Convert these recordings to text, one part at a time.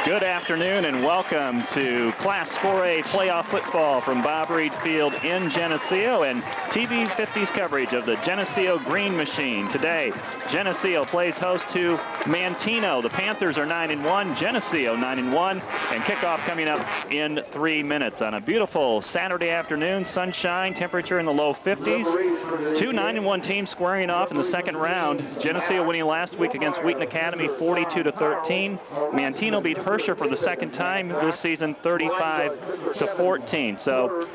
Good afternoon and welcome to Class 4A playoff football from Bob Reed Field in Geneseo and TV 50's coverage of the Geneseo Green Machine. Today, Geneseo plays host to Manteno. The Panthers are 9-1, Geneseo 9-1, and kickoff coming up in 3 minutes on a beautiful Saturday afternoon. Sunshine, temperature in the low 50s. Two 9-1 teams squaring off in the second round. Geneseo winning last week against Wheaton Academy 42-13. Manteno beat Herscher for the second time this season, 35-14. So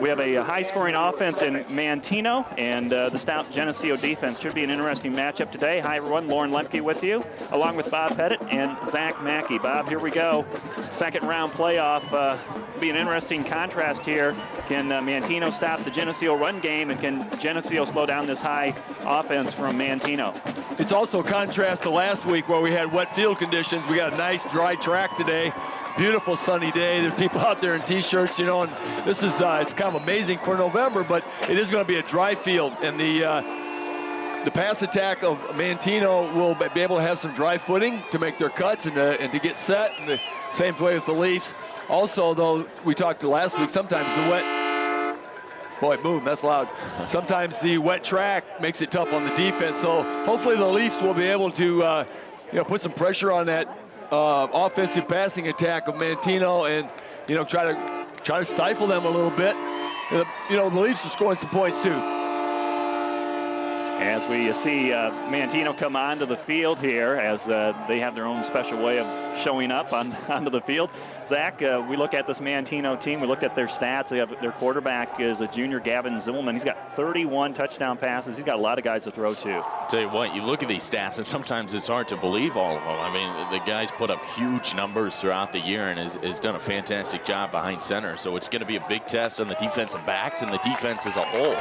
we have a high-scoring offense in Manteno, and the stout Geneseo defense. Should be an interesting matchup today. Hi, everyone. Lauren Lemke with you, along with Bob Pettit and Zach Mackey. Bob, here we go. Second-round playoff. Be an interesting contrast here. Can Manteno stop the Geneseo run game, and can Geneseo slow down this high offense from Manteno? It's also a contrast to last week where we had wet field conditions. We got a nice dry track today. Beautiful sunny day. There's people out there in t-shirts, you know, and this is it's kind of amazing for November, but it is going to be a dry field, and the pass attack of Manteno will be able to have some dry footing to make their cuts and to get set, and the same way with the Leafs. Also, though, we talked last week, sometimes the wet, boy, boom, that's loud. Sometimes the wet track makes it tough on the defense, so hopefully the Leafs will be able to put some pressure on that offensive passing attack of Manteno, and try to stifle them a little bit. The Leafs are scoring some points too. As we see Manteno come onto the field here, as they have their own special way of showing up onto the field. Zach, we look at this Manteno team. We looked at their stats. They have their quarterback is a junior, Gavin Zimmelman. He's got 31 touchdown passes. He's got a lot of guys to throw to. Tell you what, you look at these stats, and sometimes it's hard to believe all of them. I mean, the guy's put up huge numbers throughout the year and has done a fantastic job behind center. So it's going to be a big test on the defensive backs and the defense as a whole.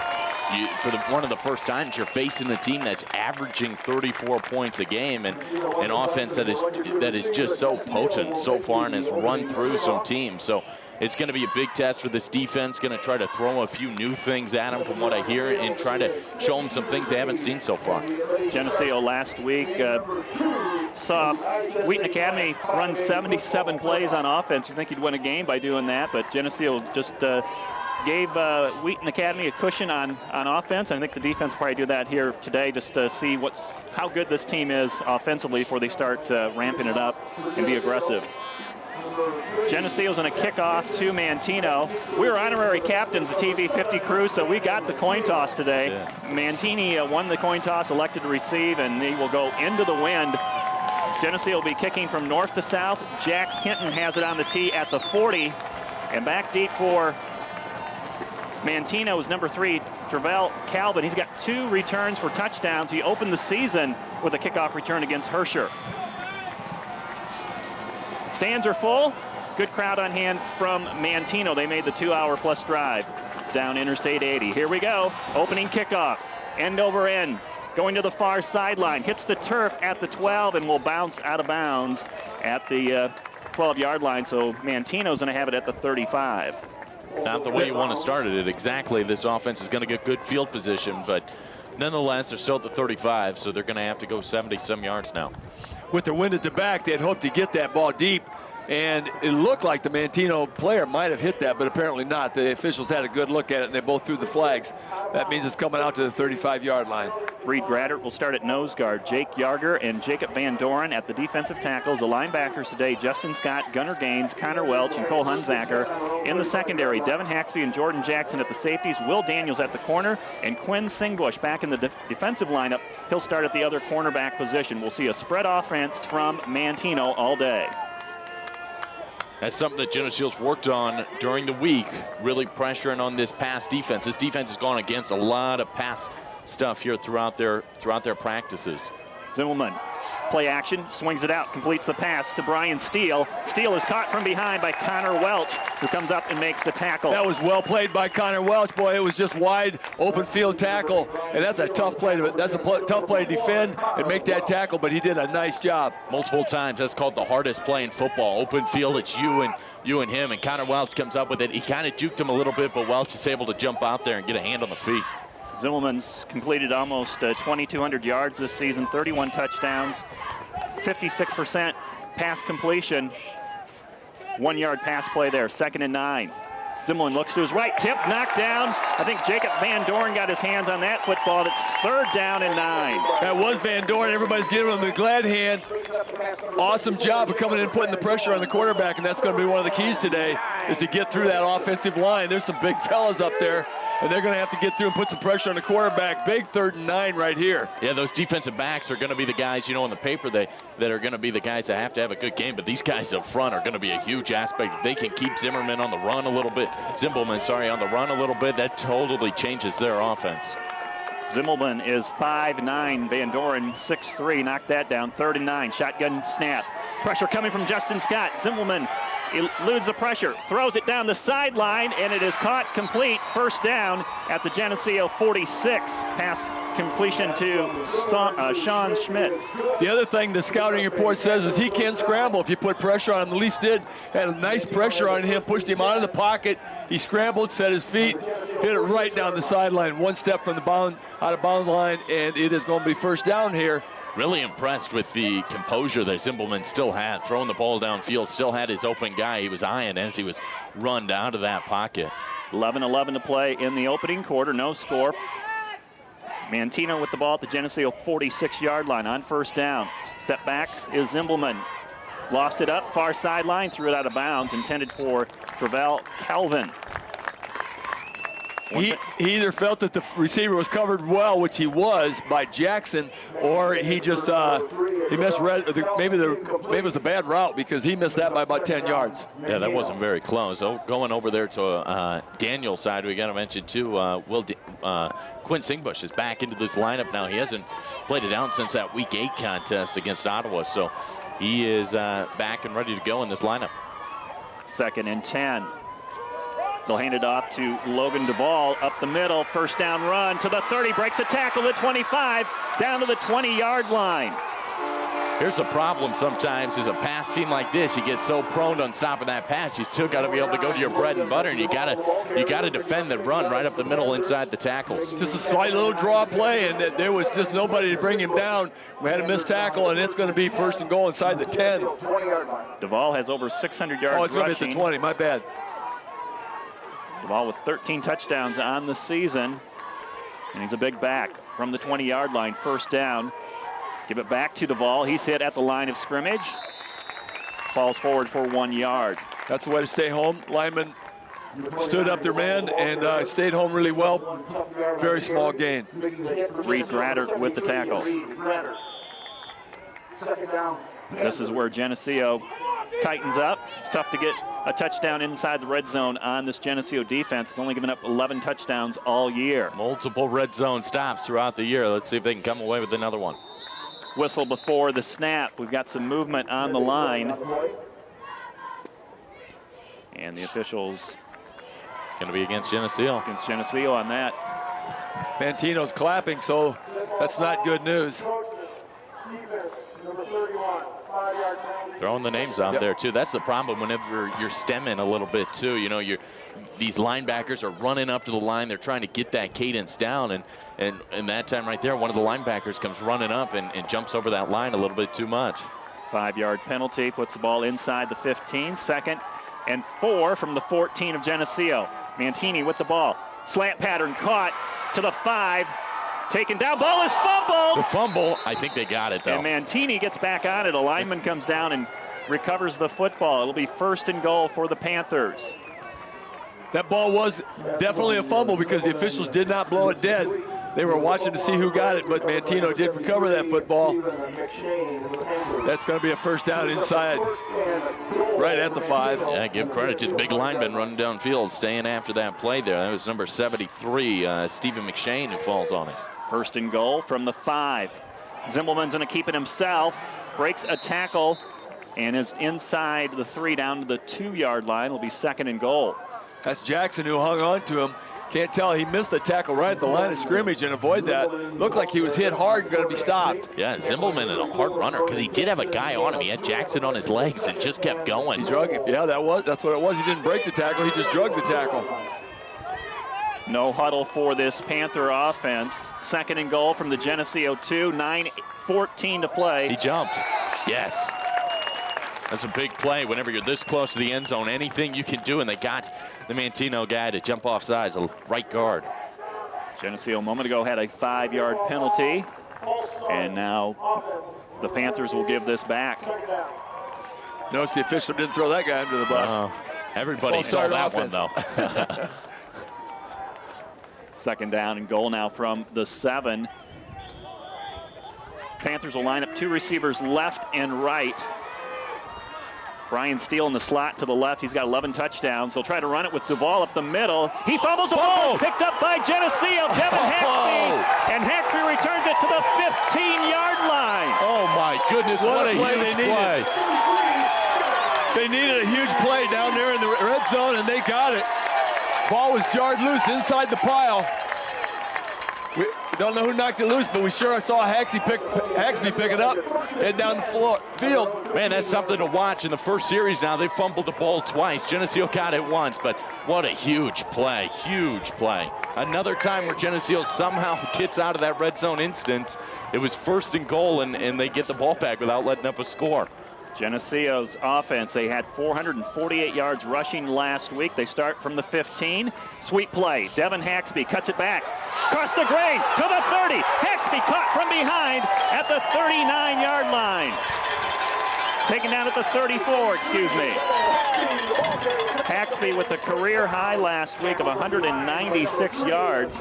One of the first times you're facing a team that's averaging 34 points a game, and an offense that is just so potent so far and has run through some teams. So it's going to be a big test for this defense. Going to try to throw a few new things at them from what I hear, and try to show them some things they haven't seen so far. Geneseo last week saw Wheaton Academy run 77 plays on offense. You think you'd win a game by doing that, but Geneseo just gave Wheaton Academy a cushion on offense. I think the defense will probably do that here today, just to see how good this team is offensively before they start ramping it up and be aggressive. Geneseo's going to kick off to Manteno. We're honorary captains, the TV 50 crew, so we got the coin toss today. Yeah. Mantini won the coin toss, elected to receive, and he will go into the wind. Geneseo will be kicking from north to south. Jack Hinton has it on the tee at the 40, and back deep for Manteno is number 3, Travell Calvin. He's got 2 returns for touchdowns. He opened the season with a kickoff return against Herscher. Stands are full. Good crowd on hand from Manteno. They made the 2-hour-plus drive down Interstate 80. Here we go. Opening kickoff. End over end. Going to the far sideline. Hits the turf at the 12 and will bounce out of bounds at the 12-yard line. So Manteno's going to have it at the 35. Not the way you want to start it exactly. This offense is going to get good field position, but nonetheless, they're still at the 35, so they're going to have to go 70-some yards now. With the wind at the back, they'd hoped to get that ball deep, and it looked like the Manteno player might have hit that, but apparently not. The officials had a good look at it, and they both threw the flags. That means it's coming out to the 35-yard line. Reed Graddert will start at nose guard. Jake Yarger and Jacob Van Doren at the defensive tackles. The linebackers today, Justin Scott, Gunnar Gaines, Connor Welch, and Cole Hunzacker. In the secondary, Devin Haxby and Jordan Jackson at the safeties, Will Daniels at the corner, and Quinn Singbush back in the defensive lineup. He'll start at the other cornerback position. We'll see a spread offense from Manteno all day. That's something that Geneseo's worked on during the week, really pressuring on this pass defense. This defense has gone against a lot of pass stuff here throughout their practices. Zimmelman, play action, swings it out, completes the pass to Brian Steele. Steele is caught from behind by Connor Welch, who comes up and makes the tackle. That was well played by Connor Welch. Boy, it was just wide open field tackle, and that's a tough play to tough play to defend and make that tackle, but he did a nice job. Multiple times, that's called the hardest play in football. Open field, it's you and him, and Connor Welch comes up with it. He kind of juked him a little bit, but Welch is able to jump out there and get a hand on the feet. Zimmelman's completed almost 2,200 yards this season, 31 touchdowns, 56% pass completion. 1-yard pass play there, 2nd and 9. Zimmerman looks to his right, tip, knocked down. I think Jacob Van Dorn got his hands on that football. It's 3rd down and 9. That was Van Dorn. Everybody's giving him the glad hand. Awesome job of coming in and putting the pressure on the quarterback, and that's going to be one of the keys today, is to get through that offensive line. There's some big fellas up there, and they're going to have to get through and put some pressure on the quarterback. Big 3rd and 9 right here. Yeah, those defensive backs are going to be the guys, you know, on the paper that are going to be the guys that have to have a good game, but these guys up front are going to be a huge aspect. If they can keep Zimmerman on the run a little bit, on the run a little bit, that totally changes their offense. Zimmelman is 5'9", Van Doren 6'3", knocked that down, 3rd and 9, shotgun snap. Pressure coming from Justin Scott. Zimmelman eludes the pressure, throws it down the sideline, and it is caught complete. 1st down at the Geneseo 46. Pass completion to Sean Schmidt. The other thing the scouting report says is he can scramble if you put pressure on him. The Leafs had a nice pressure on him, pushed him out of the pocket. He scrambled, set his feet, hit it right down the sideline, 1 step from the out of bounds line, and it is going to be 1st down here. Really impressed with the composure that Zimmelman still had, throwing the ball downfield, still had his open guy he was eyeing as he was run out of that pocket. 11:11 to play in the opening quarter, no score. Manteno with the ball at the Geneseo 46-yard line on 1st down. Step back is Zimmelman. Lost it up, far sideline, threw it out of bounds, intended for Trevel Calvin. He either felt that the receiver was covered well, which he was, by Jackson, or he just he misread. Maybe it was a bad route because he missed that by about 10 yards. Yeah, that wasn't very close. Oh, going over there to Daniel's side, we got to mention too. Quinn Singbush is back into this lineup now. He hasn't played it out since that Week 8 contest against Ottawa, so he is back and ready to go in this lineup. 2nd and 10. They'll hand it off to Logan Duvall up the middle. 1st down run to the 30, breaks a tackle to 25, down to the 20-yard line. Here's the problem sometimes is a pass team like this, you get so prone on stopping that pass, you still got to be able to go to your bread and butter, and you got to defend the run right up the middle inside the tackles. Just a slight little draw play, and there was just nobody to bring him down. We had a missed tackle, and it's going to be 1st and goal inside the 10. Duvall has over 600 yards rushing. Oh, it's going to be at the 20, my bad. Duvall with 13 touchdowns on the season, and he's a big back from the 20-yard line. 1st down. Give it back to Duvall. He's hit at the line of scrimmage. Falls forward for 1 yard. That's the way to stay home. Lineman stood up their man and stayed home really well. Very small gain. Reed Gratter with the tackle. This is where Geneseo tightens up. It's tough to get a touchdown inside the red zone on this Geneseo defense. It's only given up 11 touchdowns all year. Multiple red zone stops throughout the year. Let's see if they can come away with another one. Whistle before the snap. We've got some movement on the line. And the officials going to be against Geneseo. Against Geneseo on that. Manteno's clapping, so that's not good news. Throwing the names out there too. That's the problem whenever you're stemming a little bit too. You know, these linebackers are running up to the line. They're trying to get that cadence down, and that time right there, one of the linebackers comes running up and jumps over that line a little bit too much. 5-yard penalty, puts the ball inside the 15. 2nd and 4 from the 14 of Geneseo. Mantini with the ball. Slant pattern caught to the 5. Taken down, ball is fumbled. The fumble, I think they got it though. And Mantini gets back on it. A lineman comes down and recovers the football. It'll be 1st and goal for the Panthers. That ball was definitely a fumble because the officials did not blow it dead. They were watching to see who got it, but Manteno did recover that football. That's going to be a 1st down inside, right at the 5. Yeah, give credit to the big lineman running downfield, staying after that play there. That was number 73, Stephen McShane, who falls on it. 1st and goal from the 5. Zimmelman's going to keep it himself. Breaks a tackle and is inside the 3 down to the 2-yard line. It'll be 2nd and goal. That's Jackson who hung on to him. Can't tell, he missed the tackle right at the line of scrimmage and avoid that. Looked like he was hit hard and going to be stopped. Yeah, Zimmelman is a hard runner because he did have a guy on him. He had Jackson on his legs and just kept going. He drug him. Yeah, that's what it was. He didn't break the tackle, he just drugged the tackle. No huddle for this Panther offense. 2nd and goal from the Geneseo 2, 9:14 to play. He jumped. Yes. That's a big play whenever you're this close to the end zone. Anything you can do, and they got the Manteno guy to jump off sides, a right guard. Geneseo a moment ago had a 5-yard penalty, and now the Panthers will give this back. Notice the official didn't throw that guy under the bus. Everybody saw that one, though. Second down and goal now from the 7. Panthers will line up 2 receivers left and right. Brian Steele in the slot to the left. He's got 11 touchdowns. They'll try to run it with Duvall up the middle. He fumbles the ball. Picked up by Geneseo. Devin Haxby. And Haxby returns it to the 15-yard line. Oh, my goodness. What a huge play. They needed a huge play down there in the red zone, and they got it. Ball was jarred loose inside the pile. We don't know who knocked it loose, but we sure saw Haxby pick it up, head down the field. Man, that's something to watch. In the first series now, they fumbled the ball twice. Geneseo got it once, but what a huge play, huge play. Another time where Geneseo somehow gets out of that red zone instant. It was 1st and goal, and they get the ball back without letting up a score. Geneseo's offense, they had 448 yards rushing last week. They start from the 15. Sweet play. Devin Haxby cuts it back. Across the grain to the 30. Haxby caught from behind at the 39-yard line. Taken down at the 34, excuse me. Haxby with a career high last week of 196 yards.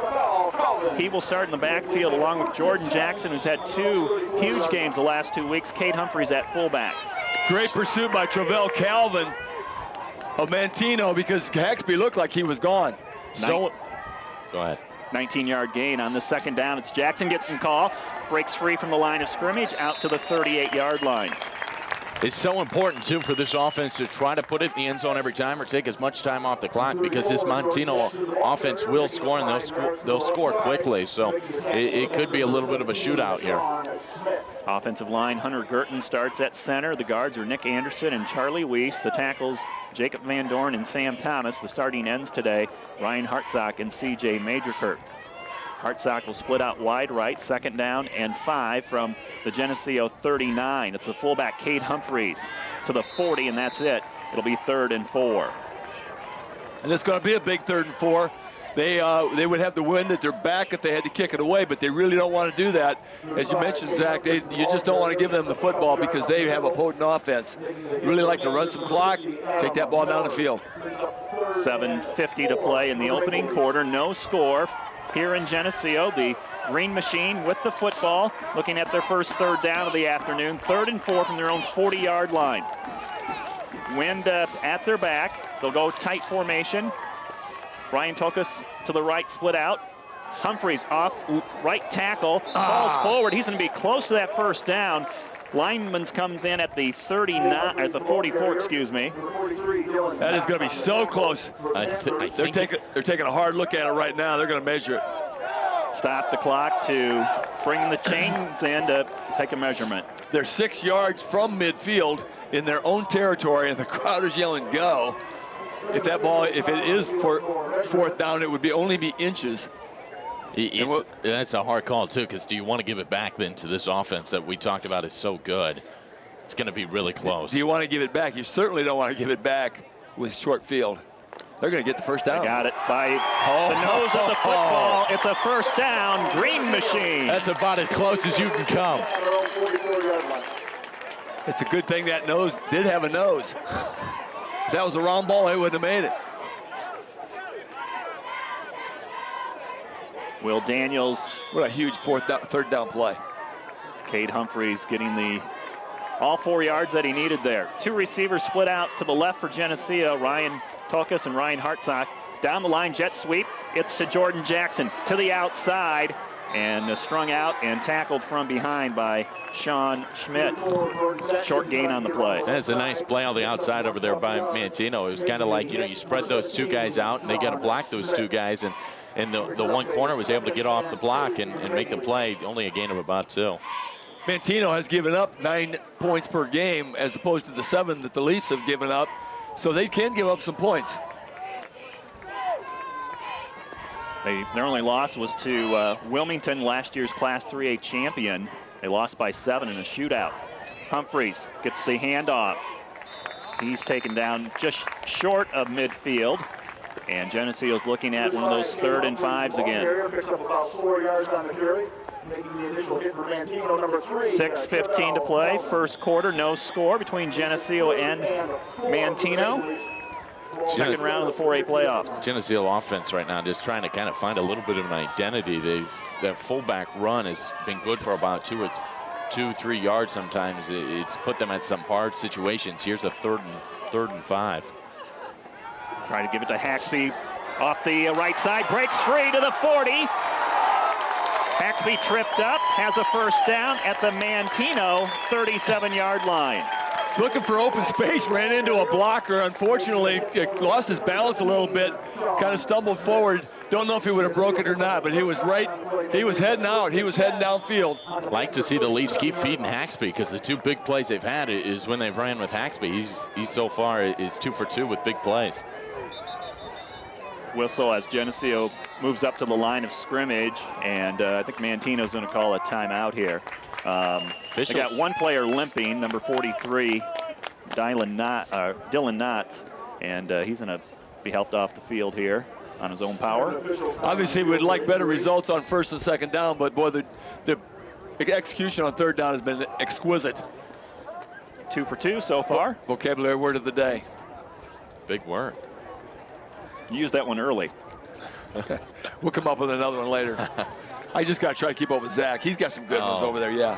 He will start in the backfield along with Jordan Jackson, who's had 2 huge games the last 2 weeks. Cade Humphreys at fullback. Great pursuit by Travell Calvin of Manteno, because Haxby looked like he was gone. So, go ahead. 19-yard gain on the second down. It's Jackson getting the call. Breaks free from the line of scrimmage out to the 38-yard line. It's so important, too, for this offense to try to put it in the end zone every time or take as much time off the clock, because this Manteno offense will score, and they'll score quickly. So it could be a little bit of a shootout here. Offensive line, Hunter Girton starts at center. The guards are Nick Anderson and Charlie Weiss. The tackles, Jacob Van Dorn and Sam Thomas. The starting ends today, Ryan Hartsock and C.J. Majorkirk. Hartsock will split out wide right, 2nd down and 5 from the Geneseo 39. It's the fullback, Cade Humphreys, to the 40, and that's it. It'll be 3rd and 4. And it's going to be a big 3rd and 4. They would have the wind at their back if they had to kick it away, but they really don't want to do that. As you mentioned, Zach, you just don't want to give them the football because they have a potent offense. Really like to run some clock, take that ball down the field. 7:50 to play in the opening quarter. No score here in Geneseo. The Green Machine with the football, looking at their first 3rd down of the afternoon. 3rd and 4 from their own 40-yard line. Wind at their back. They'll go tight formation. Brian Tokus to the right, split out. Humphreys off right tackle, falls forward. He's going to be close to that first down. Lineman's comes in at the 39, at the 44, excuse me. That is going to be so close. They're taking a hard look at it right now. They're going to measure it. Stop the clock to bring the chains in to take a measurement. They're 6 yards from midfield in their own territory, and the crowd is yelling, go. If that ball, if it is for 4th down, it would only be inches. That's a hard call, too, because do you want to give it back then to this offense that we talked about is so good? It's going to be really close. Do you want to give it back? You certainly don't want to give it back with short field. They're going to get the first down. They got it by the nose of the football. It's a first down, Green Machine. That's about as close as you can come. It's a good thing that nose did have a nose. If that was a wrong ball, they wouldn't have made it. Will Daniels. What a huge 3rd down play. Cade Humphreys getting all 4 yards that he needed there. 2 receivers split out to the left for Geneseo, Ryan Tokus and Ryan Hartsock. Down the line, jet sweep. It's to Jordan Jackson to the outside, and strung out and tackled from behind by Sean Schmidt. Short gain on the play. That's a nice play on the outside over there by Manteno. It was kind of like, you spread those 2 guys out, and they got to block those 2 guys, and the one corner was able to get off the block and make the play, only a gain of about 2. Manteno has given up 9 points per game as opposed to the 7 that the Leafs have given up, so they can give up some points. Their only loss was to Wilmington, last year's Class 3A champion. They lost by 7 in a shootout. Humphreys gets the handoff. He's taken down just short of midfield. And Geneseo's looking at one of those 3rd and 5s again. Picks up about 4 yards on the carry, making the initial hit for Manteno, number 3. 6:15 to play, first quarter, no score between Geneseo and Manteno. Second round of the 4A playoffs. Geneseo offense right now just trying to kind of find a little bit of an identity. Their fullback run has been good for about 2-3 yards sometimes. It's put them at some hard situations. Here's a third and 5. Trying to give it to Haxby off the right side, breaks free to the 40. Haxby tripped up, has a first down at the Manteno 37-yard line. Looking for open space, ran into a blocker. Unfortunately, lost his balance a little bit, kind of stumbled forward. Don't know if he would have broke it or not, but he was right. He was heading out. He was heading downfield. Like to see the Leafs keep feeding Haxby, because the 2 big plays they've had is when they've ran with Haxby. He's so far is 2 for 2 with big plays. Whistle as Geneseo moves up to the line of scrimmage, and I think Manteno's going to call a timeout here. They got one player limping, number 43, Dylan Knotts, and he's going to be helped off the field here on his own power. Obviously, we'd like better results on 1st and 2nd down, but boy, the execution on 3rd down has been exquisite. 2 for 2 so far. Vocabulary word of the day. Big word. You used that one early. We'll come up with another one later. I just got to try to keep up with Zach. He's got some good ones over there, yeah.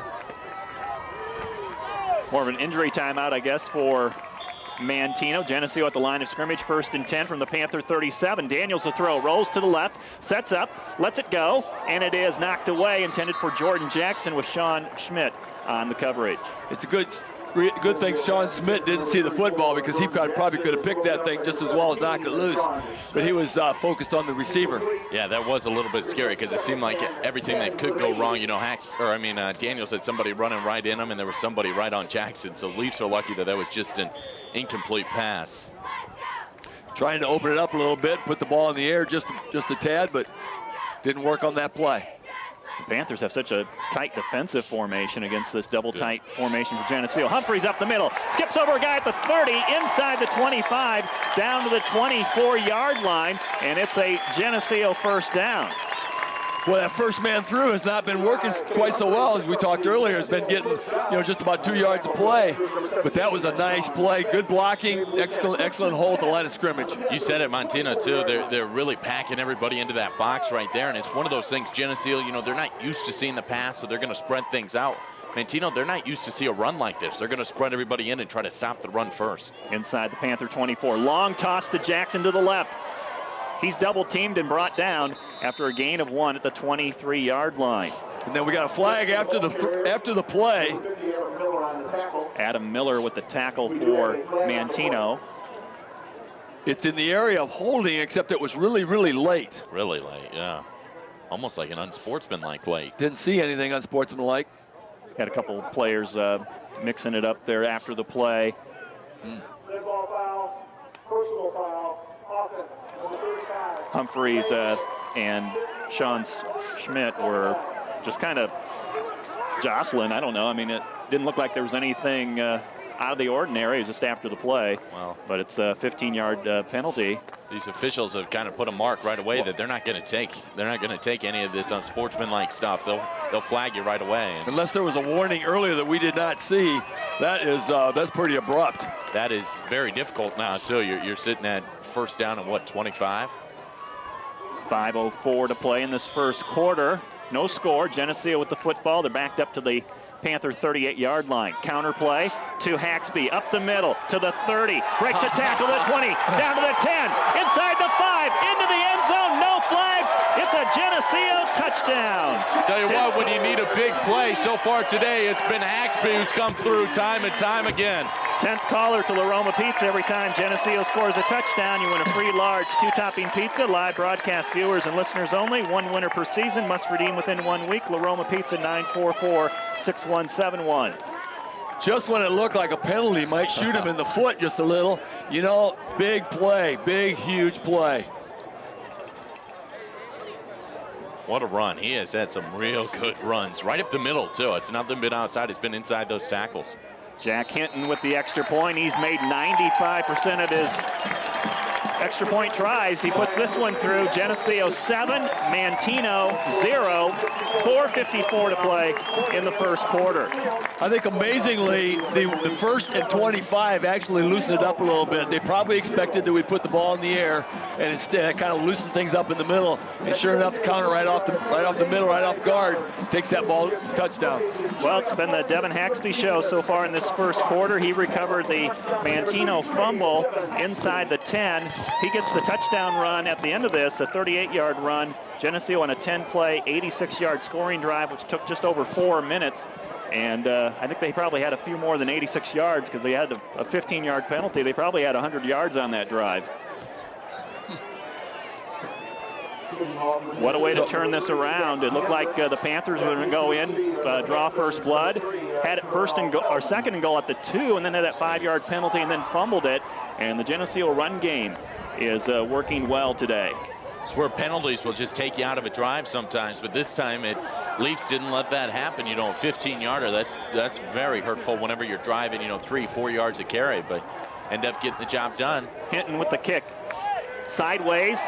More of an injury timeout, I guess, for Manteno. Geneseo at the line of scrimmage, 1st and 10 from the Panther 37. Daniels the throw, rolls to the left, sets up, lets it go, and it is knocked away, intended for Jordan Jackson with Sean Schmidt on the coverage. It's a good thing Sean Schmidt didn't see the football, because he probably could have picked that thing just as well as knocked it loose. But he was focused on the receiver. Yeah, that was a little bit scary, because it seemed like everything that could go wrong. You know, Daniels had somebody running right in him, and there was somebody right on Jackson. So Leafs are lucky that was just an incomplete pass. Trying to open it up a little bit, put the ball in the air just a tad, but didn't work on that play. The Panthers have such a tight defensive formation against this double tight formation for Geneseo. Humphreys up the middle, skips over a guy at the 30, inside the 25, down to the 24-yard line, and it's a Geneseo first down. Well, that first man through has not been working quite so well. As we talked earlier, has been getting, just about 2 yards of play. But that was a nice play. Good blocking, excellent hold at the line of scrimmage. You said it, Manteno, too. They're really packing everybody into that box right there. And it's one of those things, Geneseo, they're not used to seeing the pass, so they're going to spread things out. Manteno, they're not used to see a run like this. They're going to spread everybody in and try to stop the run first. Inside the Panther 24. Long toss to Jackson to the left. He's double teamed and brought down after a gain of 1 at the 23-yard line. And then we got a flag after the play. Adam Miller with the tackle for Manteno. It's in the area of holding, except it was really, really late. Really late, yeah. Almost like an unsportsmanlike late. Didn't see anything unsportsmanlike. Had a couple of players mixing it up there after the play. Red ball foul, personal foul. Humphreys and Sean Schmidt were just kind of jostling. I don't know. I mean, it didn't look like there was anything out of the ordinary. It was just after the play. Wow. But it's a 15-yard penalty. These officials have kind of put a mark right away that they're not going to take. They're not going to take any of this unsportsmanlike stuff. They'll flag you right away. And unless there was a warning earlier that we did not see, that's pretty abrupt. That is very difficult now too. You're sitting at first down at what, 25? 5:04 to play in this first quarter. No score. Geneseo with the football. They're backed up to the Panther 38-yard line. Counter play to Haxby, up the middle to the 30. Breaks a tackle to the 20, down to the 10, inside the 5, into the end zone. No flags. It's a Geneseo touchdown. Tell you what, when you need a big play so far today, it's been Haxby who's come through time and time again. 10th caller to La Roma Pizza. Every time Geneseo scores a touchdown, you win a free large 2-topping pizza. Live broadcast viewers and listeners only. 1 winner per season. Must redeem within 1 week. La Roma Pizza, 944-6171. Just when it looked like a penalty might shoot him in the foot just a little. Big play. Big, huge play. What a run. He has had some real good runs. Right up the middle, too. It's nothing been outside. It's been inside those tackles. Jack Hinton with the extra point. He's made 95% of his extra point tries. He puts this one through. Geneseo 7, Manteno 0. 4:54 to play in the first quarter. I think amazingly, the first and 25 actually loosened it up a little bit. They probably expected that we'd put the ball in the air, and instead kind of loosened things up in the middle. And sure enough, the counter right off the middle, right off guard, takes that ball to touchdown. Well, it's been the Devin Haxby show so far in this first quarter. He recovered the Manteno fumble inside the 10. He gets the touchdown run at the end of this, a 38-yard run. Geneseo on a 10-play, 86-yard scoring drive, which took just over 4 minutes. And I think they probably had a few more than 86 yards because they had a 15-yard penalty. They probably had 100 yards on that drive. What a way to turn this around. It looked like the Panthers were going to go in, draw first blood. Had it first and goal, or second and goal at the 2, and then had that 5-yard penalty and then fumbled it. And the Geneseo run game is working well today. It's where penalties will just take you out of a drive sometimes, but this time Leafs didn't let that happen. You know, a 15-yarder, that's very hurtful whenever you're driving, 3-4 yards a carry, but end up getting the job done. Hinton with the kick. Sideways.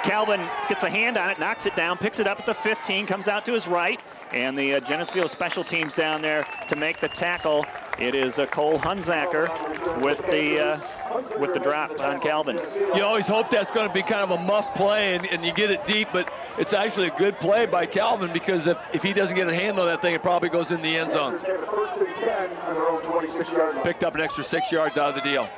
Calvin gets a hand on it, knocks it down, picks it up at the 15, comes out to his right, and the Geneseo special teams down there to make the tackle. It is Cole Hunzacker with the drop on Calvin. You always hope that's going to be kind of a muff play and you get it deep, but it's actually a good play by Calvin because if he doesn't get a hand on that thing, it probably goes in the end zone. Picked up an extra 6 yards out of the deal.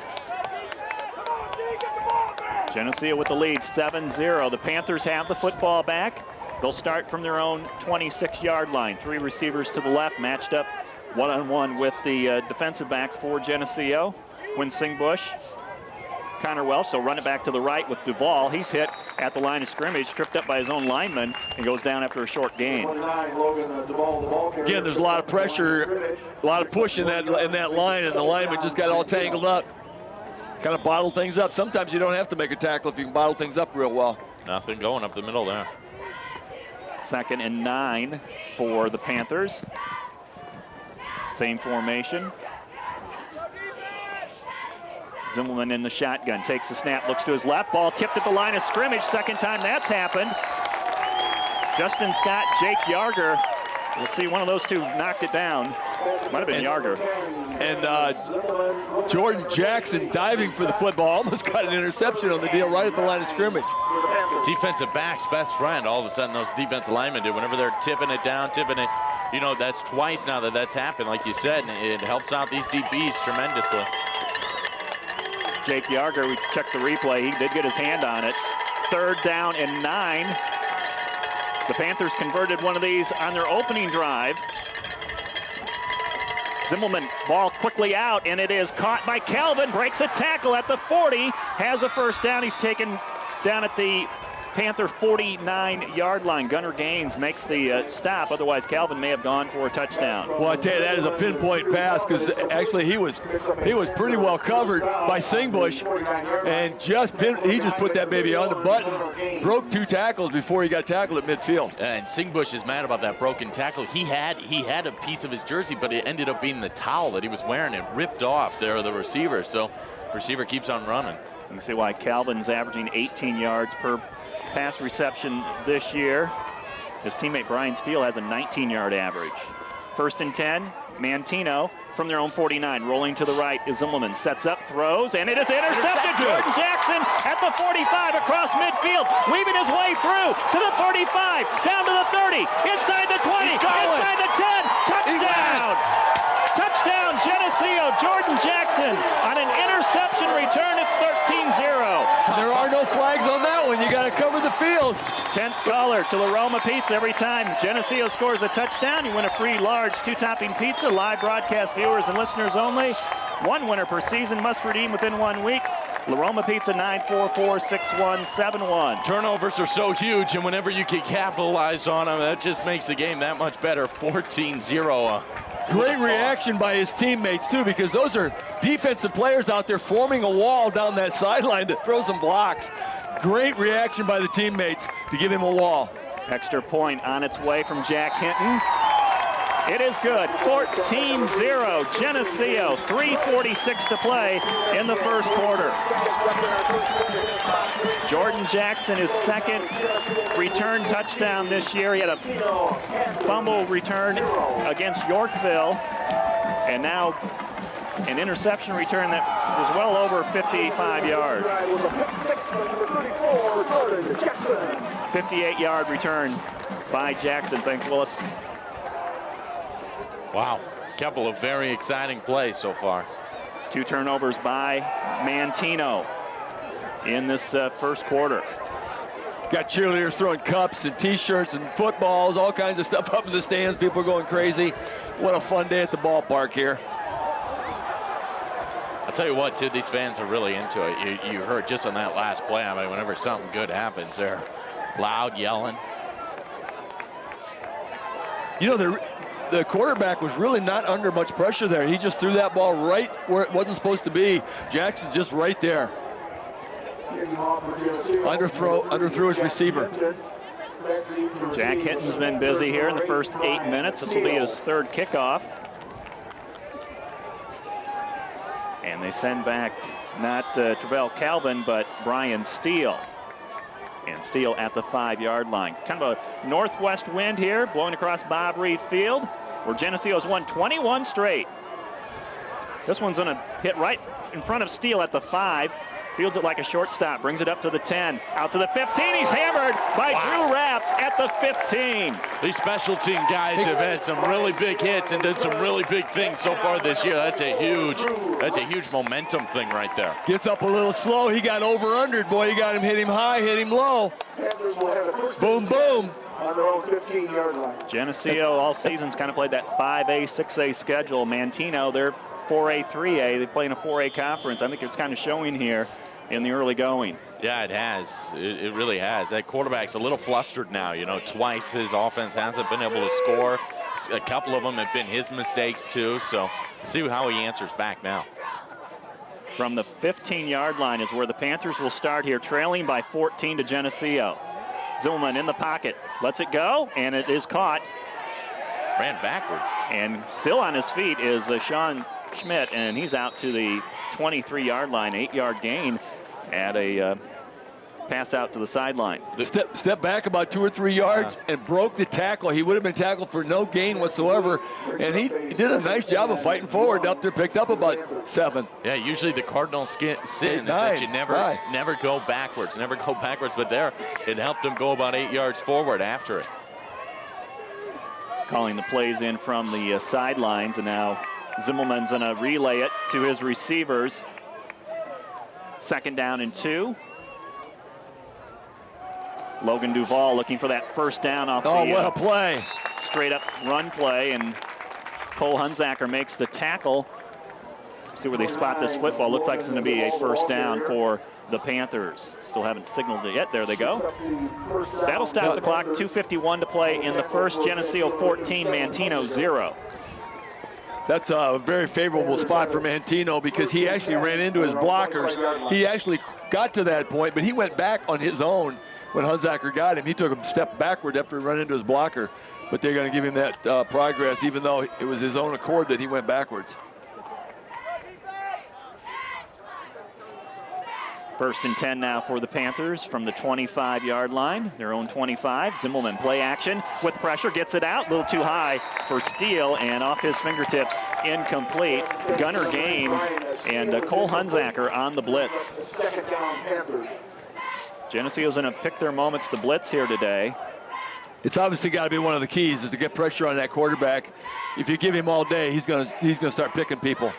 Geneseo with the lead, 7-0. The Panthers have the football back. They'll start from their own 26-yard line. 3 receivers to the left, matched up one-on-one with the defensive backs for Geneseo. Quinn Singbush, Connor Welsh, so run it back to the right with Duvall. He's hit at the line of scrimmage, tripped up by his own lineman, and goes down after a short gain. Again, there's a lot of pressure, a lot of push in that line, and the lineman just got all tangled up. Kind of bottle things up. Sometimes you don't have to make a tackle if you can bottle things up real well. Nothing going up the middle there. 2nd and 9 for the Panthers. Same formation. Zimmelman in the shotgun, takes the snap, looks to his left, ball tipped at the line of scrimmage. Second time that's happened. Justin Scott, Jake Yarger. We'll see, one of those two knocked it down. Might have been Yarger. And Jordan Jackson diving for the football, almost got an interception on the deal right at the line of scrimmage. Defensive back's best friend, all of a sudden those defensive linemen do. Whenever they're tipping it down, that's twice now that's happened, like you said, and it helps out these DBs tremendously. Jake Yarger, we checked the replay, he did get his hand on it. 3rd down and 9. The Panthers converted one of these on their opening drive. Zimmelman, ball quickly out, and it is caught by Calvin, breaks a tackle at the 40, has a first down. He's taken down at the Panther 49-yard line. Gunnar Gaines makes the stop, otherwise Calvin may have gone for a touchdown. Well, I tell you, that is a pinpoint pass because actually he was pretty well covered by Singbush, and he just put that baby on the button, broke 2 tackles before he got tackled at midfield. And Singbush is mad about that broken tackle. He had a piece of his jersey, but it ended up being the towel that he was wearing and ripped off there, the receiver. So receiver keeps on running. You can see why Calvin's averaging 18 yards per pass reception this year. His teammate Brian Steele has a 19-yard average. 1st and 10, Manteno from their own 49. Rolling to the right is Zimmelman. Sets up, throws, and it is intercepted. Jordan Jackson at the 45 across midfield, weaving his way through to the 35, down to the 30, inside the 20, inside the 10. Touchdown! Touchdown, Geneseo. Jordan Jackson on an interception return. It's 13-0. There are no flags on that one. You got to cover the field. 10th caller to La Roma Pizza. Every time Geneseo scores a touchdown, you win a free large 2-topping pizza. Live broadcast viewers and listeners only. 1 winner per season, must redeem within 1 week. La Roma Pizza, 944-6171. Turnovers are so huge, and whenever you can capitalize on them, that just makes the game that much better. 14-0. Great reaction by his teammates, too, because those are defensive players out there forming a wall down that sideline to throw some blocks. Great reaction by the teammates to give him a wall. Extra point on its way from Jack Hinton. It is good. 14-0 Geneseo. 3:46 to play in the first quarter. Jordan Jackson, his second return touchdown this year. He had a fumble return against Yorkville, and now an interception return that was well over 55 yards. 58-yard return by Jackson. Thanks, Willis. Wow, couple of very exciting plays so far. 2 turnovers by Manteno in this first quarter. Got cheerleaders throwing cups and T-shirts and footballs, all kinds of stuff up in the stands. People are going crazy. What a fun day at the ballpark here. I'll tell you what, too, these fans are really into it. You heard just on that last play, I mean, whenever something good happens, they're loud, yelling. You know, the quarterback was really not under much pressure there. He just threw that ball right where it wasn't supposed to be. Jackson just right there. Underthrew his receiver. Jack Hinton's been busy here in the first 8 minutes. This will be his third kickoff. And they send back not Travell Calvin, but Brian Steele. And Steele at the 5-yard line. Kind of a northwest wind here blowing across Bob Reed Field, where Geneseo's won 21 straight. This one's going to hit right in front of Steele at the 5. Fields it like a shortstop, brings it up to the 10, out to the 15. He's hammered by Drew Rapps at the 15. These special team guys have had some really big hits and done some really big things so far this year. That's a huge momentum thing right there. Gets up a little slow. He got over-undered. Boy, you got him, hit him high, hit him low. Boom, boom. On their own 15-yard line. Geneseo all season's kind of played that 5A, 6A schedule. Manteno, they're 4A, 3A. They play in a 4A conference. I think it's kind of showing here in the early going. Yeah, it has. It really has. That quarterback's a little flustered now. You know, twice his offense hasn't been able to score. A couple of them have been his mistakes too. So see how he answers back now. From the 15-yard line is where the Panthers will start here, trailing by 14 to Geneseo. Zillman in the pocket, lets it go, and it is caught. Ran backwards. And still on his feet is Sean Schmidt, and he's out to the 23-yard line, 8-yard gain at a pass out to the sideline. Step back about 2 or 3 yards and broke the tackle. He would have been tackled for no gain whatsoever, and he did a nice job of fighting forward up there, picked up about 7. Yeah, usually the Cardinals sin is that you never go backwards, but there it helped him go about 8 yards forward after it. Calling the plays in from the sidelines, and now Zimmelman's going to relay it to his receivers. 2nd down and 2. Logan Duvall looking for that first down off what a play. Straight up run play, and Cole Hunsaker makes the tackle. See where they spot this football. Looks like it's going to be a first down for the Panthers. Still haven't signaled it yet. There they go. That'll stop the clock. 2:51 to play in the first. Geneseo 14, Manteno 0. That's a very favorable spot for Manteno because he actually ran into his blockers. He actually got to that point, but he went back on his own when Hunsaker got him. He took a step backward after he ran into his blocker, but they're going to give him that progress, even though it was his own accord that he went backwards. 1st and 10 now for the Panthers from the 25-yard line, their own 25. Zimmelman play action with pressure, gets it out, a little too high for Steele, and off his fingertips, incomplete. Gunner Gaines and Cole Hunsaker on the blitz. 2nd down, Panthers. Geneseo's going to pick their moments to blitz here today. It's obviously got to be one of the keys is to get pressure on that quarterback. If you give him all day, he's going to start picking people.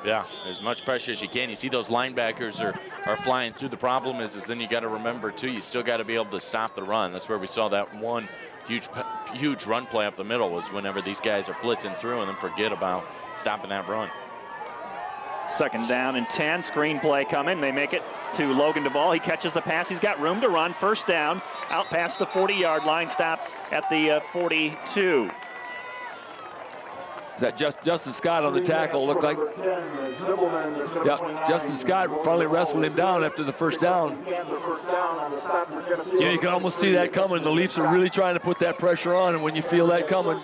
Yeah, as much pressure as you can. You see those linebackers are flying through. The problem is then you got to remember too, you still got to be able to stop the run. That's where we saw that one huge run play up the middle was whenever these guys are blitzing through and then forget about stopping that run. 2nd down and 10, screen play coming. They make it to Logan Duvall. He catches the pass. He's got room to run. 1st down, out past the 40-yard line, stop at the 42. Is that Justin Scott on the tackle? Looked like. Yeah, Justin Scott finally wrestled him down after the first down. Yeah, you can almost see that coming. The Leafs are really trying to put that pressure on, and when you feel that coming,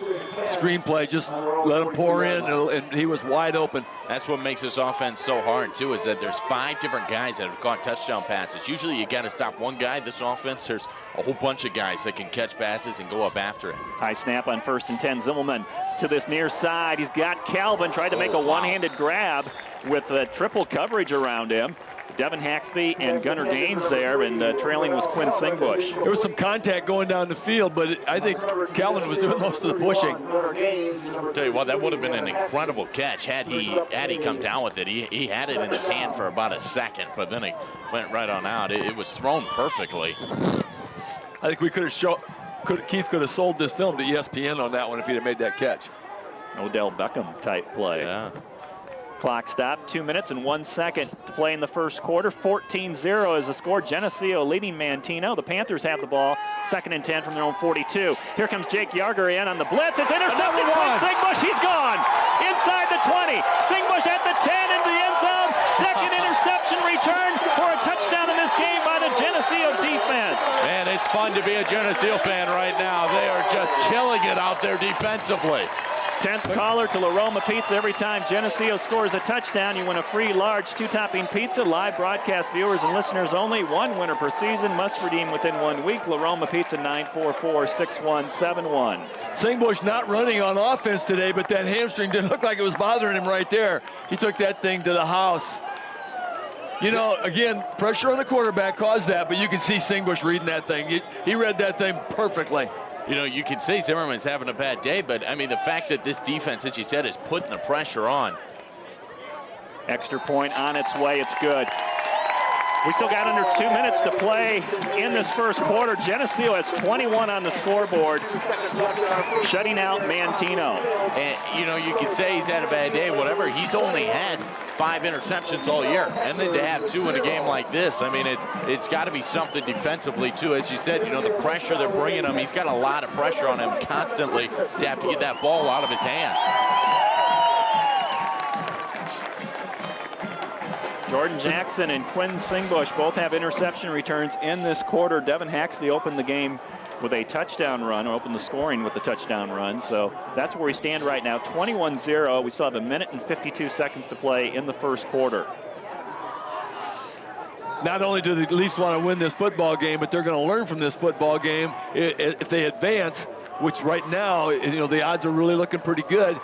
screenplay, just let him pour in, and he was wide open. That's what makes this offense so hard, too, is that there's 5 different guys that have caught touchdown passes. Usually you got to stop one guy. This offense, there's a whole bunch of guys that can catch passes and go up after it. High snap on 1st and 10. Zimmelman to this near side. He's got Calvin, tried to make a one-handed grab with triple coverage around him. Devin Haxby and Gunnar Gaines there, and trailing was Quinn Singbush. There was some contact going down the field, but I think Calvin was doing most of the pushing. I'll tell you what, that would have been an incredible catch had he come down with it. He had it in his hand for about a second, but then he went right on out. It was thrown perfectly. I think we Keith could have sold this film to ESPN on that one if he'd have made that catch. Odell Beckham type play. Yeah. Clock stop, 2 minutes and 1 second to play in the first quarter. 14-0 is the score. Geneseo leading Manteno. The Panthers have the ball. 2nd and 10 from their own 42. Here comes Jake Yarger in on the blitz. It's intercepted. Quinn Singbush, he's gone. Inside the 20. Singbush at the 10 into the end zone. Second interception return for a touchdown in this game by the Geneseo defense. Man, it's fun to be a Geneseo fan right now. They are just killing it out there defensively. 10th caller to La Roma Pizza. Every time Geneseo scores a touchdown, you win a free large 2-topping pizza. Live broadcast viewers and listeners only. 1 winner per season. Must redeem within 1 week. La Roma Pizza, 944-6171. Singbush not running on offense today, but that hamstring didn't look like it was bothering him right there. He took that thing to the house. You know, again, pressure on the quarterback caused that, but you can see Singbush reading that thing. He read that thing perfectly. You know, you can say Zimmerman's having a bad day, but, I mean, the fact that this defense, as you said, is putting the pressure on. Extra point on its way. It's good. We still got under 2 minutes to play in this first quarter. Geneseo has 21 on the scoreboard, shutting out Manteno. And, you know, you could say he's had a bad day, whatever. He's only had 5 interceptions all year. And then to have 2 in a game like this, I mean, it's got to be something defensively, too. As you said, you know, the pressure they're bringing him, he's got a lot of pressure on him constantly to have to get that ball out of his hand. Jordan Jackson and Quinn Singbush both have interception returns in this quarter. Devin Haxby opened the game with a touchdown run, or opened the scoring with the touchdown run. So that's where we stand right now, 21-0. We still have 1 minute and 52 seconds to play in the first quarter. Not only do the Leafs want to win this football game, but they're going to learn from this football game if they advance, which right now, you know, the odds are really looking pretty good,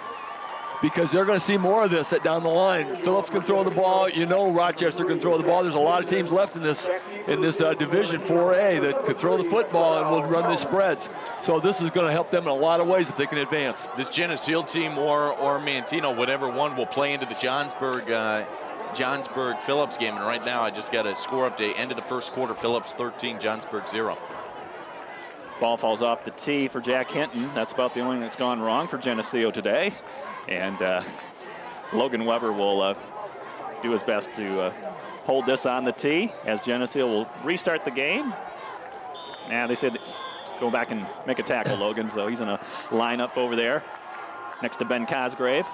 because they're going to see more of this down the line. Phillips can throw the ball. You know, Rochester can throw the ball. There's a lot of teams left in this Division 4A that could throw the football and will run the spreads. So this is going to help them in a lot of ways if they can advance. This Geneseo team or Manteno, whatever one, will play into the Johnsburg Phillips game. And right now, I just got a score update. End of the first quarter, Phillips 13, Johnsburg 0. Ball falls off the tee for Jack Hinton. That's about the only thing that's gone wrong for Geneseo today. And Logan Weber will do his best to hold this on the tee as Geneseo will restart the game. Now they said go back and make a tackle, Logan, so he's in a lineup over there next to Ben Cosgrave.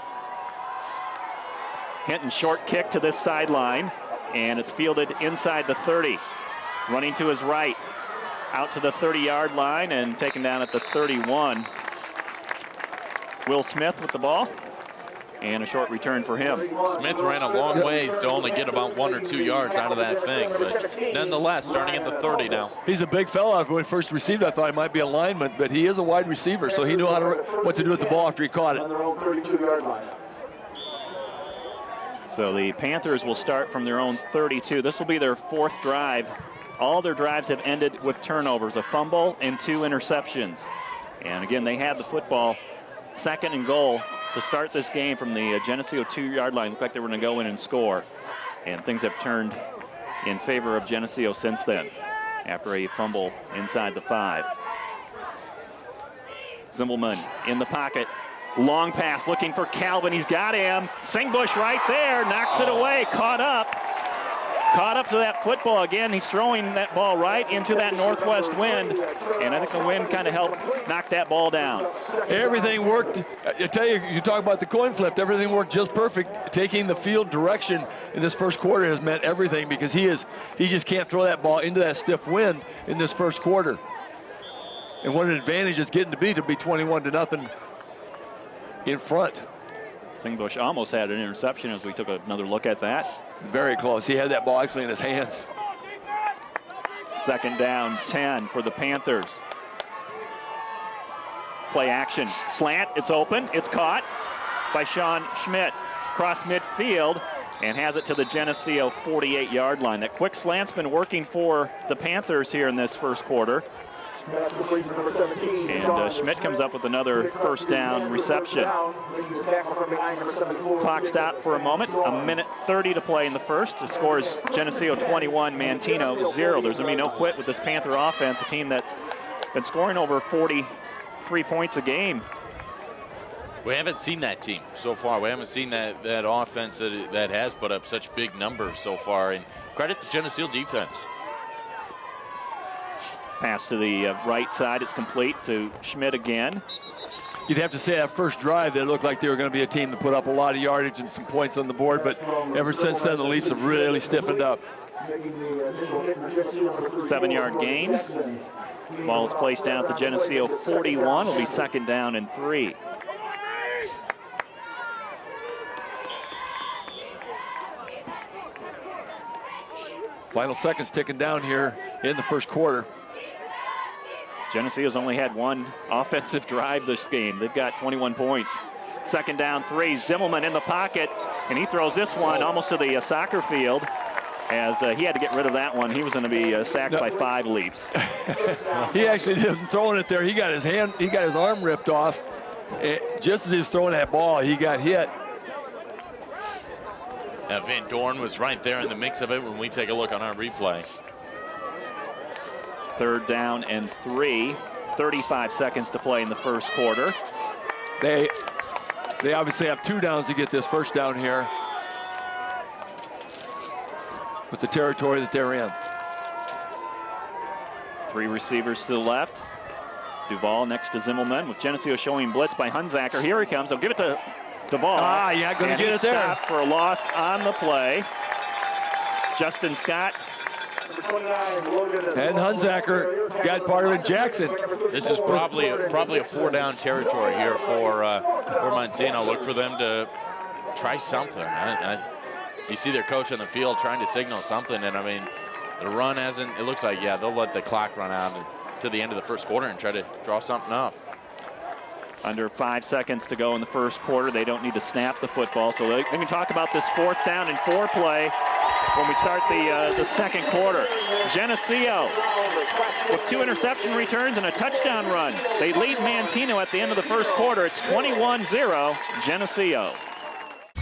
Hinton short kick to this sideline, and it's fielded inside the 30. Running to his right, out to the 30-yard line and taken down at the 31. Will Smith with the ball, and a short return for him. Smith ran a long ways to only get about 1 or 2 yards out of that thing, but nonetheless, starting at the 30 now. He's a big fella. When he first received, I thought he might be a lineman, but he is a wide receiver, so he knew what to do with the ball after he caught it. So the Panthers will start from their own 32. This will be their 4th drive. All their drives have ended with turnovers, a fumble and 2 interceptions. And again, they had the football, 2nd and goal to start this game from the Geneseo 2-yard line. Looked like they were going to go in and score. And things have turned in favor of Geneseo since then, after a fumble inside the 5. Zimbelman in the pocket. Long pass looking for Calvin. He's got him. Singbush right there. Knocks it away. Caught up caught up to that football again. He's throwing that ball right into that northwest wind, and I think the wind kind of helped knock that ball down. Everything worked. I tell you, you talk about the coin flip, everything worked just perfect. Taking the field direction in this first quarter has meant everything, because he just can't throw that ball into that stiff wind in this first quarter. And what an advantage it's getting to be 21-0 in front. Singbush almost had an interception as we took another look at that. Very close. He had that ball actually in his hands. Second down, 10 for the Panthers. Play action, slant, it's open, it's caught by Sean Schmidt. Cross midfield and has it to the Geneseo 48-yard line. That quick slant's been working for the Panthers here in this first quarter. And Schmidt comes up with another first down reception. Clock stopped for a moment. 1:30 to play in the first. The score is Geneseo 21, Manteno 0. There's going to be no quit with this Panther offense, a team that's been scoring over 43 points a game. We haven't seen that team so far. We haven't seen that offense that has put up such big numbers so far. And credit the Geneseo defense. Pass to the right side, it's complete to Schmidt again. You'd have to say that first drive, they looked like they were going to be a team that put up a lot of yardage and some points on the board, but ever since then, the Leafs have really stiffened up. 7-yard gain. Ball is placed down at the Geneseo 41. It'll be second down and 3. Final seconds ticking down here in the first quarter. Geneseo's only had one offensive drive this game. They've got 21 points. Second down, 3. Zimmelman in the pocket, and he throws this one almost to the soccer field, as he had to get rid of that one. He was going to be sacked by 5 Leafs. He actually isn't throwing it there. He got his arm ripped off. Just as he was throwing that ball, he got hit. Van Dorn was right there in the mix of it when we take a look on our replay. Third down and 3. 35 seconds to play in the first quarter. They obviously have 2 downs to get this first down here with the territory that they're in. 3 receivers still left. Duval next to Zimmelman, with Geneseo showing blitz by Hunzacker. Here he comes. They'll give it to Duval. Yeah, going to get it there. Stopped for a loss on the play. Justin Scott. And Hunzacker got part of it. Jackson. This is probably a 4-down territory here for Manteno. Look for them to try something. You see their coach on the field trying to signal something, and I mean, the run hasn't. It looks like, yeah, they'll let the clock run out to the end of the first quarter and try to draw something up. Under 5 seconds to go in the first quarter. They don't need to snap the football, so they can talk about this 4th down and 4 play when we start the second quarter. Geneseo with 2 interception returns and a touchdown run. They lead Manteno at the end of the first quarter. It's 21-0 Geneseo.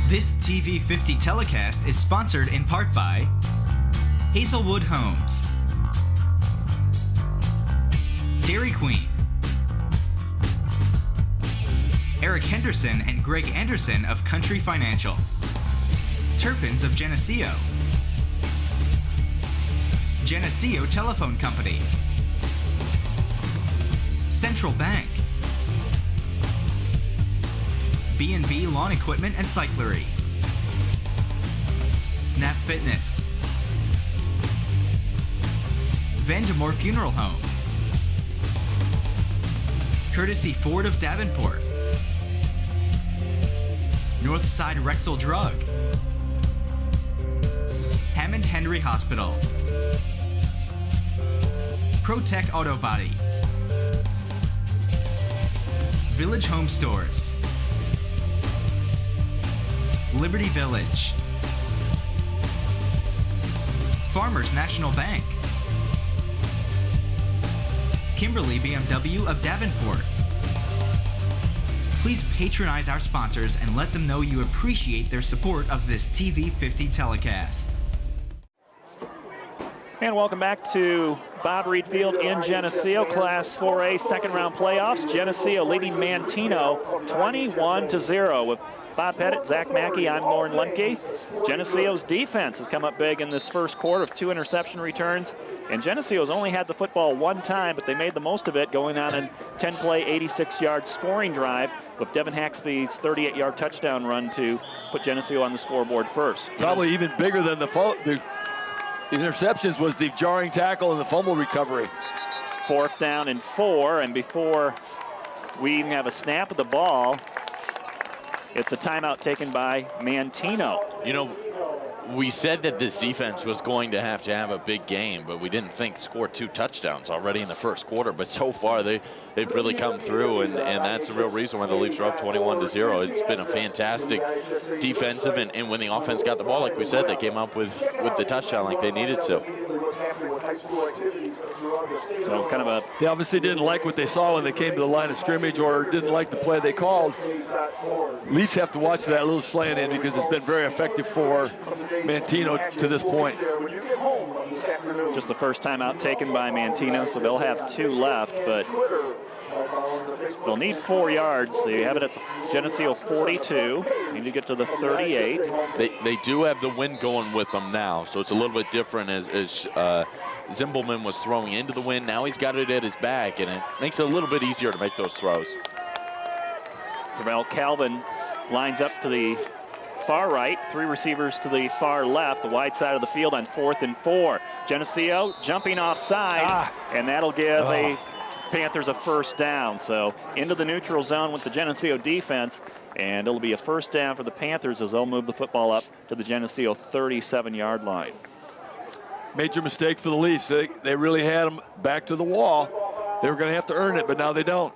This TV 50 telecast is sponsored in part by Hazelwood Homes, Dairy Queen, Eric Henderson and Greg Anderson of Country Financial, Turpins of Geneseo, Geneseo Telephone Company, Central Bank, B&B Lawn Equipment and Cyclery, Snap Fitness, Vandemore Funeral Home, Courtesy Ford of Davenport, Northside Rexall Drug, Hammond Henry Hospital, ProTech Auto Body, Village Home Stores, Liberty Village, Farmers National Bank, Kimberly BMW of Davenport. Please patronize our sponsors and let them know you appreciate their support of this TV 50 telecast. And welcome back to Bob Reed Field in Geneseo, Class 4A second round playoffs. Geneseo leading Manteno 21-0 with Bob Pettit, Zach Mackey, I'm Lauren Lemke. Geneseo's defense has come up big in this first quarter with 2 interception returns. And Geneseo's only had the football 1 time, but they made the most of it, going on a 10-play, 86-yard scoring drive with Devin Haxby's 38-yard touchdown run to put Geneseo on the scoreboard first. Probably even bigger than the interceptions was the jarring tackle and the fumble recovery. 4th down and 4, and before we even have a snap of the ball, it's a timeout taken by Manteno. You know, we said that this defense was going to have a big game, but we didn't think score 2 touchdowns already in the first quarter. But so far, they've really come through, and that's the real reason why the Leafs are up 21-0. It's been a fantastic defensive, and when the offense got the ball, like we said, they came up with the touchdown like they needed to. So kind of a... They obviously didn't like what they saw when they came to the line of scrimmage, or didn't like the play they called. Leafs have to watch that little slant in because it's been very effective for Manteno to this point. Just the first time out taken by Manteno, so they'll have 2 left, but they'll need 4 yards. They have it at the Geneseo 42. Need to get to the 38. They do have the wind going with them now, so it's a little bit different as Zimbelman was throwing into the wind. Now he's got it at his back, and it makes it a little bit easier to make those throws. Terrell Calvin lines up to the far right, 3 receivers to the far left, the wide side of the field on 4th and 4. Geneseo jumping offside, and that'll give the Panthers a first down. So into the neutral zone with the Geneseo defense, and it'll be a first down for the Panthers as they'll move the football up to the Geneseo 37-yard line. Major mistake for the Leafs. They really had them back to the wall. They were going to have to earn it, but now they don't.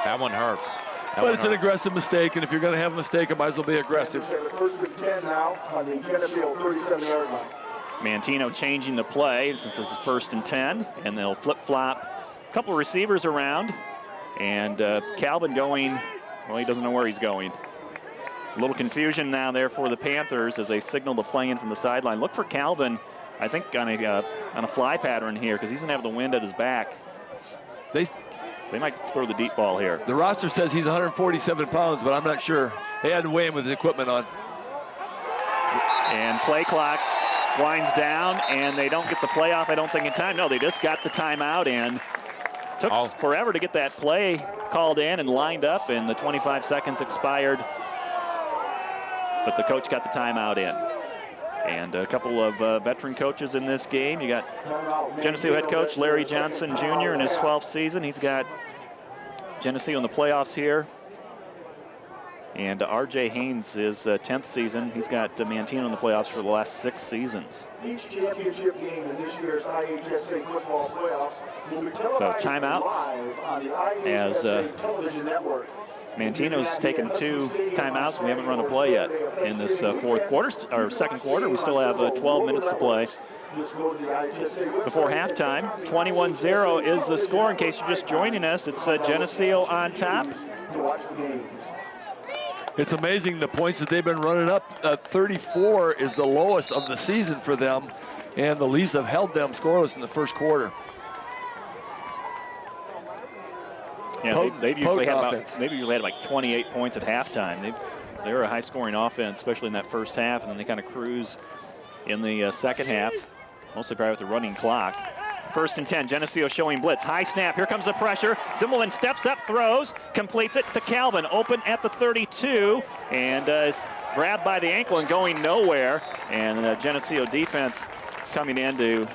That one hurts. But it's an aggressive mistake, and if you're going to have a mistake, it might as well be aggressive. First and 10 now on the Geneseo 37-yard line. Manteno changing the play since this is 1st and 10, and they'll flip-flop a couple of receivers around, and Calvin going, well, he doesn't know where he's going. A little confusion now there for the Panthers as they signal the play in from the sideline. Look for Calvin, I think, on a fly pattern here, because he's going to have the wind at his back. They might throw the deep ball here. The roster says he's 147 pounds, but I'm not sure. They had to weigh him with the equipment on. And play clock winds down, and they don't get the play off, I don't think, in time. No, they just got the timeout, and took forever to get that play called in and lined up, and the 25 seconds expired. But the coach got the timeout in. And a couple of veteran coaches in this game. You got Geneseo head coach Larry Johnson Jr. in his 12th season. He's got Geneseo in the playoffs here. And R.J. Haynes, his 10th season. He's got Manteno in the playoffs for the last 6 seasons. Each championship game in this year's IHSA football playoffs will be televised timeout live on the IHSA television network. Manteno's taken 2 timeouts. We haven't run a play yet in this second quarter. We still have 12 minutes to play before halftime. 21-0 is the score. In case you're just joining us, it's Geneseo on top. It's amazing the points that they've been running up. 34 is the lowest of the season for them, and the Leafs have held them scoreless in the first quarter. Yeah, they've usually had like 28 points at halftime. They're a high-scoring offense, especially in that first half, and then they kind of cruise in the second half, mostly probably with the running clock. 1st and 10, Geneseo showing blitz. High snap, here comes the pressure. Zimbelman steps up, throws, completes it to Calvin, open at the 32, and is grabbed by the ankle and going nowhere. And the Geneseo defense coming in to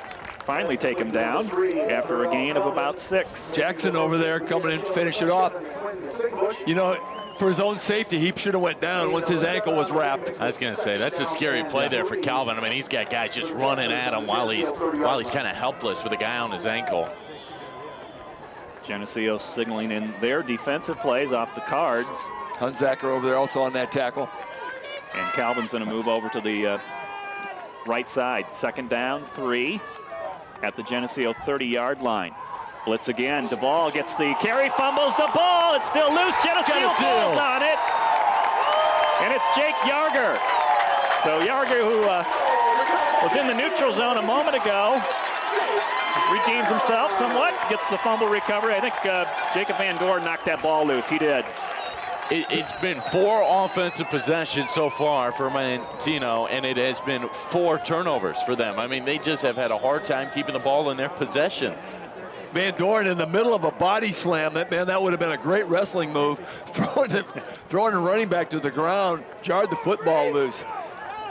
finally take him down after a gain of about 6. Jackson over there coming in to finish it off. You know, for his own safety, he should have went down once his ankle was wrapped. I was going to say, that's a scary play there for Calvin. I mean, he's got guys just running at him while he's kind of helpless with a guy on his ankle. Geneseo signaling in their defensive plays off the cards. Hunzacker over there also on that tackle. And Calvin's going to move over to the right side. 2nd down, 3 at the Geneseo 30-yard line. Blitz again. Duvall gets the carry, fumbles the ball. It's still loose. Geneseo falls on it. And it's Jake Yarger. So Yarger, who was in the neutral zone a moment ago, redeems himself somewhat, gets the fumble recovery. I think Jacob Van Doorn knocked that ball loose. He did. It's been 4 offensive possessions so far for Manteno, and it has been 4 turnovers for them. I mean, they just have had a hard time keeping the ball in their possession. Van Doorn in the middle of a body slam. That would have been a great wrestling move. Throwing the running back to the ground, jarred the football loose.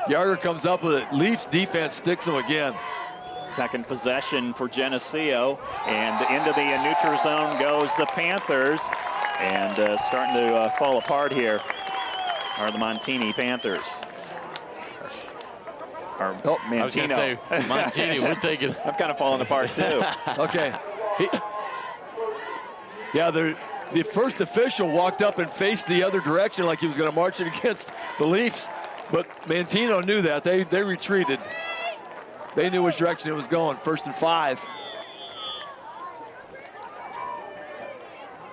Yarder comes up with it. Leafs defense sticks him again. Second possession for Geneseo, and into the neutral zone goes the Panthers, and starting to fall apart here are the Montini Panthers. Or Manteno. I was going to say Montini. We're thinking. I'm kind of falling apart too. Okay. The first official walked up and faced the other direction like he was going to march it against the Leafs, but Manteno knew that. They retreated. They knew which direction it was going. 1st and 5.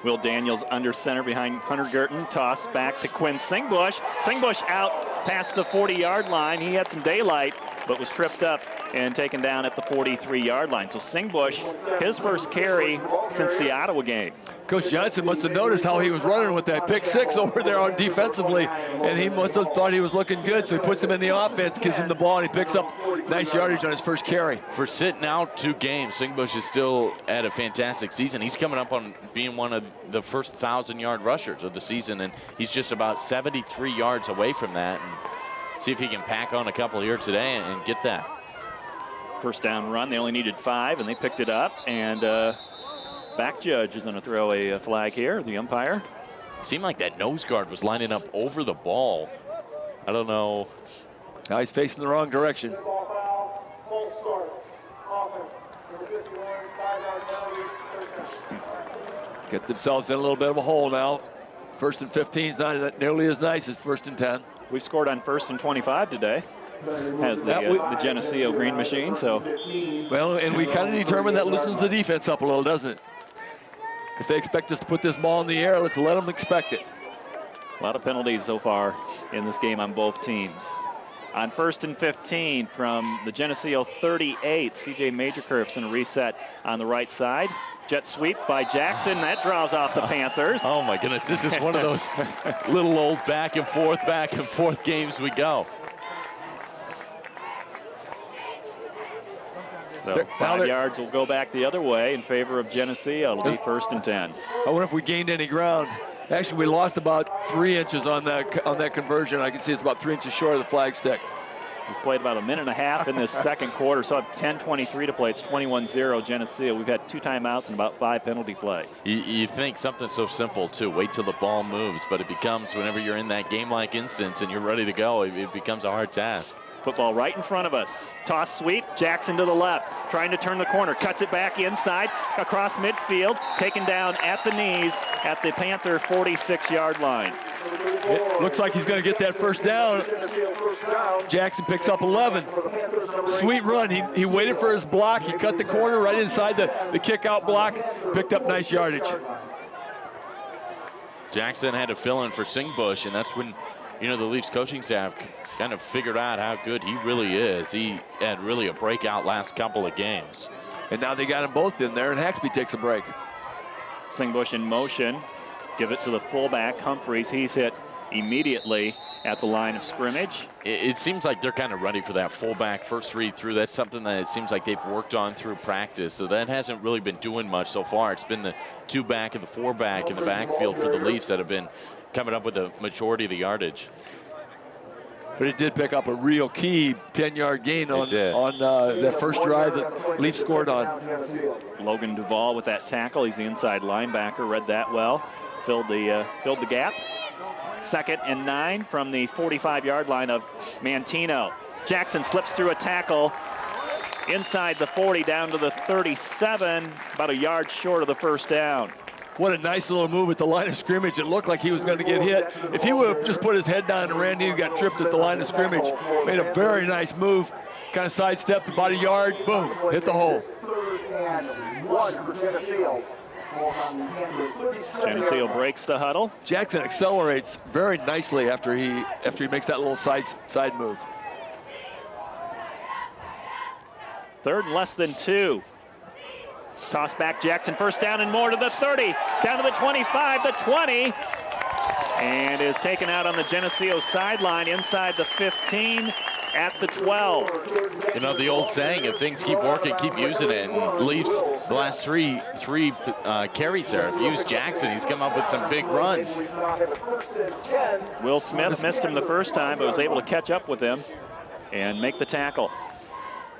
Will Daniels under center behind Hunter Girton. Toss back to Quinn Singbush. Singbush out past the 40-yard line. He had some daylight, but was tripped up and taken down at the 43-yard line. So Singbush, his first carry since the Ottawa game. Coach Johnson must have noticed how he was running with that pick 6 over there on defensively, and he must have thought he was looking good, so he puts him in the offense, gives him the ball, and he picks up nice yardage on his first carry. For sitting out 2 games, Singbush is still at a fantastic season. He's coming up on being one of the first 1,000-yard rushers of the season, and he's just about 73 yards away from that. And see if he can pack on a couple here today and get that. First down run, they only needed 5, and they picked it up, and back judge is going to throw a flag here, the umpire. Seemed like that nose guard was lining up over the ball. I don't know. Now he's facing the wrong direction. False start. Offense. Number 51, 5-yard penalty. Get themselves in a little bit of a hole now. 1st and 15 is not nearly as nice as 1st and 10. We scored on 1st and 25 today as the Geneseo Green Machine. So, well, and we kind of determined that loosens the defense up a little, doesn't it? If they expect us to put this ball in the air, let's let them expect it. A lot of penalties so far in this game on both teams. On 1st and 15 from the Geneseo 38, C.J. Majorcurf's in a reset on the right side. Jet sweep by Jackson. That draws off the Panthers. Oh, my goodness. This is one of those little old back and forth games we go. So 5 yards will go back the other way in favor of Geneseo. It'll be 1st and 10. I wonder if we gained any ground. Actually, we lost about 3 inches on that conversion. I can see it's about 3 inches short of the flag stick. We've played about a minute and a half in this second quarter, so have 10:23 to play. It's 21-0 Geneseo. We've had 2 timeouts and about 5 penalty flags. You think something so simple, too. Wait till the ball moves, but it becomes, whenever you're in that game-like instance and you're ready to go, it becomes a hard task. Football right in front of us. Toss sweep, Jackson to the left, trying to turn the corner, cuts it back inside, across midfield, taken down at the knees at the Panther 46-yard line. It looks like he's going to get that first down. Jackson picks up 11. Sweet run. He waited for his block. He cut the corner right inside the kick-out block, picked up nice yardage. Jackson had to fill in for Singbush, and that's when, you know, the Leafs coaching staff kind of figured out how good he really is. He had really a breakout last couple of games. And now they got them both in there, and Haxby takes a break. Singbush in motion. Give it to the fullback, Humphreys. He's hit immediately at the line of scrimmage. It seems like they're kind of ready for that fullback first read through. That's something that it seems like they've worked on through practice. So that hasn't really been doing much so far. It's been the 2-back and the 4-back in the backfield for the Leafs that have been coming up with the majority of the yardage. But it did pick up a real key 10-yard gain on that first drive that Leafs scored on. Logan Duvall with that tackle. He's the inside linebacker. Read that well. Filled the gap. 2nd and 9 from the 45-yard line of Manteno. Jackson slips through a tackle inside the 40 down to the 37, about a yard short of the first down. What a nice little move at the line of scrimmage. It looked like he was going to get hit. If he would have just put his head down and ran, he got tripped at the line of scrimmage. Made a very nice move. Kind of sidestepped about a yard. Boom, hit the hole. 3rd and 1 for Geneseo. Geneseo breaks the huddle. Jackson accelerates very nicely after he makes that little side move. 3rd and less than 2. Toss back Jackson, first down and more to the 30, down to the 25, the 20, and is taken out on the Geneseo sideline inside the 15 at the 12. You know, the old saying, if things keep working, keep using it. And Leafs, the last three carries there, use Jackson. He's come up with some big runs. Will Smith missed him the first time, but was able to catch up with him and make the tackle.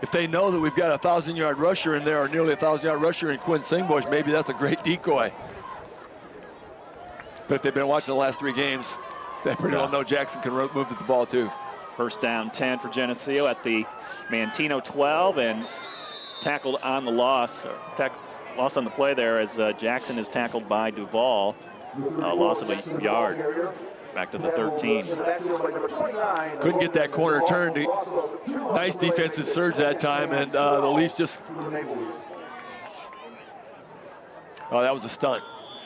If they know that we've got a 1,000-yard rusher in there, or nearly a 1,000-yard rusher in Quinn Singbush, maybe that's a great decoy. But if they've been watching the last 3 games, they pretty well know Jackson can move the ball too. First down 10 for Geneseo at the Manteno 12, and tackled on the loss. Loss on the play there as Jackson is tackled by Duval. Loss of a yard. Back to the 13. Couldn't get that corner turned. Nice defensive surge that time, and the Leafs just... Oh, that was a stunt.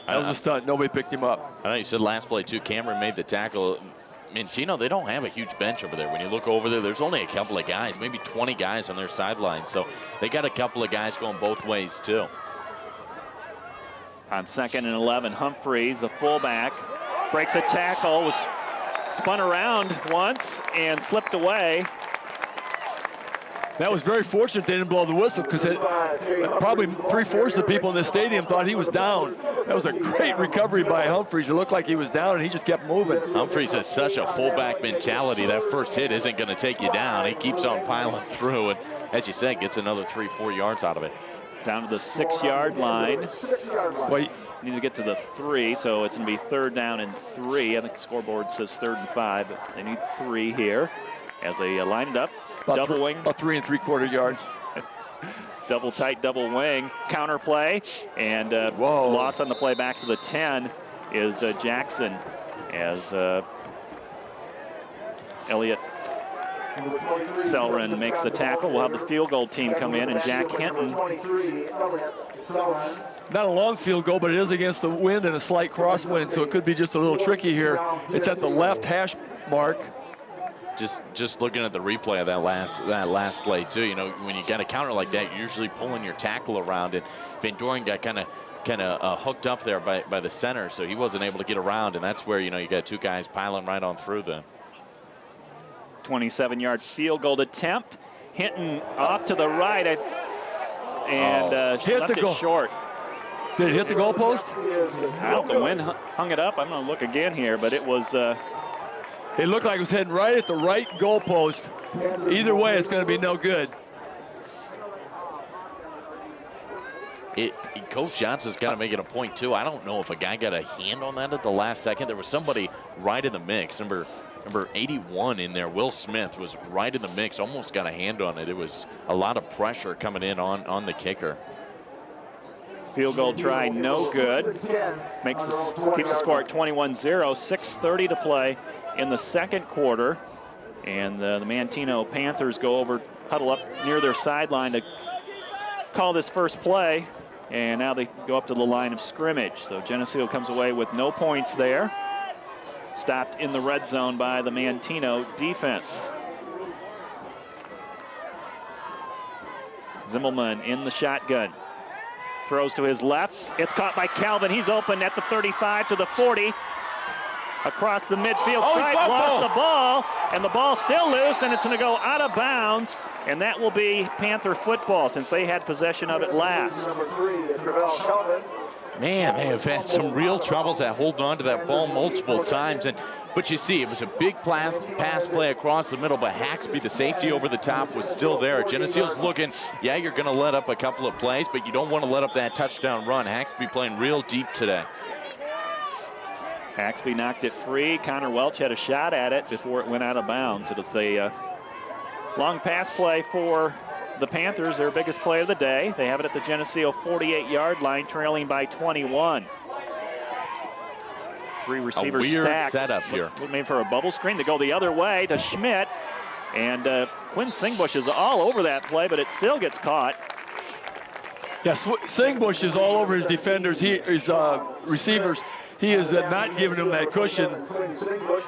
That was a stunt. Nobody picked him up. I know you said last play too, Cameron made the tackle. Manteno, they don't have a huge bench over there. When you look over there, there's only a couple of guys, maybe 20 guys on their sideline. So they got a couple of guys going both ways too. On 2nd and 11, Humphreys, the fullback, breaks a tackle, was spun around once and slipped away. That was very fortunate they didn't blow the whistle, because probably 3/4 of the people in the stadium thought he was down. That was a great recovery by Humphreys. It looked like he was down, and he just kept moving. Humphreys has such a fullback mentality. That first hit isn't going to take you down. He keeps on piling through, and as you said, gets another 3-4 yards out of it. Down to the 6-yard line. Well, need to get to the 3, so it's going to be 3rd down and 3. I think the scoreboard says 3rd and 5, but they need 3 here as they line it up. Double wing. About 3 3/4 yards. Double tight, double wing. Counter play, and loss on the play back to the 10 is Jackson, as Elliott Selrin makes the tackle. We'll have the field goal team come in, and Jack Hinton. Not a long field goal, but it is against the wind and a slight crosswind, so it could be just a little tricky here. It's at the left hash mark. Just looking at the replay of that last play too, you know, when you got a counter like that, you're usually pulling your tackle around it. Van Doren got kind of hooked up there by the center, so he wasn't able to get around, and that's where, you know, you got 2 guys piling right on through them. 27-yard field goal attempt. Hinton off to the right, and hit left the goal. It short. Did it hit the goalpost? I don't know, the wind hung it up. I'm going to look again here, but it was... It looked like it was heading right at the right goalpost. Either way, it's going to be no good. Coach Johnson's got to make it a point too. I don't know if a guy got a hand on that at the last second. There was somebody right in the mix. Number 81 in there, Will Smith, was right in the mix, almost got a hand on it. It was a lot of pressure coming in on the kicker. Field goal try, no good. Keeps the score at 21-0. 6:30 to play in the 2nd quarter. And the Manteno Panthers huddle up near their sideline to call this first play. And now they go up to the line of scrimmage. So Geneseo comes away with no points there. Stopped in the red zone by the Manteno defense. Zimmelman in the shotgun. Throws to his left. It's caught by Calvin. He's open at the 35 to the 40. Across the midfield stripe, lost the ball, and the ball's still loose, and it's going to go out of bounds, and that will be Panther football since they had possession of it last. Man, they have had some real troubles at holding on to that ball multiple times. But you see, it was a big pass play across the middle, but Haxby, the safety over the top, was still there. Geneseo's looking, yeah, you're going to let up a couple of plays, but you don't want to let up that touchdown run. Haxby playing real deep today. Haxby knocked it free. Connor Welch had a shot at it before it went out of bounds. It'll say long pass play for the Panthers, their biggest play of the day. They have it at the Geneseo 48-yard line, trailing by 21. 3 receivers stacked. A weird stacked. setup here. Made for a bubble screen to go the other way to Schmidt. And Quinn Singbush is all over that play, but it still gets caught. Yes, Singbush is all over his defenders, his receivers. He is not giving him that cushion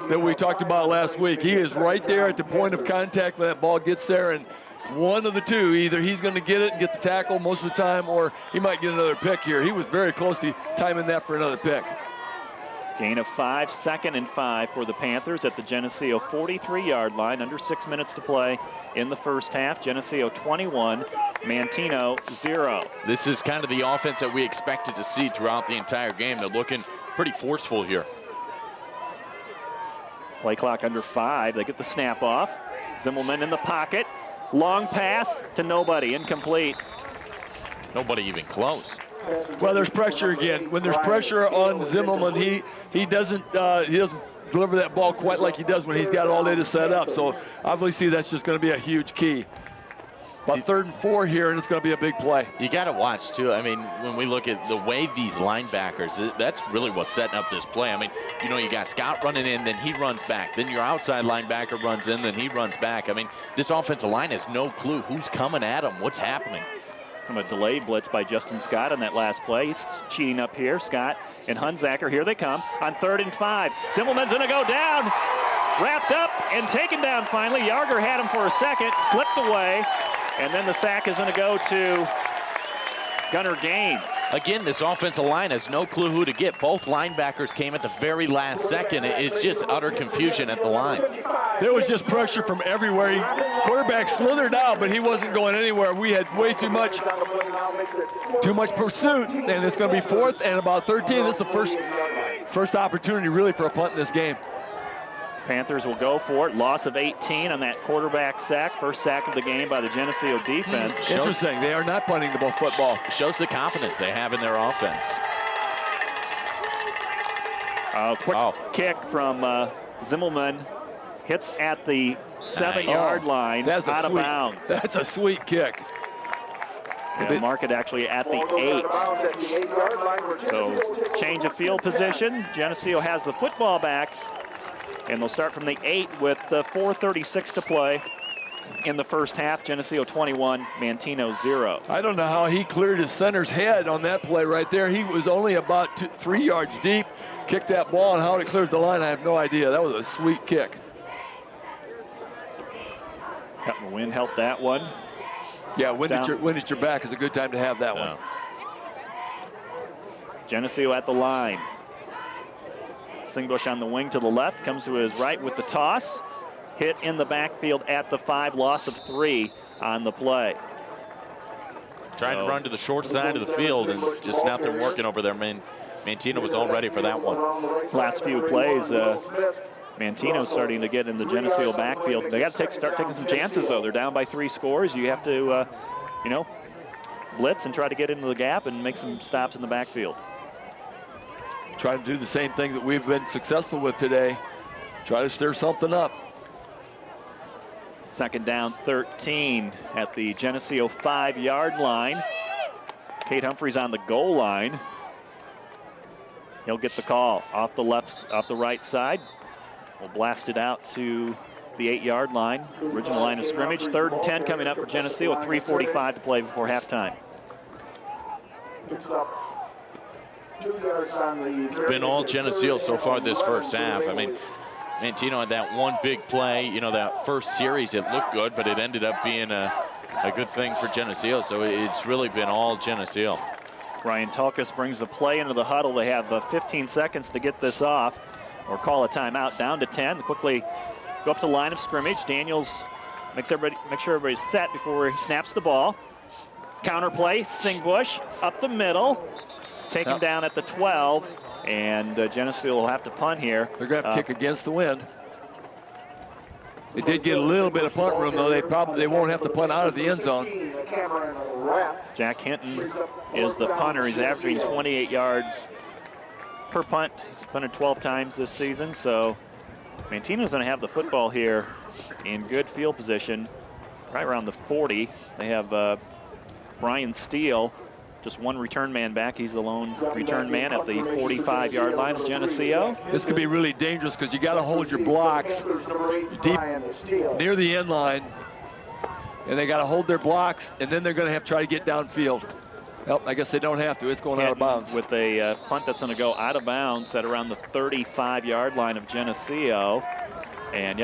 that we talked about last week. He is right there at the point of contact when that ball gets there, and one of the two. Either he's going to get it and get the tackle most of the time, or he might get another pick here. He was very close to timing that for another pick. Gain of 5, 2nd and 5 for the Panthers at the Geneseo 43-yard line. Under 6 minutes to play in the first half. Geneseo 21, Manteno 0. This is kind of the offense that we expected to see throughout the entire game. They're looking pretty forceful here. Play clock under 5. They get the snap off. Zimmelman in the pocket. Long pass to nobody. Incomplete. Nobody even close. Well, there's pressure again. When there's pressure on Zimmelman, he doesn't deliver that ball quite like he does when he's got it all day to set up. So obviously that's just going to be a huge key. About 3rd and 4 here, and it's going to be a big play. You got to watch, too. I mean, when we look at the way these linebackers, that's really what's setting up this play. I mean, you know, you got Scott running in, then he runs back. Then your outside linebacker runs in, then he runs back. I mean, this offensive line has no clue who's coming at them, what's happening. From a delayed blitz by Justin Scott on that last play. He's cheating up here. Scott and Hunzacker, here they come on 3rd and 5. Zimmelman's going to go down. Wrapped up and taken down finally. Yarger had him for a second, slipped away, and then the sack is going to go to Gunnar Gaines. Again, this offensive line has no clue who to get. Both linebackers came at the very last second. It's just utter confusion at the line. There was just pressure from everywhere. Quarterback slithered out, but he wasn't going anywhere. We had way too much pursuit, and it's going to be 4th and about 13. This is the first opportunity really for a punt in this game. Panthers will go for it. Loss of 18 on that quarterback sack. First sack of the game by the Geneseo defense. Interesting. They are not punting the ball football. Shows the confidence they have in their offense. Quick kick from Zimmelman. Hits at the 7-yard line. That's out of bounds. That's a sweet kick. Yeah, mark it actually at the 8. So change of field position. Geneseo has the football back. And they'll start from the 8 with 4:36 to play in the first half. Geneseo 21, Manteno 0. I don't know how he cleared his center's head on that play right there. He was only about 3 yards deep, kicked that ball, and how it cleared the line, I have no idea. That was a sweet kick. The wind helped that one. Yeah, wind at your back is a good time to have that one. Geneseo at the line. Singbush on the wing to the left, comes to his right with the toss. Hit in the backfield at the 5, loss of 3 on the play. Trying to run to the short side of the field and just nothing working over there. Manteno was all ready for that one. Last few plays, Manteno's starting to get in the Geneseo backfield. They got to start taking some chances, though. They're down by 3 scores. You have to, blitz and try to get into the gap and make some stops in the backfield. Trying to do the same thing that we've been successful with today. Try to stir something up. 2nd down, 13 at the Geneseo 5-yard line. Cade Humphreys on the goal line. He'll get the call off the right side. We'll blast it out to the 8-yard line. Original line of scrimmage. 3rd and 10 coming up for Geneseo. 3:45 to play before halftime. It's been all Geneseo so far this first half. I mean, Manteno had that one big play. You know, that first series, it looked good, but it ended up being a good thing for Geneseo. So it's really been all Geneseo. Ryan Tulkas brings the play into the huddle. They have 15 seconds to get this off or call a timeout. Down to 10. Quickly go up to the line of scrimmage. Daniels make sure everybody's set before he snaps the ball. Counter play, Singbush up the middle. Taken down at the 12, and Geneseo will have to punt here. They're going to have to kick against the wind. They did get a little bit of punt room, though. They won't have to punt out of the end zone. Jack Hinton is the punter. He's averaging 28 yards per punt. He's punted 12 times this season, so Manteno's going to have the football here in good field position, right around the 40. They have Brian Steele. Just one return man back. He's the lone return man at the 45-yard line of Geneseo. This could be really dangerous because you got to hold your blocks deep near the end line, and they got to hold their blocks, and then they're going to have to try to get downfield. Well, I guess they don't have to. It's going out of bounds. With a punt that's going to go out of bounds at around the 35-yard line of Geneseo. And,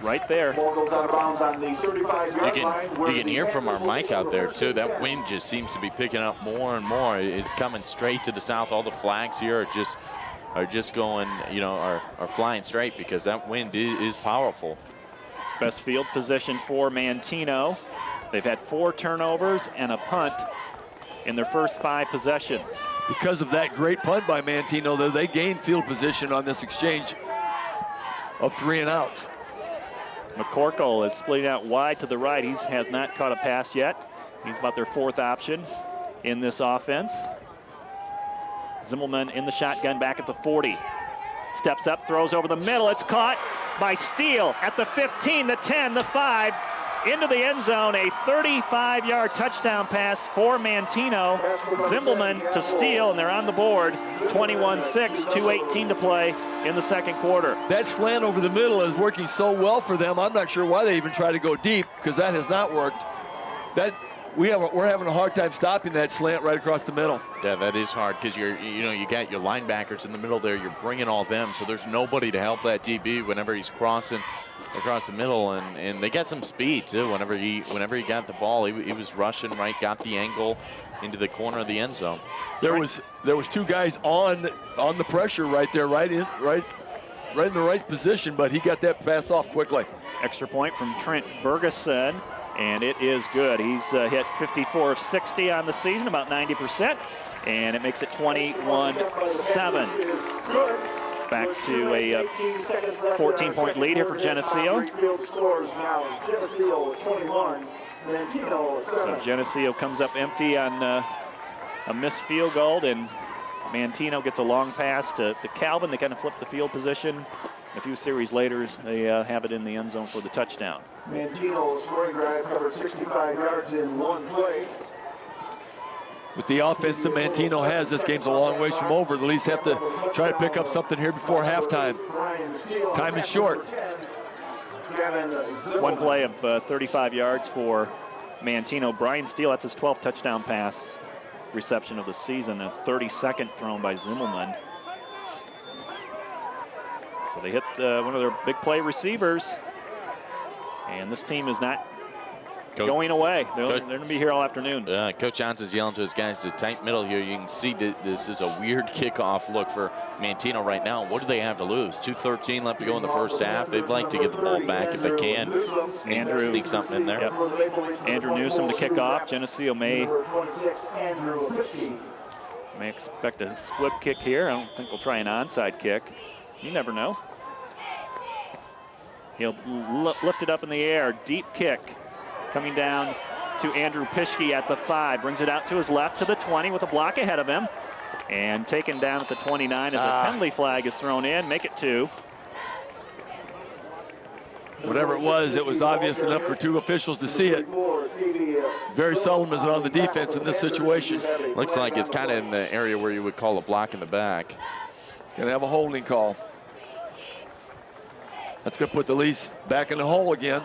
right there. Ball goes out of bounds on the 35-yard line. You can hear from our mic out there too. That wind just seems to be picking up more and more. It's coming straight to the south. All the flags here are just going, you know, are flying straight because that wind is powerful. Best field position for Manteno. They've had 4 turnovers and a punt in their first 5 possessions. Because of that great punt by Manteno, though, they gained field position on this exchange of 3 and outs. McCorkle is splitting out wide to the right. He has not caught a pass yet. He's about their 4th option in this offense. Zimmelman in the shotgun back at the 40. Steps up, throws over the middle. It's caught by Steele at the 15, the 10, the 5. Into the end zone, a 35-yard touchdown pass for Manteno. Zimmelman to Steele, and they're on the board. 21-6, 2:18 to play in the second quarter. That slant over the middle is working so well for them. I'm not sure why they even try to go deep, because that has not worked. We're having a hard time stopping that slant right across the middle. Yeah, that is hard because you got your linebackers in the middle there. You're bringing all them, so there's nobody to help that DB whenever he's crossing across the middle, and they got some speed too. Whenever he got the ball, he was rushing right, got the angle into the corner of the end zone. There was 2 guys on the pressure right there, right in the right position, but he got that pass off quickly. Extra point from Trent Bergeson, and it is good. He's hit 54 of 60 on the season, about 90%, and it makes it 21-7. Back to a 14-point lead here for Geneseo. So Geneseo comes up empty on a missed field goal, and Manteno gets a long pass to Calvin. They kind of flip the field position. A few series later, they have it in the end zone for the touchdown. Manteno scoring drive covered 65 yards in 1 play. With the offense that Manteno has, this game's a long ways from over. The Leafs have to try to pick up something here before halftime. Time is short. 1 play of 35 yards for Manteno. Brian Steele, that's his 12th touchdown pass reception of the season, a 32nd thrown by Zimmelman. So they hit one of their big play receivers, and this team is not going away. They're going to be here all afternoon. Coach Johnson's yelling to his guys to tight middle here. You can see that this is a weird kickoff look for Manteno right now. What do they have to lose? 2:13 left to go in the first half. They'd like to get the ball back if they can. Sneak something in there. Yep. Andrew Newsom to kick off. Geneseo may expect a squib kick here. I don't think they'll try an onside kick. You never know. He'll lift it up in the air. Deep kick. Coming down to Andrew Pischke at the 5. Brings it out to his left to the 20 with a block ahead of him. And taken down at the 29 as a penalty flag is thrown in. Make it 2. Whatever it was obvious enough for 2 officials to see it. Very seldom is it on the defense in this situation. Looks like it's kind of in the area where you would call a block in the back. Gonna have a holding call. That's gonna put the Leafs back in the hole again.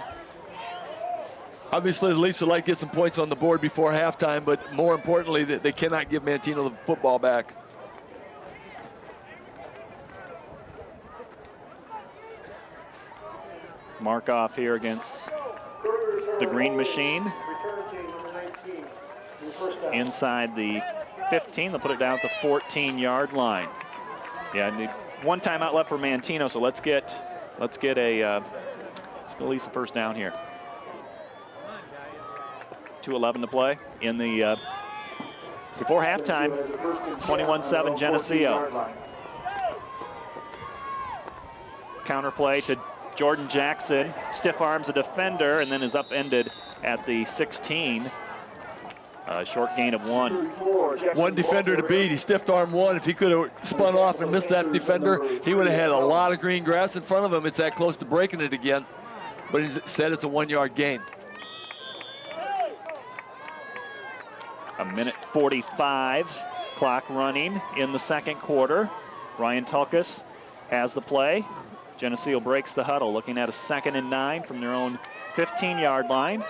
Obviously, the Leafs would like to get some points on the board before halftime, but more importantly, they cannot give Manteno the football back. Mark off here against the Green Machine. Inside the 15, they'll put it down at the 14-yard line. Yeah, I need 1 timeout left for Manteno, so let's get at least a first down here. 2:11 to play in the before halftime. 21-7 Geneseo. Counter play to Jordan Jackson. Stiff arms a defender and then is upended at the 16. Short gain of 1. 1 defender to beat. He stiff armed 1. If he could have spun off and missed that defender, he would have had a lot of green grass in front of him. It's that close to breaking it again. But he said it's a 1-yard gain. A minute 45 clock running in the second quarter. Ryan Tulkas has the play. Geneseo breaks the huddle, looking at a 2nd and 9 from their own 15-yard line.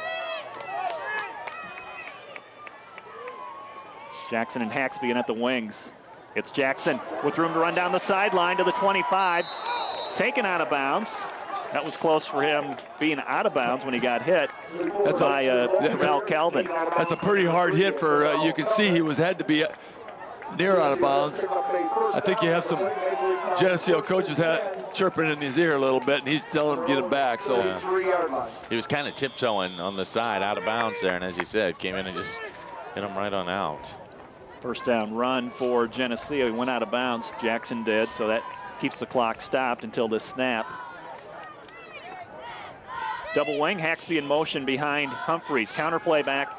Jackson and Haxby at the wings. It's Jackson with room to run down the sideline to the 25. Taken out of bounds. That was close for him being out of bounds when he got hit by Val Calvin. That's a pretty hard hit for, you can see he had to be near out of bounds. I think you have some Geneseo coaches chirping in his ear a little bit, and he's telling him to get him back. So he was kind of tiptoeing on the side, out of bounds there, and as he said, came in and just hit him right on out. First down run for Geneseo. He went out of bounds, Jackson did, so that keeps the clock stopped until this snap. Double wing, Haxby in motion behind Humphreys. Counterplay back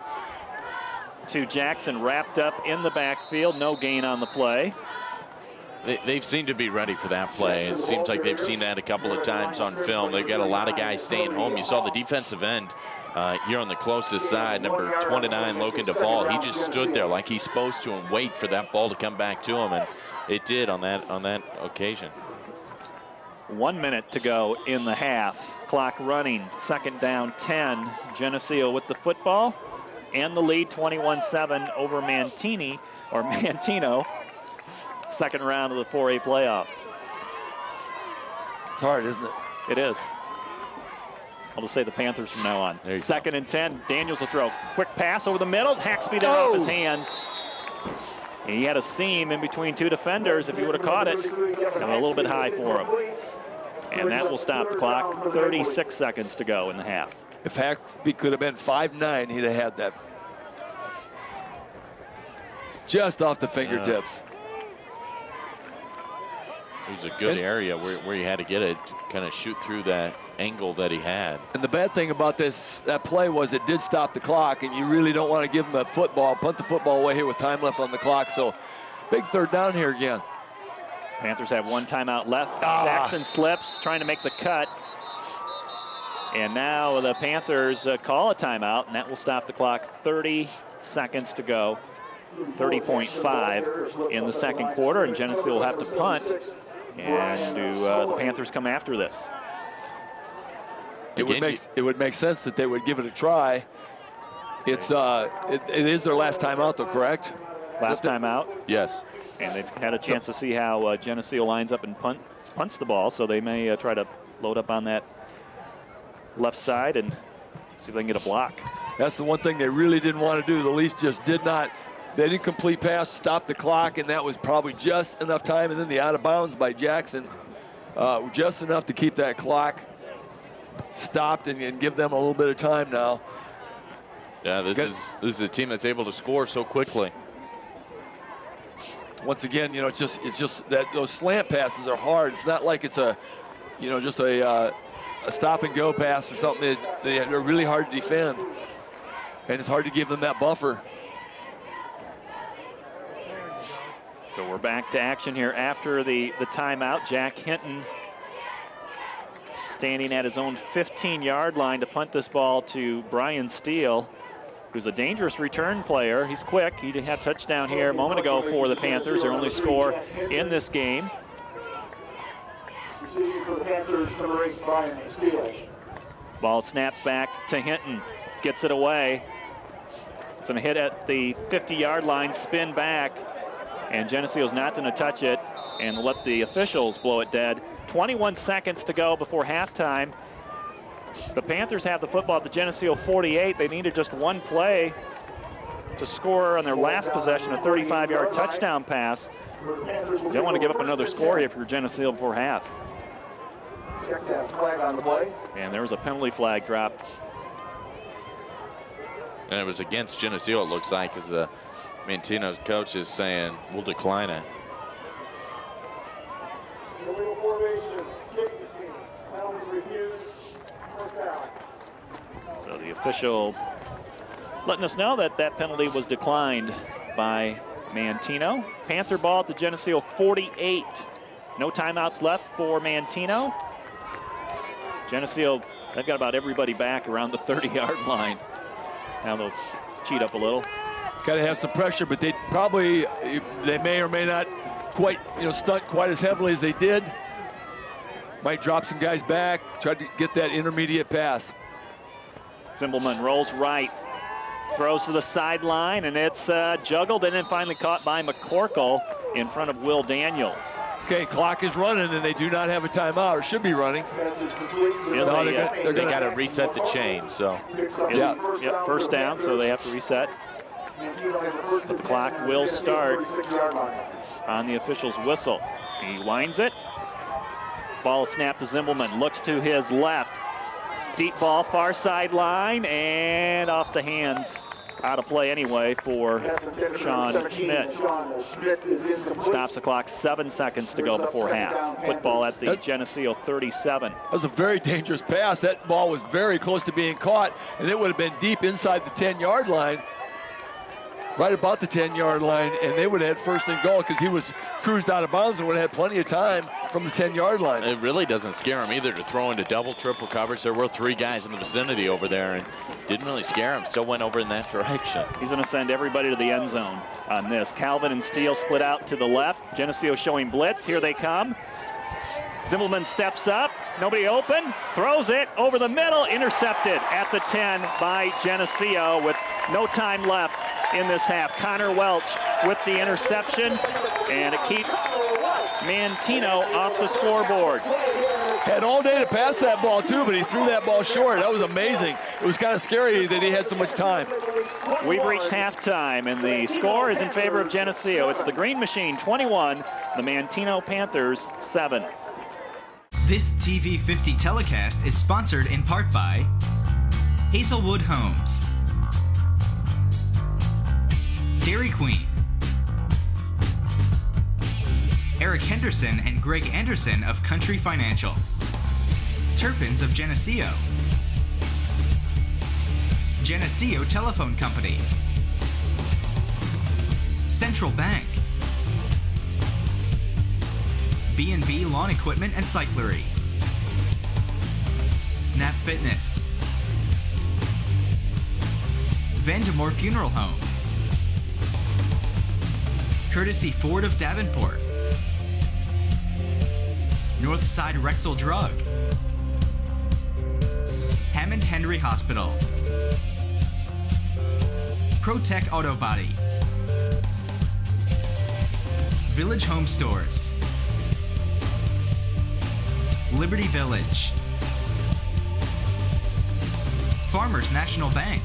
to Jackson, wrapped up in the backfield. No gain on the play. They've seemed to be ready for that play. It seems like they've seen that a couple of times on film. They've got a lot of guys staying home. You saw the defensive end here on the closest side, number 29, Logan Duvall. He just stood there like he's supposed to and wait for that ball to come back to him, and it did on that occasion. 1 minute to go in the half. Clock running, second down 10. Geneseo with the football and the lead 21-7 over Manteno. Second round of the 4A playoffs. It's hard, isn't it? It is. I'll just say the Panthers from now on. Second and 10. Daniels will throw. Quick pass over the middle. Haxby that off his hands. He had a seam in between two defenders. If he would have caught it, a little bit high for him. And that will stop the clock. 36 seconds to go in the half. If Haxby could have been 5'9", he'd have had that. Just off the fingertips. It was a good area where he had to get it, kind of shoot through that angle that he had. And the bad thing about that play was it did stop the clock, and you really don't want to give him a football, punt the football away here with time left on the clock. So big third down here again. Panthers have one timeout left. Jackson slips, trying to make the cut. And now the Panthers call a timeout, and that will stop the clock. 30 seconds to go. 30.5 in the second quarter, and Geneseo will have to punt. And do the Panthers come after this? It would make sense that they would give it a try. It is their last timeout, though, correct? Last timeout. Yes. And they've had a chance to see how Geneseo lines up and punts the ball, so they may try to load up on that left side and see if they can get a block. That's the one thing they really didn't want to do. The Leafs just did not. They didn't complete pass, stopped the clock, and that was probably just enough time. And then the out of bounds by Jackson, just enough to keep that clock stopped and give them a little bit of time now. Yeah, this is a team that's able to score so quickly. Once again, it's just that those slant passes are hard. It's not like it's just a stop and go pass or something. They're really hard to defend, and it's hard to give them that buffer. So we're back to action here after the timeout. Jack Hinton standing at his own 15-yard line to punt this ball to Brian Steele, who's a dangerous return player. He's quick. He had a touchdown here a moment ago for the Panthers, their only score in this game. Receiving for the Panthers, number 8, Brian Steele. Ball snapped back to Hinton. Gets it away. It's going to hit at the 50-yard line, spin back. And Geneseo's not going to touch it and let the officials blow it dead. 21 seconds to go before halftime. The Panthers have the football at the Geneseo 48. They needed just one play to score on their last possession, a 35-yard touchdown pass. You don't want to give up another score here if you're Geneseo before half. Check that flag on the play. And there was a penalty flag drop. And it was against Geneseo, it looks like, as Manteno's coach is saying, we'll decline it. Illegal formation, kicking team. Penalties refused. First down. So the official letting us know that that penalty was declined by Manteno. Panther ball at the Geneseo 48. No timeouts left for Manteno. Geneseo, they've got about everybody back around the 30-yard line. Now they'll cheat up a little. Got to have some pressure, but they may or may not quite, stunt quite as heavily as they did. Might drop some guys back, try to get that intermediate pass. Simbelman rolls right, throws to the sideline, and it's juggled and then finally caught by McCorkle in front of Will Daniels. Okay, clock is running, and they do not have a timeout, or should be running. Message complete. Yes, No, They got to reset the chain, so. Yeah. Yep, first down, so they have to reset. But the clock will start on the official's whistle. He winds it. Ball snapped to Zimbelman, looks to his left. Deep ball, far sideline, and off the hands. Out of play anyway for Sean Schmidt. Stops the clock, 7 seconds to go before half. Football at the Geneseo 37. That was a very dangerous pass. That ball was very close to being caught, and it would have been deep inside the 10-yard line, right about the 10-yard line, and they would have had first and goal because he was cruised out of bounds and would have had plenty of time from the 10-yard line. It really doesn't scare him either to throw into double, triple coverage. There were 3 guys in the vicinity over there, and didn't really scare him. Still went over in that direction. He's going to send everybody to the end zone on this. Calvin and Steele split out to the left. Geneseo showing blitz. Here they come. Zimbelman steps up. Nobody open. Throws it over the middle. Intercepted at the 10 by Geneseo with no time left in this half. Connor Welch with the interception, and it keeps Manteno off the scoreboard. Had all day to pass that ball too, but he threw that ball short. That was amazing. It was kind of scary that he had so much time. We've reached halftime, and the score is in favor of Geneseo. It's the Green Machine 21, the Manteno Panthers 7. This TV 50 telecast is sponsored in part by Hazelwood Homes, Dairy Queen, Eric Henderson and Greg Anderson of Country Financial, Turpins of Geneseo, Geneseo Telephone Company, Central Bank, B&B Lawn Equipment and Cyclery, Snap Fitness, Vandemore Funeral Home, Courtesy Ford of Davenport, Northside Rexall Drug, Hammond Henry Hospital, ProTech Auto Body, Village Home Stores, Liberty Village, Farmers National Bank,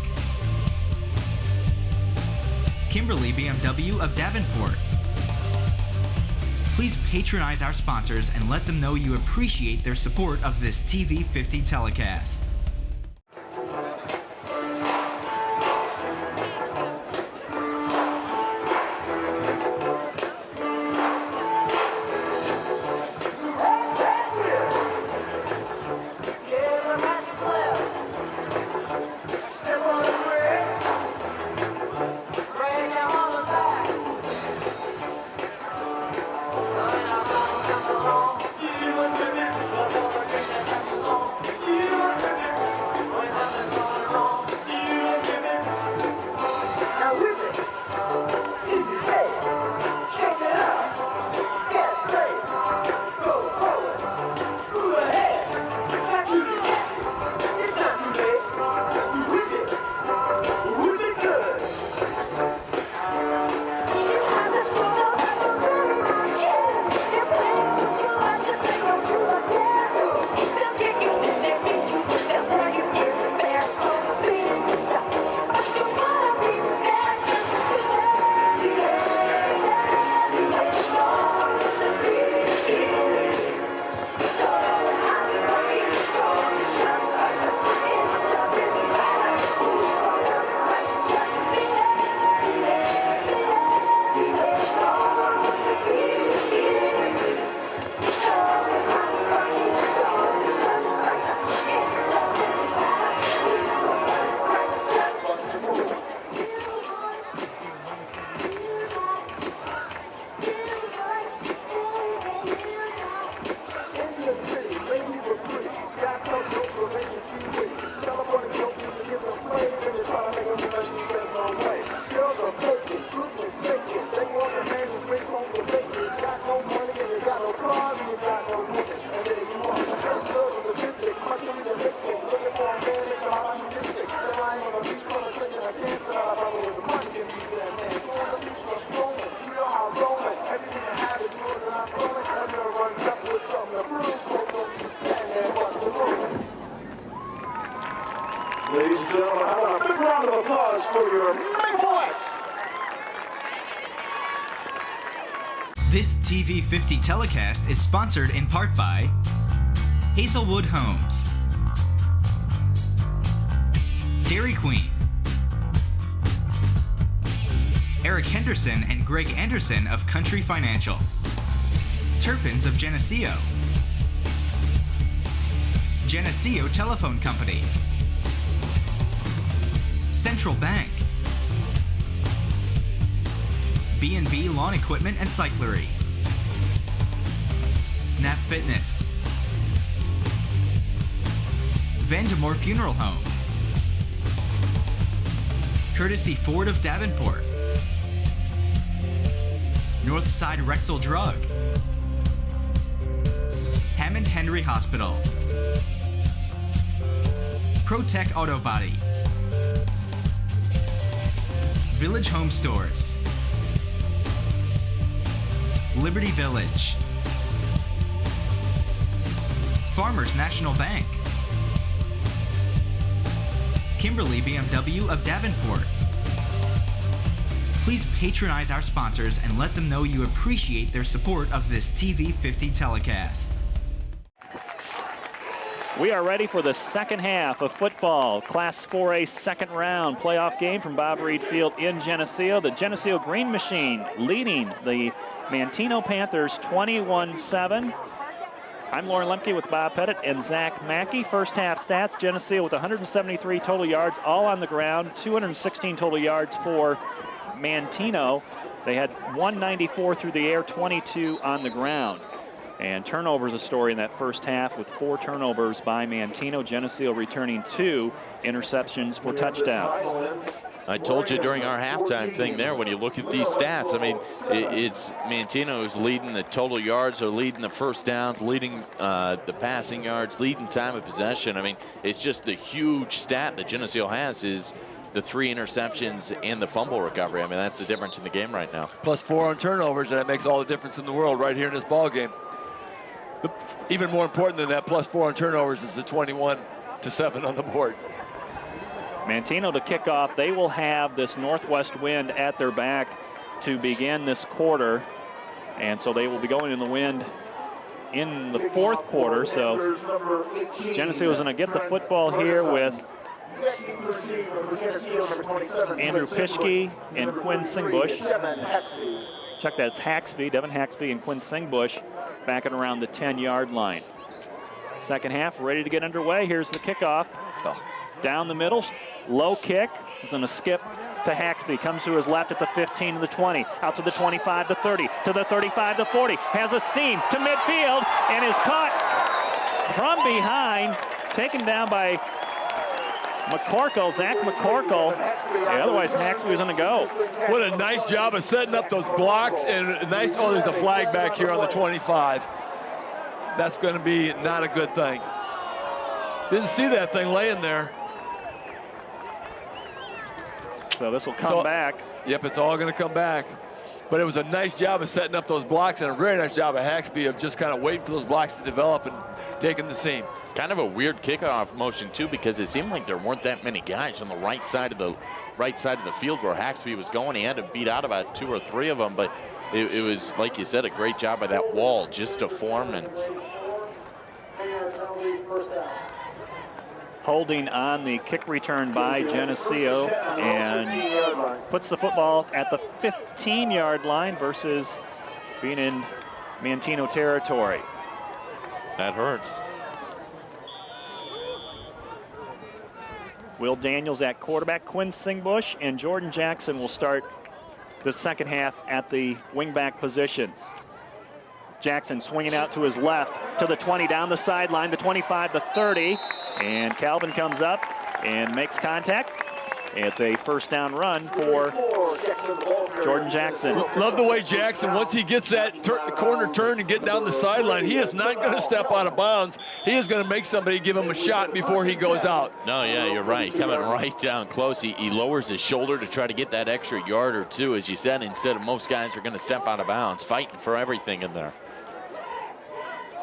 Kimberly BMW of Davenport. Please patronize our sponsors and let them know you appreciate their support of this TV 50 telecast. Ladies and gentlemen, how about a big round of applause for your Maplettes? This TV 50 telecast is sponsored in part by Hazelwood Homes, Dairy Queen, Eric Henderson and Greg Anderson of Country Financial, Turpins of Geneseo, Geneseo Telephone Company, Central Bank, B&B Lawn Equipment and Cyclery, Snap Fitness, Vandemore Funeral Home, Courtesy Ford of Davenport, Northside Rexall Drug, Hammond Henry Hospital, ProTech Auto Body, Village Home Stores, Liberty Village, Farmers National Bank, Kimberly BMW of Davenport. Please patronize our sponsors and let them know you appreciate their support of this TV 50 telecast. We are ready for the second half of football. Class 4A second round playoff game from Bob Reed Field in Geneseo. The Geneseo Green Machine leading the Manteno Panthers 21-7. I'm Lauren Lemke with Bob Pettit and Zach Mackey. First half stats, Geneseo with 173 total yards, all on the ground, 216 total yards for Manteno. They had 194 through the air, 22 on the ground. And turnovers a story in that first half with 4 turnovers by Manteno. Geneseo returning 2 interceptions for touchdowns. I told you during our halftime thing there, when you look at these stats, I mean, it's Manteno who's leading the total yards, or leading the first downs, leading the passing yards, leading time of possession. I mean, it's just the huge stat that Geneseo has is the 3 interceptions and the fumble recovery. I mean, that's the difference in the game right now. +4 on turnovers, and that makes all the difference in the world right here in this ball game. But even more important than that, +4 on turnovers is the 21-7 on the board. Manteno to kick off. They will have this northwest wind at their back to begin this quarter. And so they will be going in the wind in the fourth quarter. So Geneseo is going to get the football here with Andrew Pischke and Quinn Singbush. Check that, it's Haxby, Devin Haxby and Quinn Singbush back at around the 10-yard line. Second half ready to get underway. Here's the kickoff. Down the middle, low kick. He's going to skip to Haxby. Comes to his left at the 15 to the 20. Out to the 25 to 30 to the 35 to 40. Has a seam to midfield and is caught from behind. Taken down by McCorkle, Zach McCorkle. Yeah, otherwise Haxby was going to go. What a nice job of setting up those blocks, and nice. Oh, there's a flag back here on the 25. That's going to be not a good thing. Didn't see that thing laying there. So this will come back. Yep, it's all going to come back. But it was a nice job of setting up those blocks, and a very nice job of Haxby of just kind of waiting for those blocks to develop and taking the seam. Kind of a weird kickoff motion too, because it seemed like there weren't that many guys on the right side of the field where Haxby was going. He had to beat out about 2 or 3 of them, but it was, like you said, a great job by that wall just to form. And holding on the kick return by Geneseo, and puts the football at the 15-yard line versus being in Manteno territory. that hurts. Will Daniels at quarterback, Quinn Singbush and Jordan Jackson will start the second half at the wingback positions. Jackson swinging out to his left to the 20, down the sideline, the 25, the 30, and Calvin comes up and makes contact. It's a first down run for Jordan Jackson. Love the way Jackson, once he gets that corner turn and get down the sideline, he is not going to step out of bounds. He is going to make somebody give him a shot before he goes out. No, yeah, you're right. Coming right down close. He lowers his shoulder to try to get that extra yard or two, as you said, instead of most guys are going to step out of bounds, fighting for everything in there.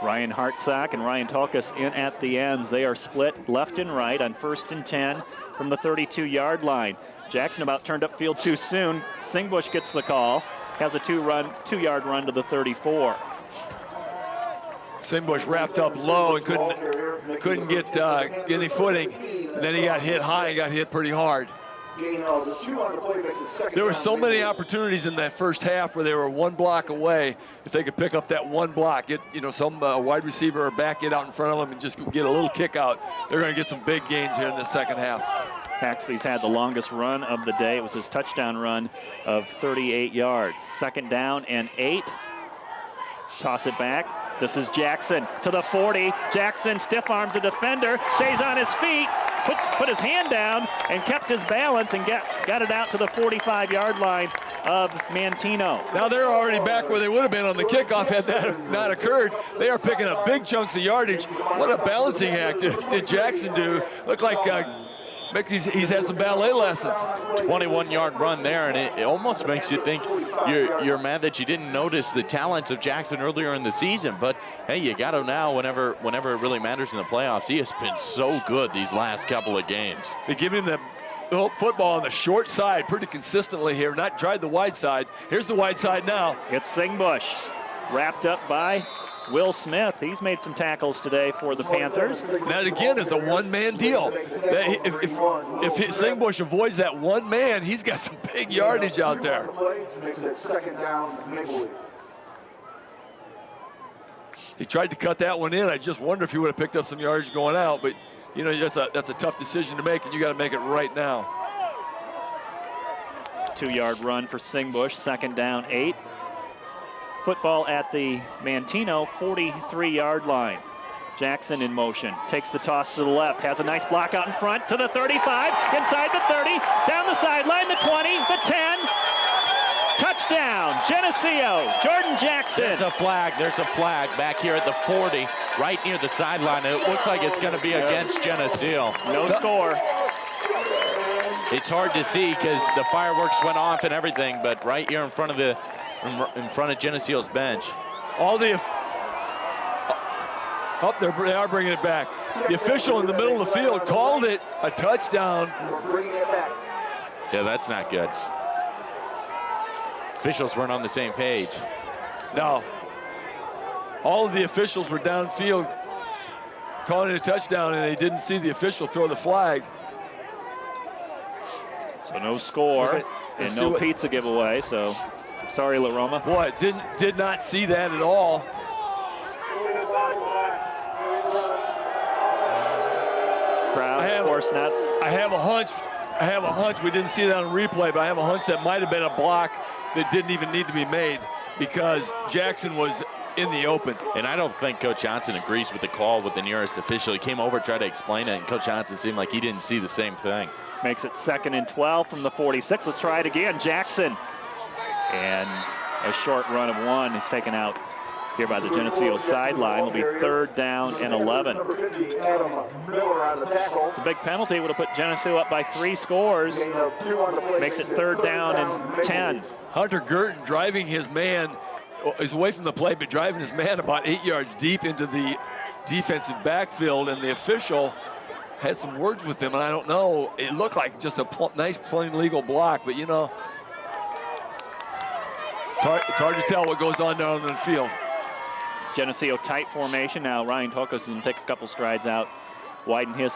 Ryan Hartsock and Ryan Tolkas in at the ends. They are split left and right on 1st and 10 from the 32-yard line. Jackson about turned upfield too soon. Singbush gets the call. Has a 2-yard run to the 34. Singbush wrapped up low and couldn't get any footing. And then he got hit high and got hit pretty hard. There were so many opportunities in that first half where they were one block away. If they could pick up that one block, get some wide receiver or back it out in front of them and just get a little kick out, they're going to get some big gains here in the second half. Paxby's had the longest run of the day. It was his touchdown run of 38 yards. 2nd down and 8. Toss it back. This is Jackson to the 40. Jackson stiff arms a defender, stays on his feet, put his hand down and kept his balance and got it out to the 45-yard line of Manteno. Now they're already back where they would have been on the kickoff had that not occurred. They are picking up big chunks of yardage. What a balancing act did Jackson do. Looked like he's had some ballet lessons. 21-yard run there, and it almost makes you think you're mad that you didn't notice the talents of Jackson earlier in the season. But hey, you got to now whenever it really matters in the playoffs. He has been so good these last couple of games. They give him the football on the short side pretty consistently here. Not tried the wide side. Here's the wide side now. It's Singbush, wrapped up by Will Smith. He's made some tackles today for the Panthers. That again is a one-man deal. If Singbush avoids that one man, he's got some big yardage out there. Makes it 2nd down, Maple Leaf. He tried to cut that one in. I just wonder if he would have picked up some yardage going out, but that's a tough decision to make, and you got to make it right now. 2-yard run for Singbush, 2nd down, 8. Football at the Manteno 43-yard line. Jackson in motion, takes the toss to the left, has a nice block out in front to the 35, inside the 30, down the sideline, the 20, the 10. Touchdown, Geneseo, Jordan Jackson. There's a flag back here at the 40, right near the sideline. It looks like it's going to be against Geneseo. No score. It's hard to see because the fireworks went off and everything, but right here in front of Geneseo's bench. They are bringing it back. The official in the middle of the field called it a touchdown. Yeah, that's not good. Officials weren't on the same page. No. All of the officials were downfield calling it a touchdown, and they didn't see the official throw the flag. So no score and no pizza giveaway, so sorry, La Roma. Boy, did not see that at all. Crowd, of course not. I have a hunch, we didn't see that on replay, but I have a hunch that might have been a block that didn't even need to be made because Jackson was in the open. And I don't think Coach Johnson agrees with the call with the nearest official. He came over, tried to explain it, and Coach Johnson seemed like he didn't see the same thing. Makes it 2nd and 12 from the 46. Let's try it again. Jackson. And a short run of 1 is taken out here by the Geneseo sideline. Will be 3rd down and 11. It's a big penalty. Would have put Geneseo up by 3 scores. Makes it 3rd down and 10. Hunter Gurton driving his man, is away from the play, but driving his man about 8 yards deep into the defensive backfield, and the official had some words with him, and I don't know. It looked like just a nice, plain legal block, but it's hard to tell what goes on down on the field. Geneseo tight formation. Now Ryan Tolkas is going to take a couple strides out, widen his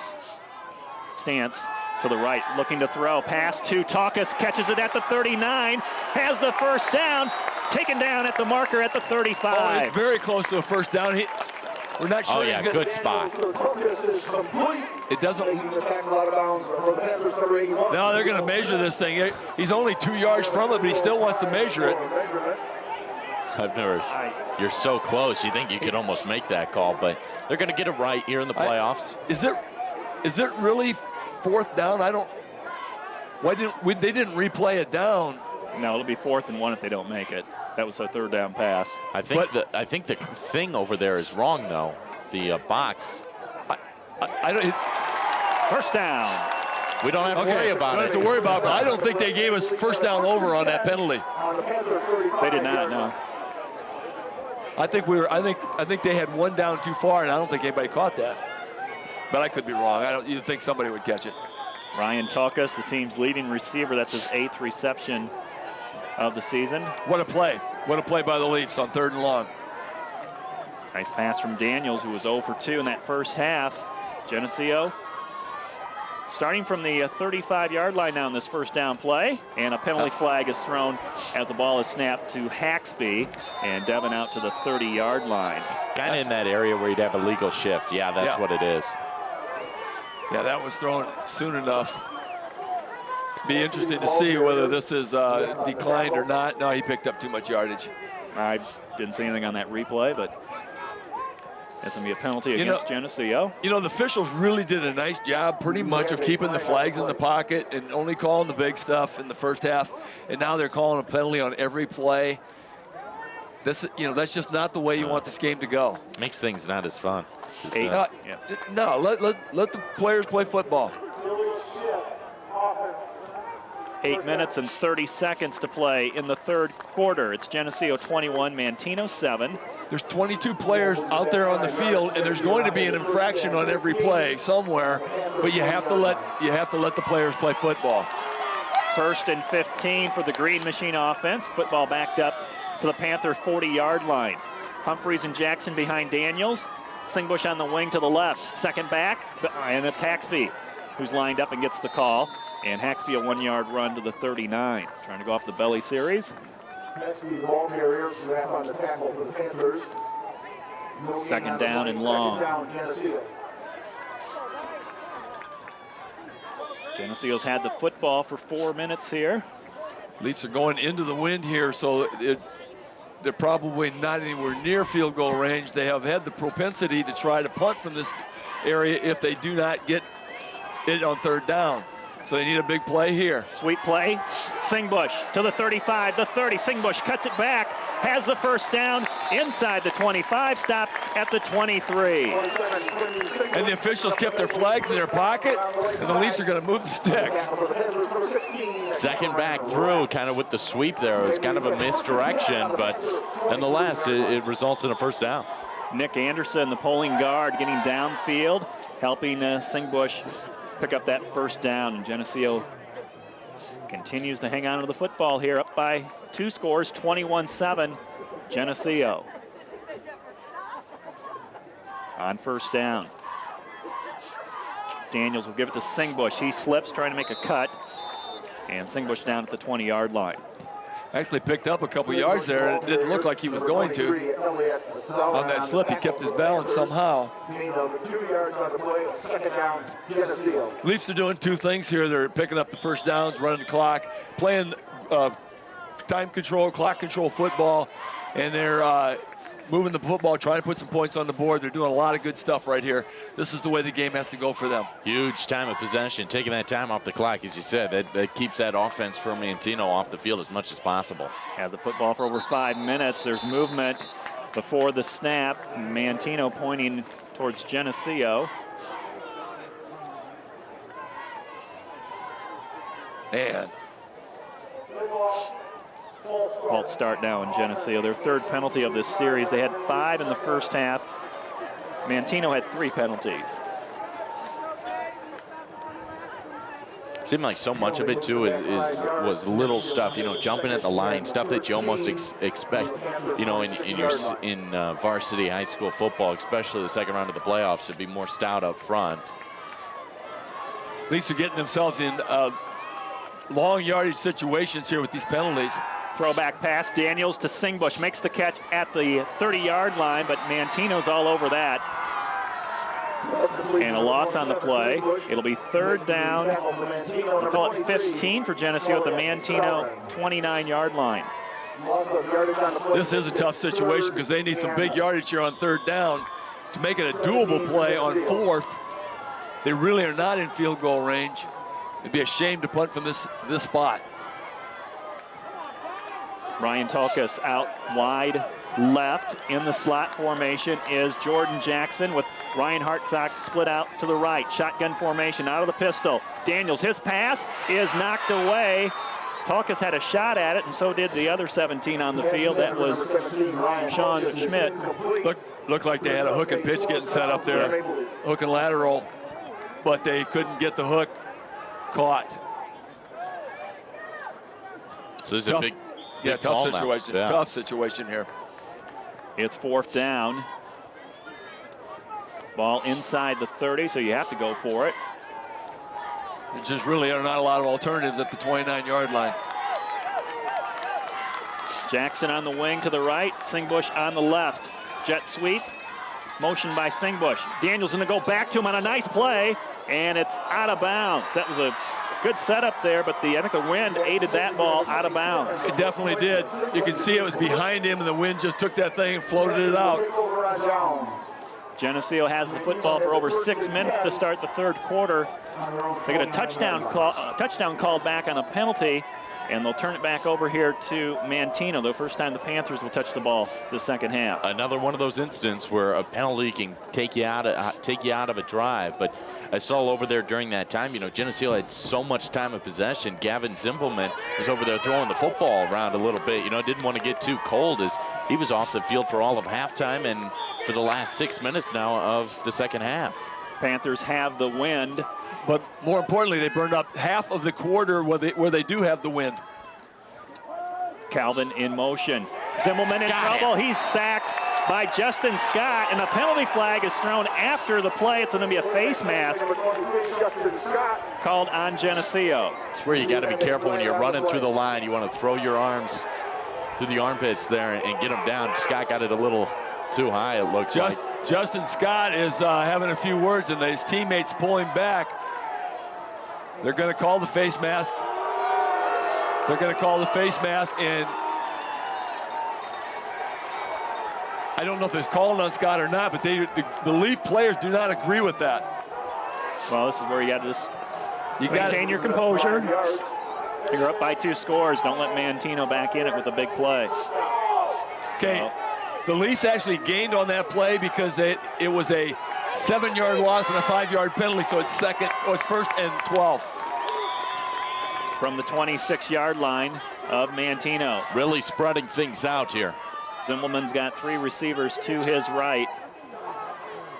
stance to the right, looking to throw. Pass to Tolkas, catches it at the 39, has the 1st down, taken down at the marker at the 35. Oh, it's very close to a 1st down. We're not sure. Oh yeah, good spot. It doesn't. Now they're going to measure this thing. He's only 2 yards from it, but he still wants to measure it. You're so close. You think you could almost make that call, but they're going to get it right here in the playoffs. Is it really 4th down? They didn't replay it down? No, it'll be 4th and 1 if they don't make it. That was a 3rd down pass. I think the thing over there is wrong though. The box. I don't. 1st down. We don't have to worry about it. Don't have to worry about it. But I don't think they gave us 1st down over on that penalty. They did not. No. I think they had one down too far, and I don't think anybody caught that. But I could be wrong. You'd think somebody would catch it. Ryan Talkus, the team's leading receiver. That's his 8th reception of the season. What a play. What a play by the Leafs on 3rd and long. Nice pass from Daniels, who was 0 for 2 in that first half. Geneseo starting from the 35-yard line now in this first down play, and a penalty flag is thrown as the ball is snapped to Haxby, and Devin out to the 30-yard line. Kind of in that area where you'd have a legal shift. Yeah, that's what it is. Yeah, that was thrown soon enough. Be interesting to see whether this is declined or not. No, he picked up too much yardage. I didn't see anything on that replay, but that's going to be a penalty against Geneseo. You know, the officials really did a nice job pretty much of keeping the flags in the pocket and only calling the big stuff in the first half. And now they're calling a penalty on every play. That's just not the way you want this game to go. Makes things not as fun. No, let the players play football. 8 minutes and 30 seconds to play in the 3rd quarter. It's Geneseo 21, Manteno 7. There's 22 players out there on the field, and there's going to be an infraction on every play somewhere, but you have to let the players play football. 1st and 15 for the Green Machine offense. Football backed up to the Panther 40-yard line. Humphreys and Jackson behind Daniels. Singbush on the wing to the left. Second back, and it's Haxby who's lined up and gets the call. And Haxby a 1-yard run to the 39. Trying to go off the belly series. Haxby, ball carrier, wrap on the tackle for the Panthers. Second down and long. Second down, Geneseo. Geneseo's had the football for 4 minutes here. Leafs are going into the wind here, so they're probably not anywhere near field goal range. They have had the propensity to try to punt from this area if they do not get it on 3rd down. So they need a big play here. Sweet play. Singbush to the 35, the 30. Singbush cuts it back, has the first down inside the 25, stop at the 23. And the officials kept their flags in their pocket, and the Leafs are going to move the sticks. Second back through, kind of with the sweep there. It was kind of a misdirection, but nonetheless, it results in a first down. Nick Anderson, the polling guard, getting downfield, helping Singbush pick up that first down, and Geneseo continues to hang on to the football here, up by 2 scores, 21-7, Geneseo. On first down. Daniels will give it to Singbush. He slips, trying to make a cut, and Singbush down at the 20-yard line. Actually picked up a couple yards there, and it didn't look like he was going to. On that slip, he kept his balance somehow. 2 yards on the play, second down, Geneseo. Leafs are doing 2 things here. They're picking up the first downs, running the clock, playing time control, clock control football, and they're moving the football, trying to put some points on the board. They're doing a lot of good stuff right here. This is the way the game has to go for them. Huge time of possession, taking that time off the clock, as you said. That keeps that offense for Manteno off the field as much as possible. Have the football for over 5 minutes. There's movement before the snap. Manteno pointing towards Geneseo. Man. False start now in Geneseo. Their 3rd penalty of this series. They had 5 in the first half. Manteno had 3 penalties. Seemed like so much of it too was little stuff, jumping at the line, stuff that you almost expect, in varsity high school football, especially the second round of the playoffs, to be more stout up front. Leafs are getting themselves in long yardage situations here with these penalties. Throwback pass, Daniels to Singbush, makes the catch at the 30-yard line, but Manteno's all over that. And a loss on the play. It'll be 3rd down. We'll call it 15 for Geneseo at the Manteno 29-yard line. This is a tough situation because they need some big yardage here on 3rd down to make it a doable play on 4th. They really are not in field goal range. It'd be a shame to punt from this spot. Ryan Talkus out wide left. In the slot formation is Jordan Jackson with Ryan Hartsock split out to the right. Shotgun formation out of the pistol. Daniels, his pass is knocked away Talkus had a shot at it, and so did the other 17 on the field. That was Sean Schmidt. Looked like they had a hook and pitch getting set up there, hook and lateral, but they couldn't get the hook caught. So this is a big tough situation. Yeah. Tough situation here. It's 4th down. Ball inside the 30, so you have to go for it. There just really are not a lot of alternatives at the 29-yard line. Jackson on the wing to the right, Singbush on the left. Jet sweep, motion by Singbush. Daniels going to go back to him on a nice play, and it's out of bounds. That was a good setup there, but I think the wind aided that ball out of bounds. It definitely did. You can see it was behind him, and the wind just took that thing and floated it out. Geneseo has the football for over 6 minutes to start the 3rd quarter. They get a touchdown called back on a penalty, and they'll turn it back over here to Manteno, the first time the Panthers will touch the ball the second half. Another one of those incidents where a penalty can take you out of a drive. But I saw over there during that time, you know, Geneseo had so much time of possession. Gavin Zimbelman was over there throwing the football around a little bit. You know, didn't want to get too cold as he was off the field for all of halftime and for the last 6 minutes now of the second half. Panthers have the wind. But more importantly, they burned up half of the quarter where they do have the wind. Calvin in motion. Zimbelman in trouble. He's sacked by Justin Scott, and a penalty flag is thrown after the play. It's going to be a face mask called on Geneseo. It's where you got to be careful when you're running through the line. You want to throw your arms through the armpits there and get them down. Scott got it a little too high, it looks like. Justin Scott is having a few words, and his teammates pull him back. They're going to call the face mask. They're going to call the face mask, and I don't know if it's called on Scott or not, but the Leaf players do not agree with that. Well, this is where you got to just maintain your composure. You're up by 2 scores. Don't let Manteno back in it with a big play. Okay, the Leafs actually gained on that play because it was a 7-yard loss and a 5-yard penalty, so it's 1st and 12. From the 26-yard line of Manteno. Really spreading things out here. Zimbelman's got 3 receivers to his right.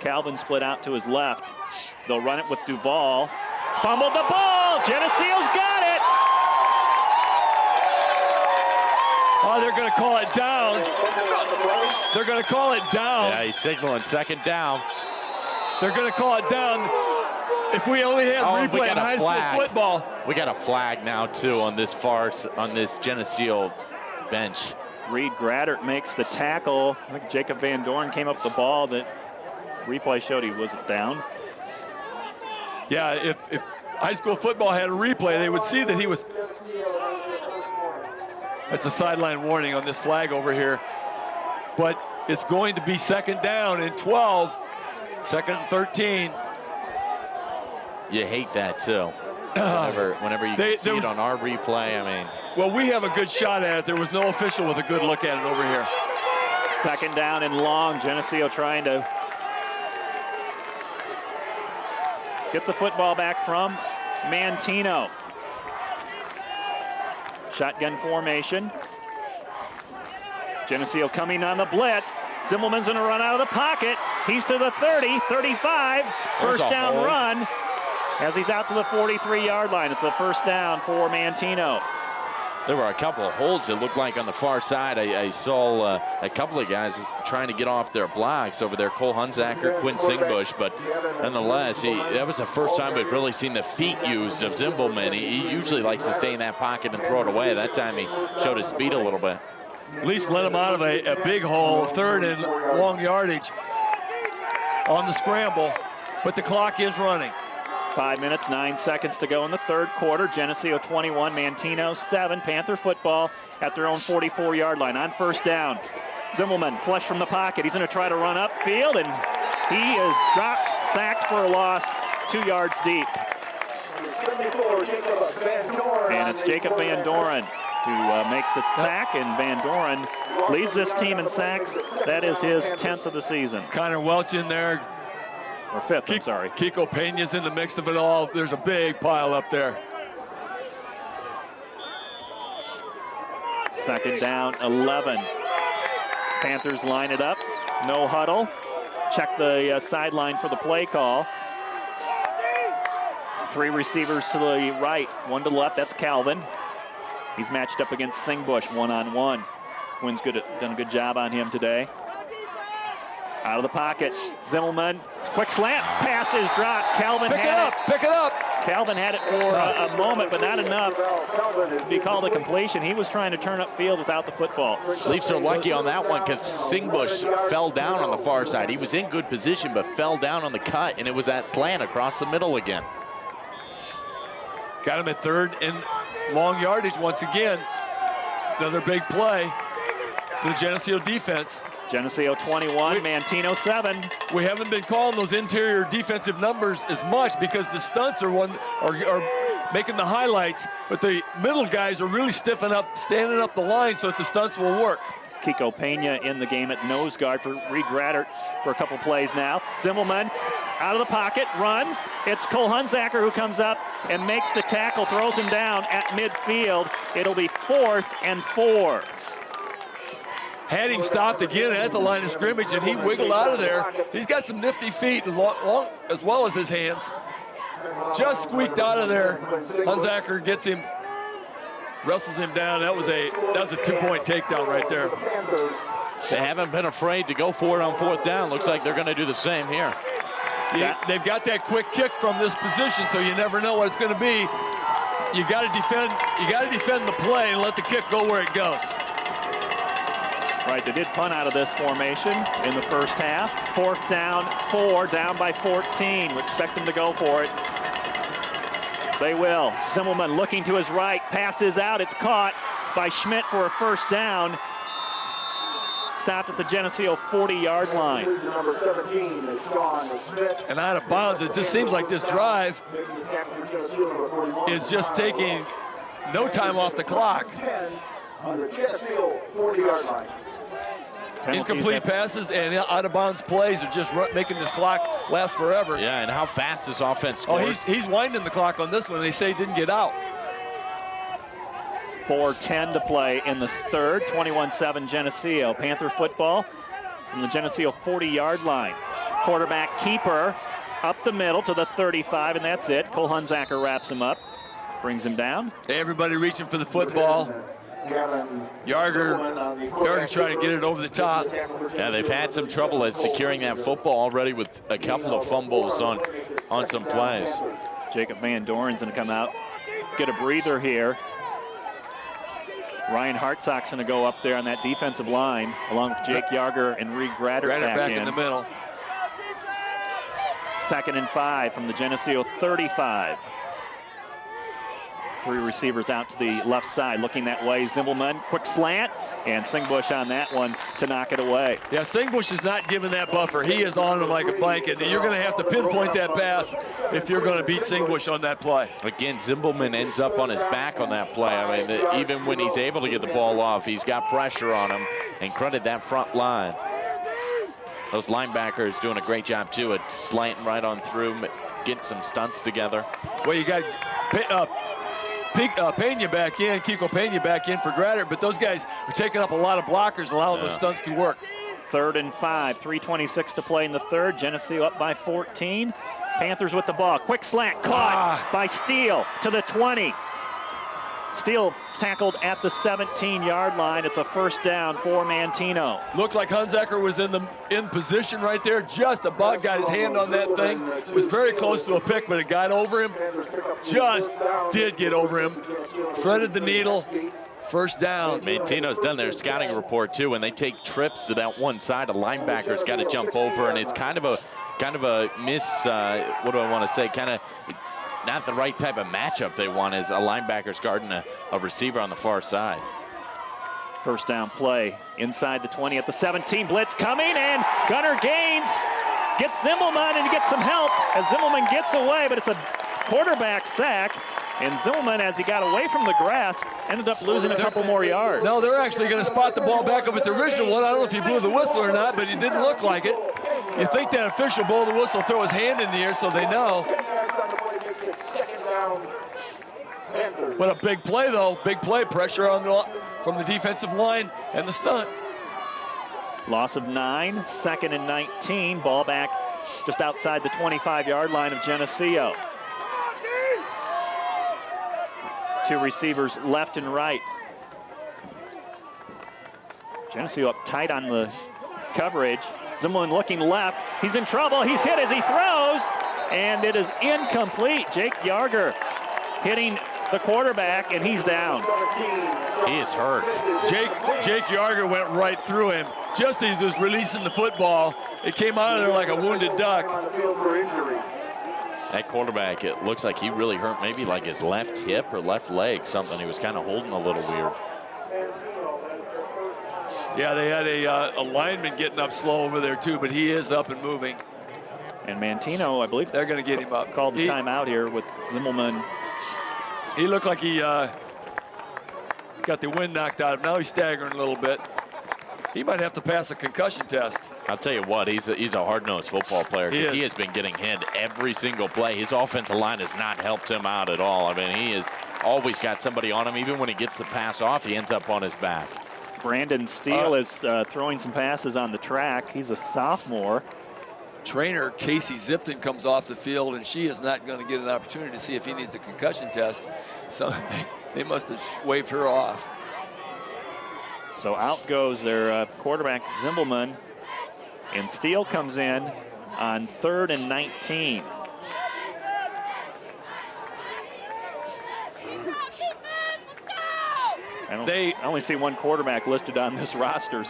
Calvin split out to his left. They'll run it with Duval. Fumbled the ball. Geneseo's got it. Oh, they're going to call it down. They're going to call it down. Yeah, he's signaling 2nd down. They're going to call it down. If we only had replay in high school football. We got a flag now, too, on this Geneseo bench. Reed Graddert makes the tackle. I think Jacob Van Dorn came up the ball that replay showed he wasn't down. Yeah, if high school football had a replay, they would see that he was. That's a sideline warning on this flag over here. But it's going to be 2nd down and 12, 2nd and 13. You hate that, too. Whenever you can see it on our replay, I mean. Well, we have a good shot at it. There was no official with a good look at it over here. 2nd down and long. Geneseo trying to get the football back from Manteno. Shotgun formation. Geneseo coming on the blitz. Zimbelman's going to run out of the pocket. He's to the 30, 35. First down run as he's out to the 43-yard line. It's a first down for Manteno. There were a couple of holds, it looked like, on the far side. I saw a couple of guys trying to get off their blocks over there. Cole Hunsacker, Quinn Singbush, but nonetheless, that was the first time we've really seen the feet used of Zimbelman. He usually likes to stay in that pocket and throw it away. That time he showed his speed a little bit. Leafs let him out of a big hole, 3rd and long yardage on the scramble, but the clock is running. 5 minutes, 9 seconds to go in the 3rd quarter. Geneseo 21, Manteno 7. Panther football at their own 44-yard line on first down. Zimbelman flush from the pocket. He's going to try to run upfield, and he is sacked for a loss 2 yards deep. And it's Jacob Van Doren who makes the sack, and Van Doren leads this team in sacks. That is his 10th of the season. Connor Welch in there. Or 5th, I'm sorry. Kiko Pena's in the mix of it all. There's a big pile up there. Second down, 11. Panthers line it up. No huddle. Check the sideline for the play call. 3 receivers to the right, 1 to the left. That's Calvin. He's matched up against Singbush one-on-one. Quinn's done a good job on him today. Out of the pocket, Zimmelman, quick slant, pass is dropped. Calvin pick it up. Calvin had it for a moment, but not enough to be called a completion. He was trying to turn upfield without the football. Leafs are lucky on that one because Singbush fell down on the far side. He was in good position, but fell down on the cut, and it was that slant across the middle again. Got him at 3rd and long yardage once again. Another big play for the Geneseo defense. Geneseo 21, Manteno 7. We haven't been calling those interior defensive numbers as much because the stunts are making the highlights, but the middle guys are really stiffing up, standing up the line so that the stunts will work. Kiko Pena in the game at nose guard for Reed Graddert for a couple plays now. Zimmelman out of the pocket, runs. It's Cole Hunsacker who comes up and makes the tackle, throws him down at midfield. It'll be 4th and 4. Had him stopped again at the line of scrimmage, and he wiggled out of there. He's got some nifty feet as well as his hands. Just squeaked out of there. Hunsacker gets him, wrestles him down. That was a 2-point takedown right there. They haven't been afraid to go for it on 4th down. Looks like they're going to do the same here. They've got that quick kick from this position, so you never know what it's going to be. You got to defend. You got to defend the play and let the kick go where it goes. Right, they did punt out of this formation in the first half. 4th down, 4, down by 14. We expect them to go for it. They will. Zimmelman looking to his right, passes out. It's caught by Schmidt for a first down. Stopped at the Geneseo 40-yard line. And out of bounds. It just seems like this drive is just taking no time off the clock. On the Geneseo 40-yard line. Incomplete passes and out-of-bounds plays are just making this clock last forever. Yeah, and how fast this offense scores. Oh, he's winding the clock on this one. They say he didn't get out. 4:10 to play in the 3rd, 21-7 Geneseo. Panther football from the Geneseo 40-yard line. Quarterback keeper up the middle to the 35, and that's it. Cole Hunsacker wraps him up, brings him down. Everybody reaching for the football. Yarger trying to get it over the top. Yeah, they've had some trouble at securing that football already with a couple of fumbles on some plays. Jacob Van Doren's going to come out, get a breather here. Ryan Hartsock's going to go up there on that defensive line, along with Jake Yarger and Reed Graddert back in the middle. 2nd and 5 from the Geneseo 35. 3 receivers out to the left side, looking that way. Zimmelman, quick slant, and Singbush on that one to knock it away. Yeah, Singbush is not giving that buffer. He is on him like a blanket. And you're going to have to pinpoint that pass if you're going to beat Singbush on that play. Again, Zimmelman ends up on his back on that play. I mean, even when he's able to get the ball off, he's got pressure on him, and credit that front line. Those linebackers doing a great job, too, at slanting right on through, getting some stunts together. Well, you got Pena back in, Kiko Pena back in for Graddert, but those guys are taking up a lot of blockers and allowing those stunts to work. 3rd and 5, 3:26 to play in the 3rd. Geneseo up by 14. Panthers with the ball. Quick slant caught by Steele to the 20. Steele tackled at the 17-yard line. It's a first down for Manteno. Looked like Hunsacker was in position right there, just about got his hand on that thing. It was very close to a pick, but it got over him. Just did get over him. Threaded the needle. First down. Manteno's done their scouting report too. When they take trips to that one side, a linebacker's got to jump over, and it's kind of a miss. What do I want to say? Kind of not the right type of matchup they want, as a linebacker's guarding a receiver on the far side. First down play inside the 20 at the 17. Blitz coming, and Gunnar Gaines gets Zimmelman and gets some help as Zimmelman gets away, but it's a quarterback sack. And Zimmelman, as he got away from the grass, ended up losing a couple more yards. No, they're actually going to spot the ball back up at the original one. I don't know if he blew the whistle or not, but he didn't look like it. You think that official blew the whistle, throw his hand in the air so they know. What a big play, though. Big play, pressure on from the defensive line and the stunt. Loss of 9, 2nd and 19. Ball back just outside the 25-yard line of Geneseo. 2 receivers left and right. Geneseo up tight on the coverage. Zimmerman looking left. He's in trouble. He's hit as he throws, and it is incomplete. Jake Yarger hitting the quarterback, and he's down. He is hurt. Jake Yarger went right through him. Just as he was releasing the football, it came out of there like a wounded duck. That quarterback, it looks like he really hurt maybe like his left hip or left leg, something. He was kind of holding a little weird. Yeah, they had a lineman getting up slow over there too, but he is up and moving. And Manteno, I believe, they're going to get him up. Called the timeout here with Zimmelman. He looked like he got the wind knocked out of him. Now he's staggering a little bit. He might have to pass a concussion test. I'll tell you what, he's a hard-nosed football player because he has been getting hit every single play. His offensive line has not helped him out at all. I mean, he has always got somebody on him. Even when he gets the pass off, he ends up on his back. Brandon Steele is throwing some passes on the track. He's a sophomore. Trainer Casey Zipton comes off the field, and she is not going to get an opportunity to see if he needs a concussion test. So they must have waved her off. So out goes their quarterback, Zimbelman, and Steele comes in on 3rd and 19. I only see one quarterback listed on this roster.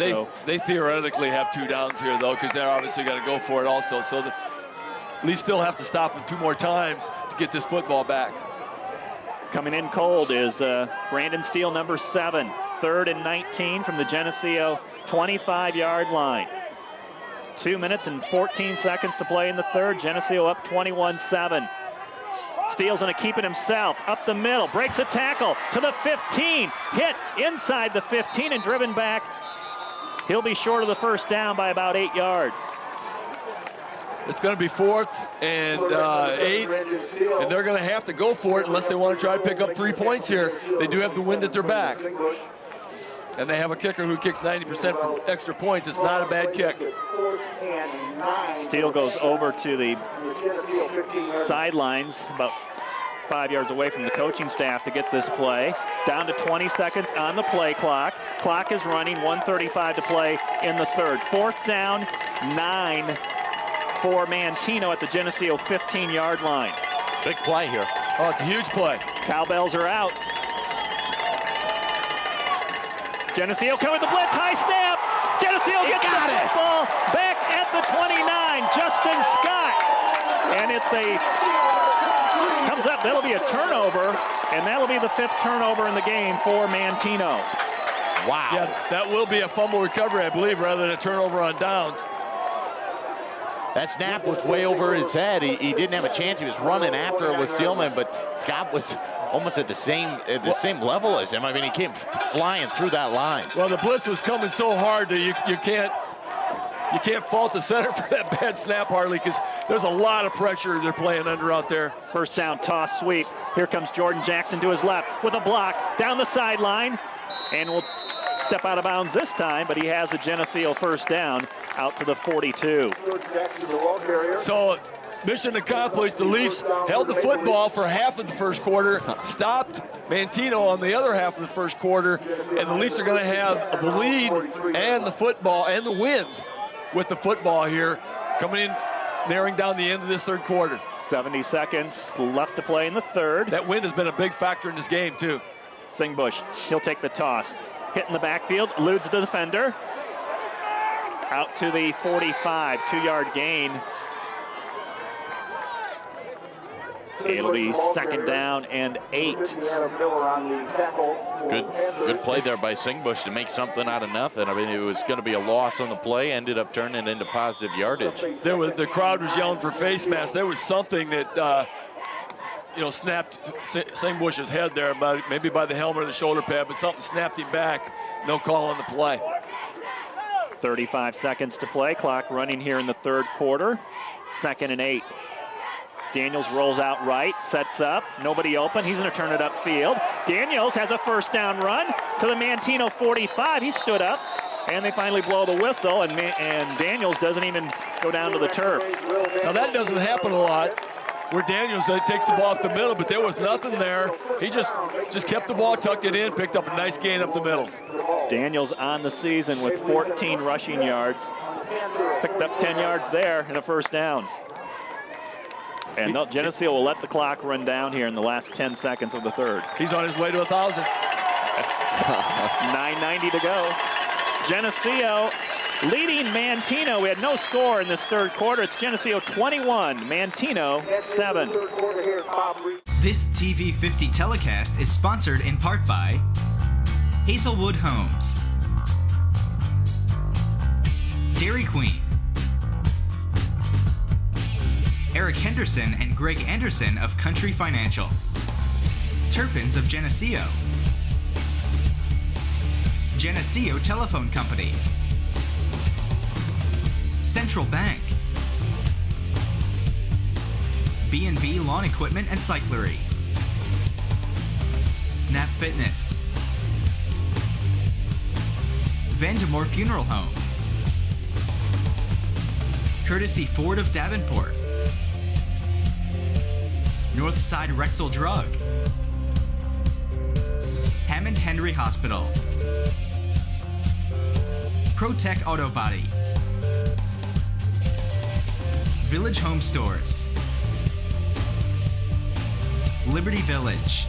They theoretically have 2 downs here, though, because they're obviously going to go for it also. So the Leafs still have to stop them 2 more times to get this football back. Coming in cold is Brandon Steele, number 7. 3rd and 19 from the Geneseo 25-yard line. 2 minutes and 14 seconds to play in the 3rd. Geneseo up 21-7. Steele's going to keep it himself. Up the middle, breaks a tackle to the 15. Hit inside the 15 and driven back. He'll be short of the first down by about 8 yards. It's going to be 4th and 8, and they're going to have to go for it unless they want to try to pick up 3 points here. They do have the wind at their back. And they have a kicker who kicks 90% from extra points. It's not a bad kick. Steele goes over to the sidelines, about 5 yards away from the coaching staff to get this play. Down to 20 seconds on the play clock. Clock is running, 1:35 to play in the 3rd. 4th down, 9 for Manteno at the Geneseo 15-yard line. Big play here. Oh, it's a huge play. Cowbells are out. Geneseo coming with the blitz, high snap. Geneseo gets the football back at the 29. Justin Scott, and comes up. That'll be a turnover, and that'll be the 5th turnover in the game for Manteno. Wow. Yeah, that will be a fumble recovery, I believe, rather than a turnover on downs. That snap was way over his head. He didn't have a chance. He was running after it with Steelman, but Scott was almost at the same level as him. I mean, he came flying through that line. Well, the blitz was coming so hard that you can't fault the center for that bad snap, Harley, because there's a lot of pressure they're playing under out there. First down, toss, sweep. Here comes Jordan Jackson to his left with a block down the sideline, and will step out of bounds this time, but he has a Geneseo first down out to the 42. So mission accomplished. The Leafs held the football for half of the first quarter, stopped Manteno on the other half of the first quarter, and the Leafs are going to have the lead and the football and the wind with the football here coming in, narrowing down the end of this 3rd quarter. 70 seconds left to play in the 3rd. That wind has been a big factor in this game, too. Singbush, he'll take the toss. Hit in the backfield, eludes the defender. Out to the 45, 2-yard gain. It'll be 2nd down and 8. Good play there by Singbush to make something out of nothing. I mean, it was going to be a loss on the play, ended up turning into positive yardage. The crowd was yelling for face masks. There was something that snapped Singbush's head there, maybe by the helmet or the shoulder pad, but something snapped him back. No call on the play. 35 seconds to play. Clock running here in the 3rd quarter. 2nd and 8. Daniels rolls out right, sets up, nobody open. He's going to turn it upfield. Daniels has a first down run to the Manteno 45. He stood up, and they finally blow the whistle, and Daniels doesn't even go down to the turf. Now that doesn't happen a lot, where Daniels takes the ball up the middle, but there was nothing there. He just kept the ball, tucked it in, picked up a nice gain up the middle. Daniels on the season with 14 rushing yards. Picked up 10 yards there and a first down. And Geneseo will let the clock run down here in the last 10 seconds of the third. He's on his way to 1,000. 9:90 to go. Geneseo leading Manteno. We had no score in this third quarter. It's Geneseo 21, Manteno 7. This TV 50 telecast is sponsored in part by Hazelwood Homes, Dairy Queen, Eric Henderson and Greg Anderson of Country Financial, Turpins of Geneseo, Geneseo Telephone Company, Central Bank, B&B Lawn Equipment and Cyclery, Snap Fitness, Vandemore Funeral Home, Courtesy Ford of Davenport, Northside Rexall Drug, Hammond Henry Hospital, ProTech Auto Body, Village Home Stores, Liberty Village,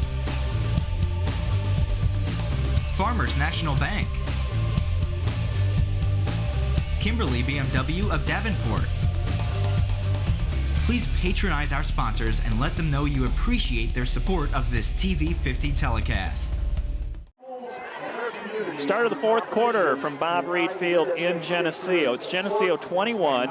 Farmers National Bank, Kimberly BMW of Davenport. Please patronize our sponsors and let them know you appreciate their support of this TV 50 telecast. Start of the fourth quarter from Bob Reed Field in Geneseo. It's Geneseo 21,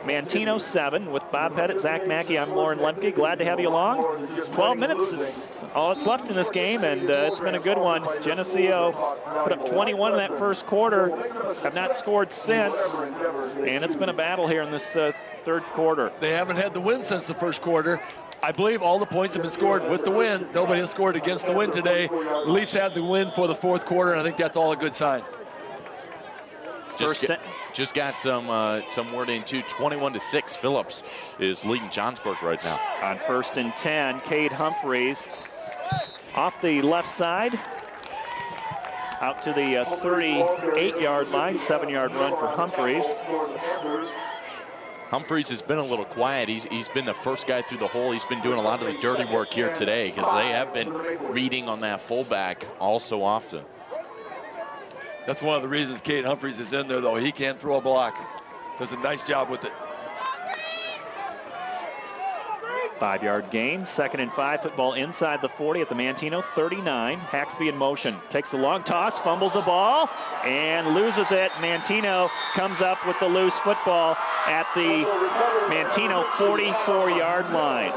Manteno 7 with Bob Pettit, Zach Mackey. I'm Lauren Lemke. Glad to have you along. 12 minutes, it's all that's left in this game, and it's been a good one. Geneseo put up 21 in that first quarter, have not scored since, and it's been a battle here in this third quarter. They haven't had the win since the first quarter. I believe all the points have been scored with the win. Nobody has scored against the win today. The Leafs had the win for the fourth quarter, and I think that's all a good sign. Just got some word in too. 21-6. Phillips is leading Johnsburg right now. On 1st and 10, Cade Humphreys off the left side, out to the 38-yard line. 7-yard run for Humphreys. Humphreys has been a little quiet. He's been the first guy through the hole. He's been doing a lot of the dirty work here today because they have been reading on that fullback all so often. That's one of the reasons Cade Humphreys is in there, though. He can throw a block. Does a nice job with it. 5-yard gain, 2nd and 5, football inside the 40 at the Manteno 39. Haxby in motion, takes a long toss, fumbles the ball, and loses it. Manteno comes up with the loose football at the Manteno 44-yard line.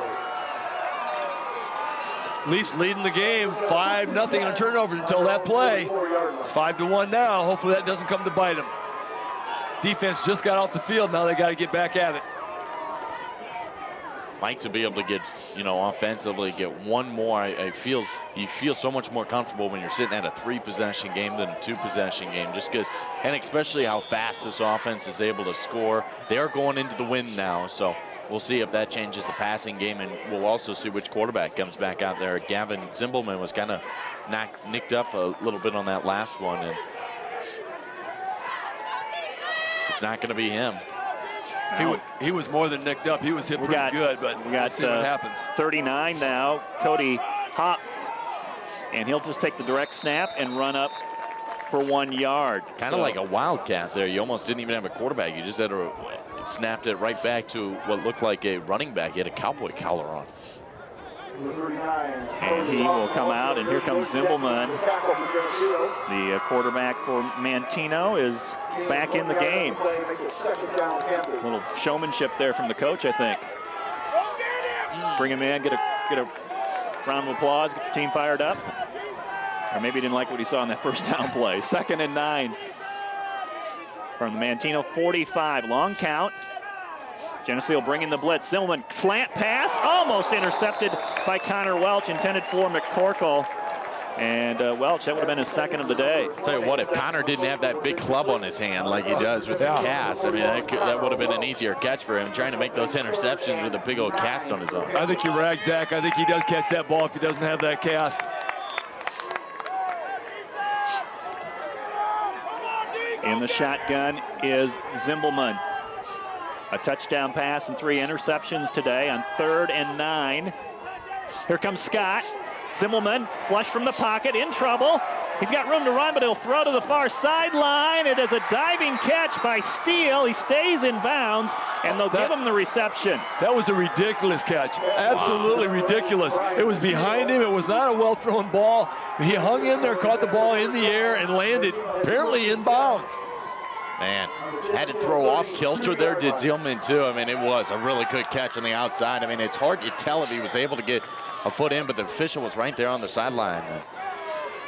Leafs leading the game, 5-0 on turnovers until that play. It's 5-1 now. Hopefully that doesn't come to bite them. Defense just got off the field. Now they got to get back at it. Like to be able to get, offensively get one more. You feel so much more comfortable when you're sitting at a 3-possession game than a 2-possession game, just because, and especially how fast this offense is able to score. They are going into the win now, so we'll see if that changes the passing game, and we'll also see which quarterback comes back out there. Gavin Zimbelman was kind of nicked up a little bit on that last one, and it's not going to be him. He was more than nicked up. He was hit pretty good, but we'll see what happens. 39 now, Cody Hopf, and he'll just take the direct snap and run up for 1 yard. Kind of like a wildcat there. You almost didn't even have a quarterback. You just had to snapped it right back to what looked like a running back. He had a cowboy collar on. And he will come out, and here comes Zimbelman. The quarterback for Manteno is back in the game. A little showmanship there from the coach, I think. Bring him in, get a round of applause, get your team fired up. Or maybe he didn't like what he saw in that first down play. 2nd and 9 from the Manteno 45. Long count. Geneseo bringing the blitz. Zimmelman slant pass, almost intercepted by Connor Welch, intended for McCorkle. And Welch, that would have been his second of the day. I'll tell you what, if Connor didn't have that big club on his hand like he does with the cast, I mean, that would have been an easier catch for him, trying to make those interceptions with a big old cast on his own. I think you're right, Zach. I think he does catch that ball if he doesn't have that cast. In the shotgun is Zimmelman. A touchdown pass and 3 interceptions today on 3rd and 9. Here comes Scott. Zimmelman, flush from the pocket, in trouble. He's got room to run, but he'll throw to the far sideline. It is a diving catch by Steele. He stays in bounds, and they'll give him the reception. That was a ridiculous catch. Absolutely ridiculous. It was behind him. It was not a well-thrown ball. He hung in there, caught the ball in the air, and landed apparently in bounds. Man, had to throw off kilter there, did Zimmelman too. I mean, it was a really good catch on the outside. I mean, it's hard to tell if he was able to get a foot in, but the official was right there on the sideline.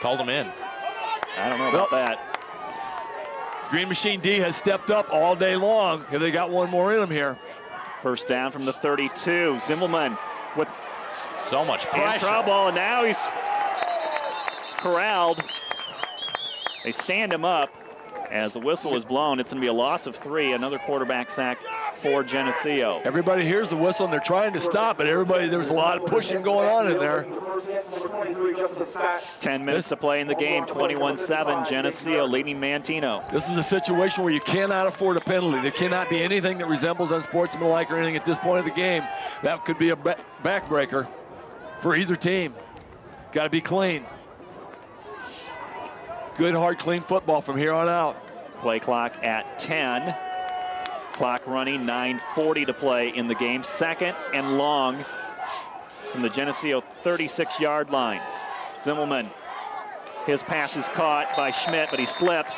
Called him in. I don't know about that. Green Machine D has stepped up all day long. They got one more in them here. First down from the 32. Zimmelman with so much pressure. In trouble, and now he's corralled. They stand him up as the whistle is blown. It's going to be a loss of 3, another quarterback sack for Geneseo. Everybody hears the whistle and they're trying to stop it. There's a lot of pushing going on in there. 10 minutes to play in the game, 21-7, Geneseo leading Manteno. This is a situation where you cannot afford a penalty. There cannot be anything that resembles unsportsmanlike or anything at this point of the game. That could be a backbreaker for either team. Got to be clean. Good, hard, clean football from here on out. Play clock at 10. Clock running, 9:40 to play in the game. 2nd and long from the Geneseo 36-yard line. Zimmelman, his pass is caught by Schmidt, but he slips.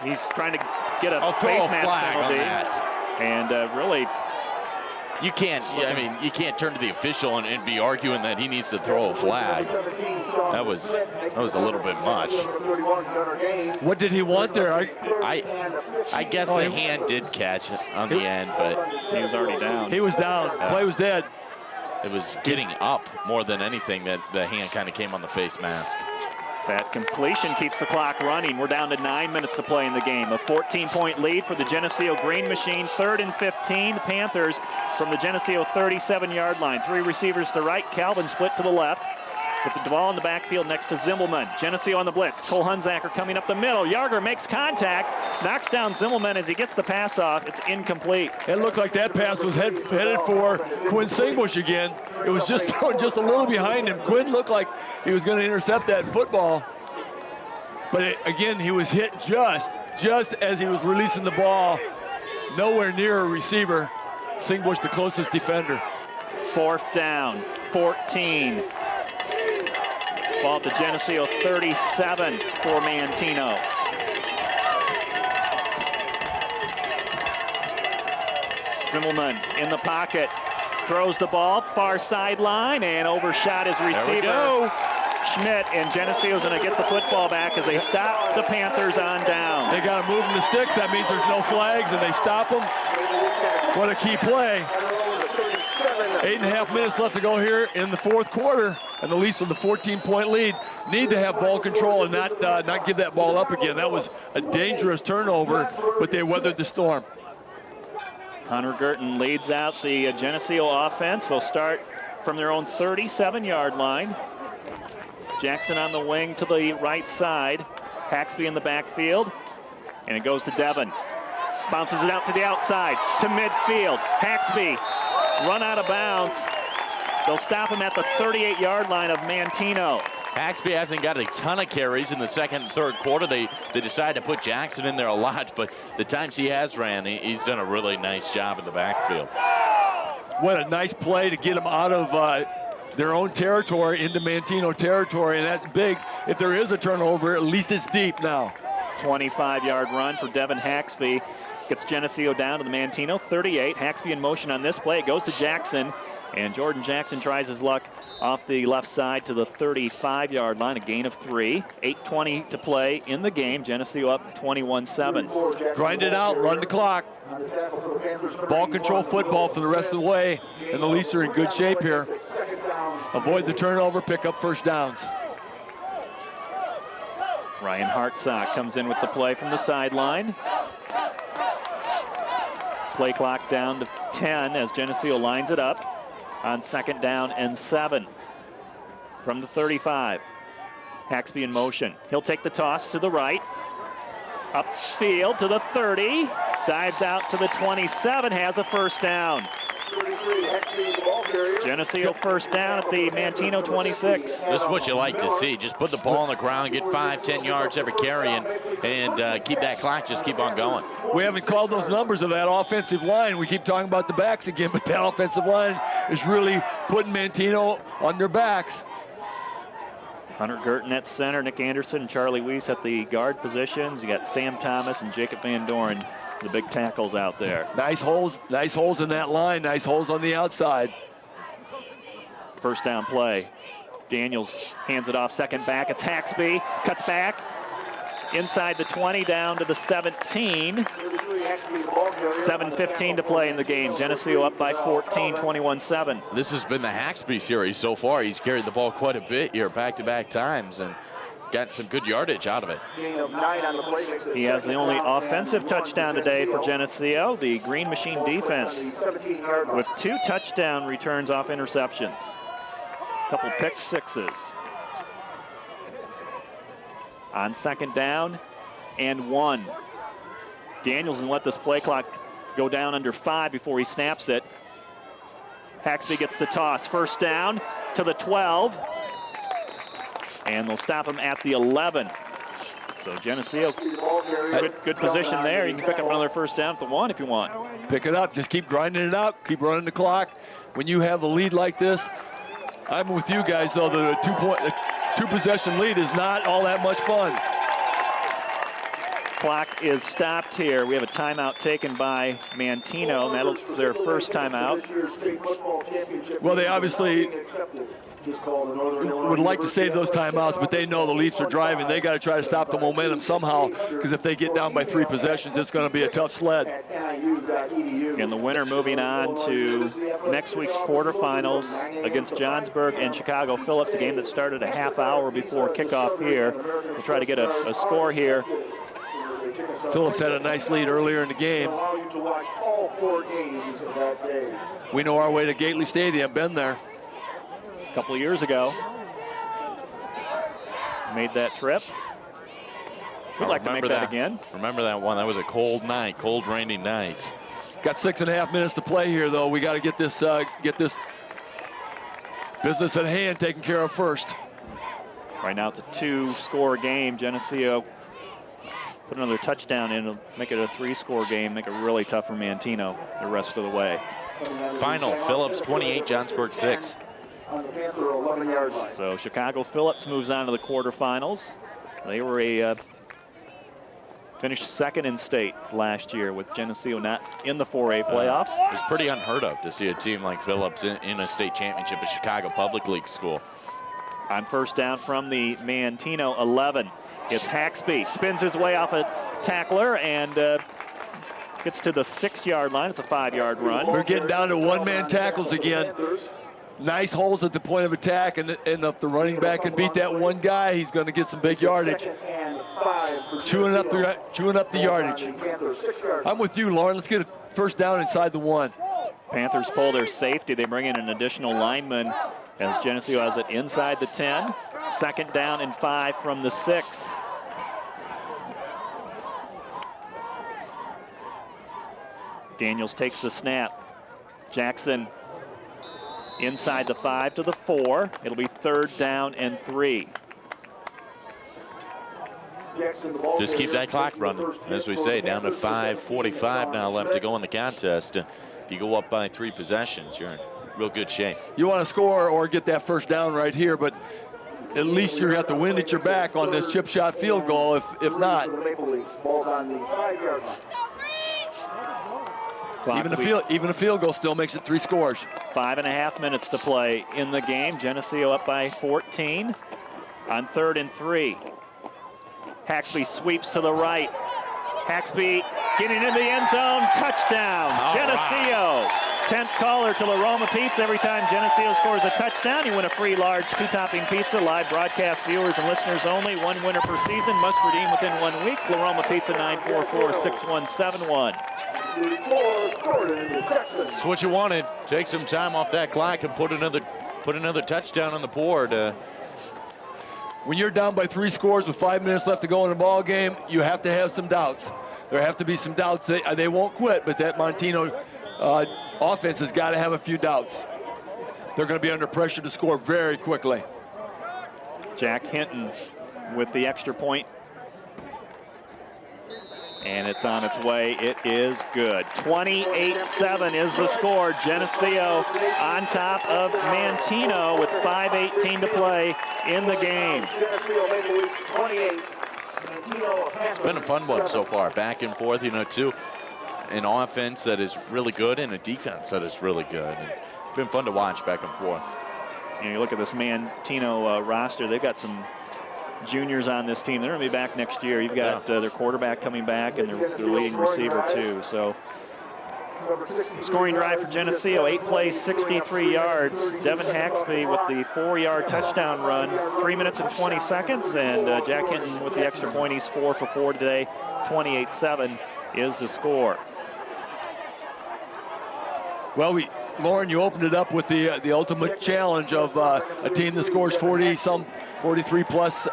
He's trying to get a face mask penalty. And really, you can't. I mean, you can't turn to the official and be arguing that he needs to throw a flag. That was a little bit much. What did he want there? I guess the hand did catch on the end, but he was already down. He was down. Play was dead. It was getting up more than anything that the hand kind of came on the face mask. That completion keeps the clock running. We're down to 9 minutes to play in the game. A 14-point lead for the Geneseo Green Machine. 3rd and 15. The Panthers from the Geneseo 37-yard line. 3 receivers to right. Calvin split to the left. With the ball in the backfield next to Zimmelman. Geneseo on the blitz. Cole Hunsaker coming up the middle. Yarger makes contact. Knocks down Zimmelman as he gets the pass off. It's incomplete. It looked like that pass was headed for Quinn Singbush again. It was just a little behind him. Quinn looked like he was going to intercept that football. But again, he was hit just as he was releasing the ball. Nowhere near a receiver. Singbush the closest defender. 4th down, 14. Ball at the Geneseo 37 for Manteno. Zimmelman in the pocket, throws the ball, far sideline, and overshot his receiver. Schmidt, and Geneseo's going to get the football back as they stop the Panthers on down. They got to move them the sticks. That means there's no flags, and they stop them. What a key play. 8.5 minutes left to go here in the 4th quarter, and the Leafs with the 14-point lead need to have ball control and not give that ball up again. That was a dangerous turnover, but they weathered the storm. Hunter Girton leads out the Geneseo offense. They'll start from their own 37-yard line. Jackson on the wing to the right side. Haxby in the backfield, and it goes to Devon. Bounces it out to the outside, to midfield. Haxby run out of bounds. They'll stop him at the 38-yard line of Manteno. Haxby hasn't got a ton of carries in the 2nd and 3rd quarter. They decided to put Jackson in there a lot, but the times he has ran, he's done a really nice job in the backfield. What a nice play to get him out of their own territory into Manteno territory, and that's big. If there is a turnover, at least it's deep now. 25-yard run for Devin Haxby. Gets Geneseo down to the Manteno 38. Haxby in motion on this play. It goes to Jackson. And Jordan Jackson tries his luck off the left side to the 35-yard line, a gain of 3. 8:20 to play in the game. Geneseo up 21-7. Grind it out, run the clock. Ball control football for the rest of the way, and the Leafs are in good shape here. Avoid the turnover, pick up first downs. Ryan Hartsock comes in with the play from the sideline. Play clock down to 10 as Geneseo lines it up on 2nd down and 7. From the 35, Haxby in motion. He'll take the toss to the right. Upfield to the 30. Dives out to the 27, has a first down. Geneseo first down at the Manteno 26. This is what you like to see. Just put the ball on the ground, get 5-10 yards every carry, and keep that clock, just keep on going. We haven't called those numbers of that offensive line. We keep talking about the backs again, but that offensive line is really putting Manteno on their backs. Hunter Girton at center, Nick Anderson and Charlie Weiss at the guard positions. You got Sam Thomas and Jacob Van Doren, the big tackles out there. Nice holes in that line, nice holes on the outside. First down play. Daniels hands it off, second back. It's Haxby, cuts back inside the 20 down to the 17. 7:15 to play in the game. Geneseo up by 14, 21-7. This has been the Haxby series so far. He's carried the ball quite a bit here, back-to-back times, and got some good yardage out of it. He has the only offensive touchdown today for Geneseo, the Green Machine defense, with 2 touchdown returns off interceptions. Couple pick sixes. On 2nd down and 1. Daniels has let this play clock go down under 5 before he snaps it. Haxby gets the toss. First down to the 12. And they'll stop him at the 11. So Geneseo, good position there. You can pick up another first down at the 1 if you want. Pick it up, just keep grinding it out, keep running the clock. When you have a lead like this, I'm with you guys though, the 2-possession lead is not all that much fun. Clock is stopped here. We have a timeout taken by Manteno, and that'll be their first timeout. Well, they obviously would like to save those timeouts, but they know the Leafs are driving. They got to try to stop the momentum somehow, because if they get down by 3 possessions, it's going to be a tough sled. And the winner moving on to next week's quarterfinals against Johnsburg and Chicago Phillips, a game that started a half hour before kickoff here. We'll try to get a score here. Phillips had a nice lead earlier in the game. We know our way to Gately Stadium, been there. A couple of years ago, made that trip. We'd like to make that again. Remember that one? That was a cold night, cold, rainy night. Got 6.5 minutes to play here, though. We got to get this business at hand taken care of first. Right now, it's a 2-score game. Geneseo put another touchdown in, make it a 3-score game, make it really tough for Manteno the rest of the way. Final: Phillips 28, Johnsburg 6. So Chicago Phillips moves on to the quarterfinals. They were finished 2nd in state last year, with Geneseo not in the 4A playoffs. It's pretty unheard of to see a team like Phillips in a state championship at Chicago Public League school. On first down from the Manteno 11, it's Haxby. Spins his way off a tackler and gets to the 6-yard line. It's a 5-yard run. We're getting down to 1-man tackles again. Nice holes at the point of attack, and if the running back can beat that one guy, he's going to get some big yardage. Chewing up the yardage. I'm with you, Lauren. Let's get a first down inside the 1. Panthers pull their safety. They bring in an additional lineman as Geneseo has it inside the 10. 2nd down and 5 from the 6. Daniels takes the snap. Jackson inside the 5 to the 4. It'll be 3rd down and 3. Just keep that clock running. As we say, down to 5:45 now left to go in the contest. If you go up by 3 possessions, you're in real good shape. You want to score or get that first down right here, but at least you got the wind at your back on this chip shot field goal. If not, even a field goal still makes it 3 scores. 5.5 minutes to play in the game. Geneseo up by 14 on 3rd and 3. Haxby sweeps to the right. Haxby getting in the end zone. Touchdown, Geneseo. 10th caller to La Roma Pizza. Every time Geneseo scores a touchdown, you win a free large 2-topping pizza. Live broadcast viewers and listeners only. 1 winner per season. Must redeem within 1 week. La Roma Pizza, 944-6171. That's what you wanted. Take some time off that clock and put another touchdown on the board. When you're down by 3 scores with 5 minutes left to go in the ball game, you have to have some doubts. There have to be some doubts. They won't quit, but that Manteno offense has got to have a few doubts. They're going to be under pressure to score very quickly. Jack Hinton with the extra point. And it's on its way. It is good. 28-7 is the score. Geneseo on top of Manteno with 5:18 to play in the game. It's been a fun one so far. Back and forth, too. An offense that is really good and a defense that is really good. And it's been fun to watch back and forth. You look at this Manteno roster. They've got some juniors on this team. They're going to be back next year. You've got their quarterback coming back and their leading receiver too. So scoring drive for Geneseo, 8 plays, 63 yards. Devin Haxby with the 4-yard touchdown run, 3 minutes and 20 seconds. And Jack Hinton with the extra point. He's 4 for 4 today. 28-7 is the score. Well, Lauren, you opened it up with the ultimate challenge of a team that scores 43 plus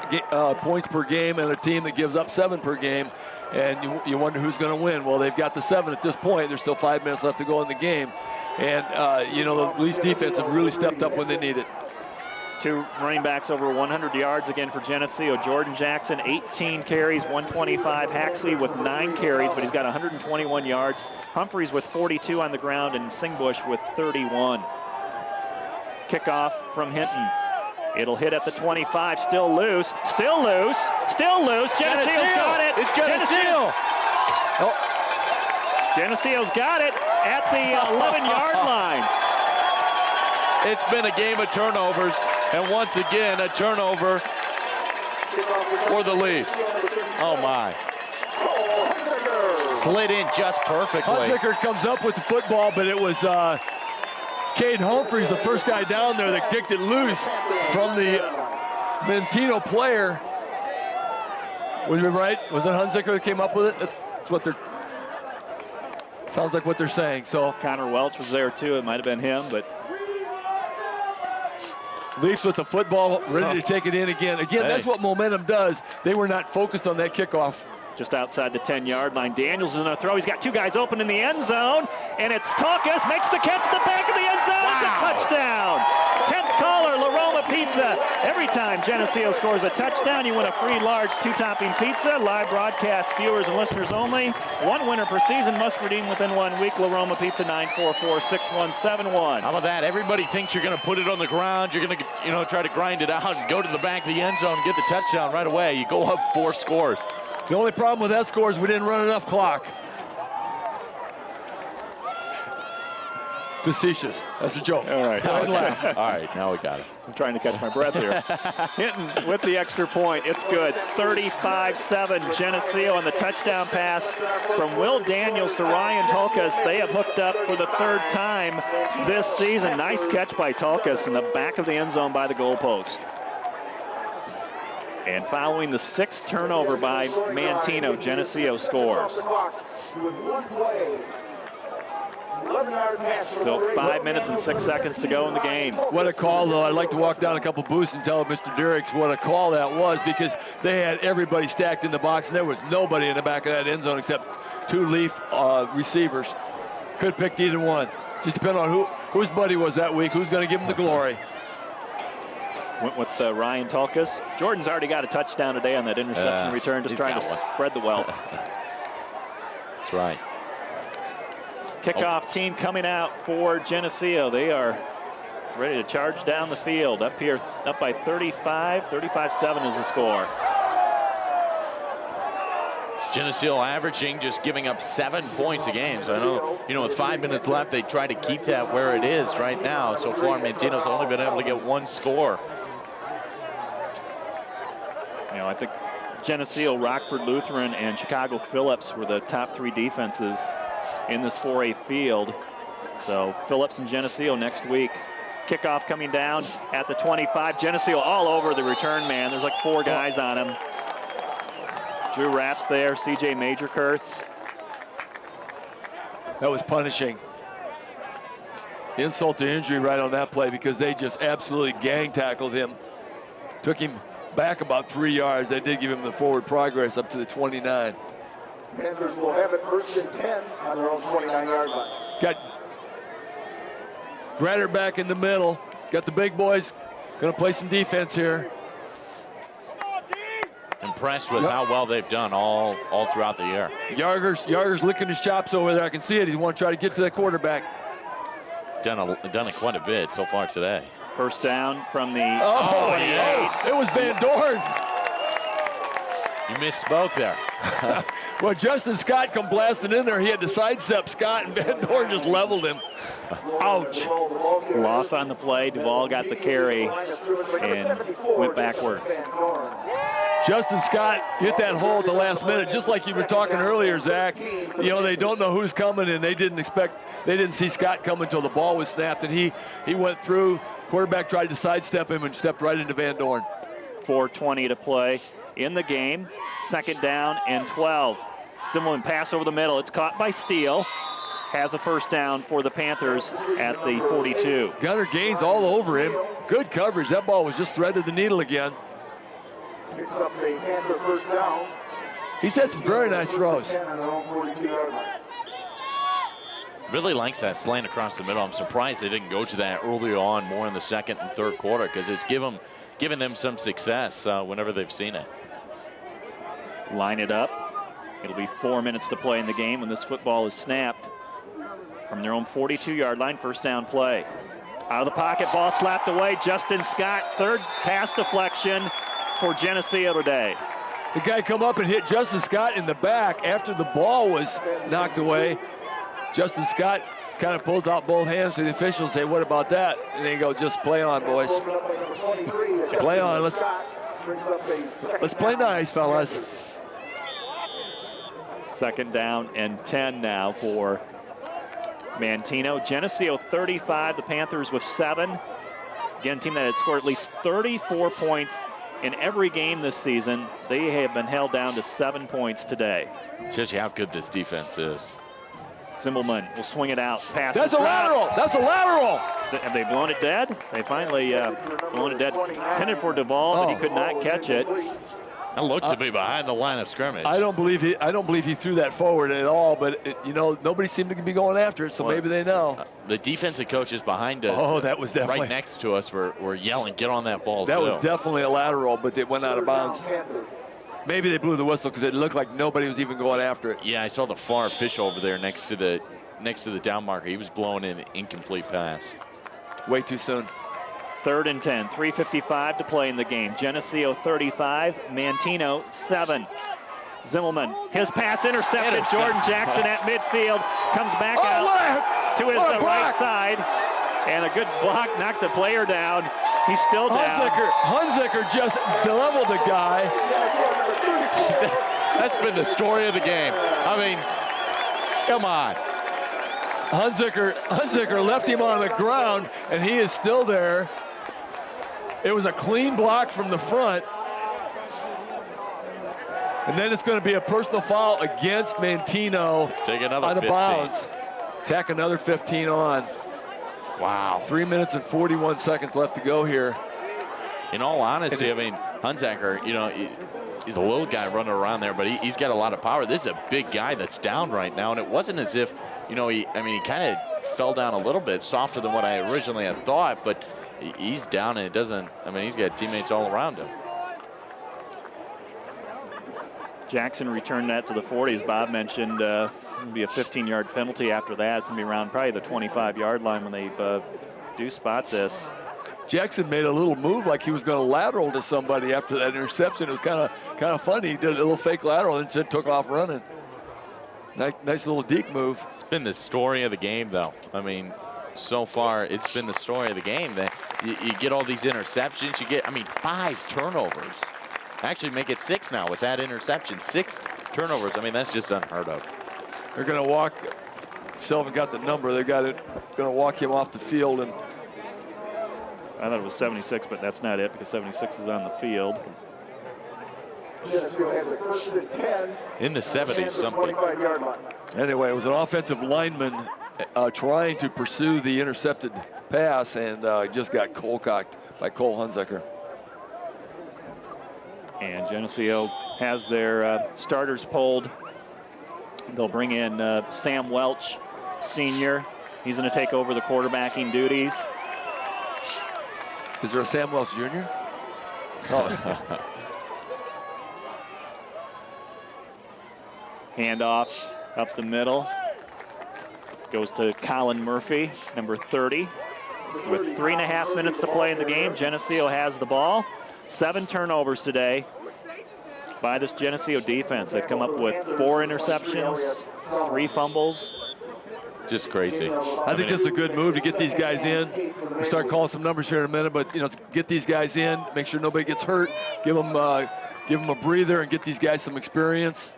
points per game and a team that gives up 7 per game. And you wonder who's going to win. Well, they've got the 7 at this point. There's still 5 minutes left to go in the game. And, the Leafs defense have really stepped up when they need it. 2 running backs over 100 yards again for Geneseo. Jordan Jackson, 18 carries, 125. Haxley with 9 carries, but he's got 121 yards. Humphreys with 42 on the ground, and Singbush with 31. Kickoff from Hinton. It'll hit at the 25, still loose. Geneseo's got it. It's Geneseo. Geneseo's got it at the 11-yard line. It's been a game of turnovers, and once again, a turnover for the Leafs. Oh, my. Slid in just perfectly. Hunziker comes up with the football, but it was Cade Humphreys, the first guy down there, that kicked it loose from the Manteno player. Was it right? Was it Hunziker that came up with it? That's what sounds like what they're saying. So Connor Welch was there too. It might have been him, but Leafs with the football, ready to take it in again. Again, that's what momentum does. They were not focused on that kickoff. Just outside the 10-yard line. Daniels is going to throw. He's got 2 guys open in the end zone, and it's Talkas makes the catch at the back of the end zone. Wow. It's a touchdown. 10th caller, La Roma Pizza. Every time Geneseo scores a touchdown, you win a free large 2-topping pizza. Live broadcast viewers and listeners only. 1 winner per season. Must redeem within 1 week. La Roma Pizza, 944-6171. How about that? Everybody thinks you're going to put it on the ground. You're going to, try to grind it out and go to the back of the end zone and get the touchdown right away. You go up 4 scores. The only problem with that score is we didn't run enough clock. Facetious. That's a joke. All right. All right, now we got it. I'm trying to catch my breath here. Hinton with the extra point. It's good. 35-7 Geneseo on the touchdown pass from Will Daniels to Ryan Talkas. They have hooked up for the 3rd time this season. Nice catch by Talkas in the back of the end zone by the goalpost. And following the 6th turnover by Manteno, Geneseo scores. Still 5 minutes and 6 seconds to go in the game. What a call, though. I'd like to walk down a couple booths and tell Mr. Derricks what a call that was, because they had everybody stacked in the box, and there was nobody in the back of that end zone except 2 Leaf receivers. Could have picked either one. Just depending on whose buddy was that week, who's going to give him the glory. Went with Ryan Talkas. Jordan's already got a touchdown today on that interception return, just trying to spread the wealth. That's right. Kickoff team coming out for Geneseo. They are ready to charge down the field. Up here, up by 35. 35-7 is the score. Geneseo averaging, just giving up 7 points a game. So I know, you know, with 5 minutes left, they try to keep that where it is right now. So far, Manteno's only been able to get 1 score. You know, I think Geneseo, Rockford Lutheran, and Chicago Phillips were the top 3 defenses in this 4A field. So Phillips and Geneseo next week. Kickoff coming down at the 25. Geneseo all over the return man. There's like 4 guys on him. Drew Rapps there, CJ Majorkirth. That was punishing. Insult to injury right on that play because they just absolutely gang tackled him. Took him back about 3 yards. They did give him the forward progress up to the 29. Panthers will have it 1st and 10 on their own 29-yard line. Got Granner back in the middle. Got the big boys. Going to play some defense here. Impressed with how well they've done all throughout the year. Yarger's licking his chops over there. I can see it. He wants to try to get to the quarterback. Done it quite a bit so far today. First down from the 28. Yeah. It was Van Dorn. You misspoke there. Well, Justin Scott come blasting in there. He had to sidestep Scott, and Van Dorn just leveled him. Ouch. Loss on the play. Duvall got the carry and went backwards. Justin Scott hit that hole at the last minute, just like you were talking earlier, Zach. You know, they don't know who's coming, and they didn't see Scott come until the ball was snapped, and he went through. Quarterback tried to sidestep him and stepped right into Van Dorn. 4:20 to play in the game. 2nd down and 12. Zimmerman pass over the middle. It's caught by Steele. Has a first down for the Panthers at the 42. Gunner Gaines all over him. Good coverage. That ball was just threaded the needle again. Picks up a Panther 1st down. He's had some very nice throws. Really likes that slant across the middle. I'm surprised they didn't go to that early on, more in the 2nd and 3rd quarter, because it's given them some success whenever they've seen it. Line it up. It'll be 4 minutes to play in the game when this football is snapped from their own 42-yard line. First down play. Out of the pocket, ball slapped away. Justin Scott, 3rd pass deflection for Geneseo today. The guy come up and hit Justin Scott in the back after the ball was knocked away. Justin Scott kind of pulls out both hands to the officials, say, what about that? And they go, just play on, boys. Play on. Let's play nice, fellas. 2nd down and 10 now for Manteno. Geneseo 35, the Panthers with 7. Again, a team that had scored at least 34 points in every game this season. They have been held down to 7 points today. Shows you how good this defense is. Zimmelman will swing it out. Pass. That's a lateral. That's a lateral. Have they blown it dead? They finally blown it dead. Intended for Duvall, but he could not catch it. That looked to be behind the line of scrimmage. I don't believe he threw that forward at all, but you know, nobody seemed to be going after it, so maybe they know. The defensive coaches behind us, that was definitely right next to us, were yelling, get on that ball. That was definitely a lateral, but it went out of bounds. Maybe they blew the whistle because it looked like nobody was even going after it. Yeah, I saw the far official over there next to the down marker. He was blowing an incomplete pass. Way too soon. 3rd and 10, 3:55 to play in the game. Geneseo 35, Manteno 7. Zimmelman, his pass intercepted. Jordan Jackson at midfield, comes back out to his right side, and a good block knocked the player down. He's still down. Hunziker just leveled the guy. That's been the story of the game. I mean, come on. Hunziker left him on the ground, and he is still there. It was a clean block from the front. And then it's going to be a personal foul against Manteno. Take another out of 15. bounds. Tack another 15 on. Wow. 3 minutes and 41 seconds left to go here. In all honesty, I mean, Hunziker, you know, he's a little guy running around there, but he's got a lot of power. This is a big guy that's down right now, and it wasn't as if, you know, he kind of fell down a little bit softer than what I originally had thought, but he's down, and it doesn't, I mean, he's got teammates all around him. Jackson returned that to the 40, as Bob mentioned. It'll be a 15-yard penalty after that. It's going to be around probably the 25-yard line when they do spot this. Jackson made a little move like he was going to lateral to somebody after that interception. It was kind of funny. He did a little fake lateral and then took off running. Nice little deke move. It's been the story of the game, though. I mean, so far, it's been the story of the game that you get all these interceptions. You get, 5 turnovers. Actually, make it 6 now with that interception. 6 turnovers. I mean, that's just unheard of. They're going to walk. Selvin got the number. They got it. Going to walk him off the field. And I thought it was 76, but that's not it because 76 is on the field. Geneseo has a 1st and 10. In the 70s, something. 25-yard line. anyway, it was an offensive lineman trying to pursue the intercepted pass and just got cold-cocked by Cole Hunziker. And Geneseo has their starters pulled. They'll bring in Sam Welch, senior. He's going to take over the quarterbacking duties. Is there a Sam Welch Jr.? Oh. Handoffs up the middle. Goes to Colin Murphy, number 30. With 3.5 minutes to play in the game, Geneseo has the ball. 7 turnovers today by this Geneseo defense. They've come up with 4 interceptions, 3 fumbles. Just crazy. I think this is a good move to get these guys in. We'll start calling some numbers here in a minute, but get these guys in, make sure nobody gets hurt, give them a breather, and get these guys some experience.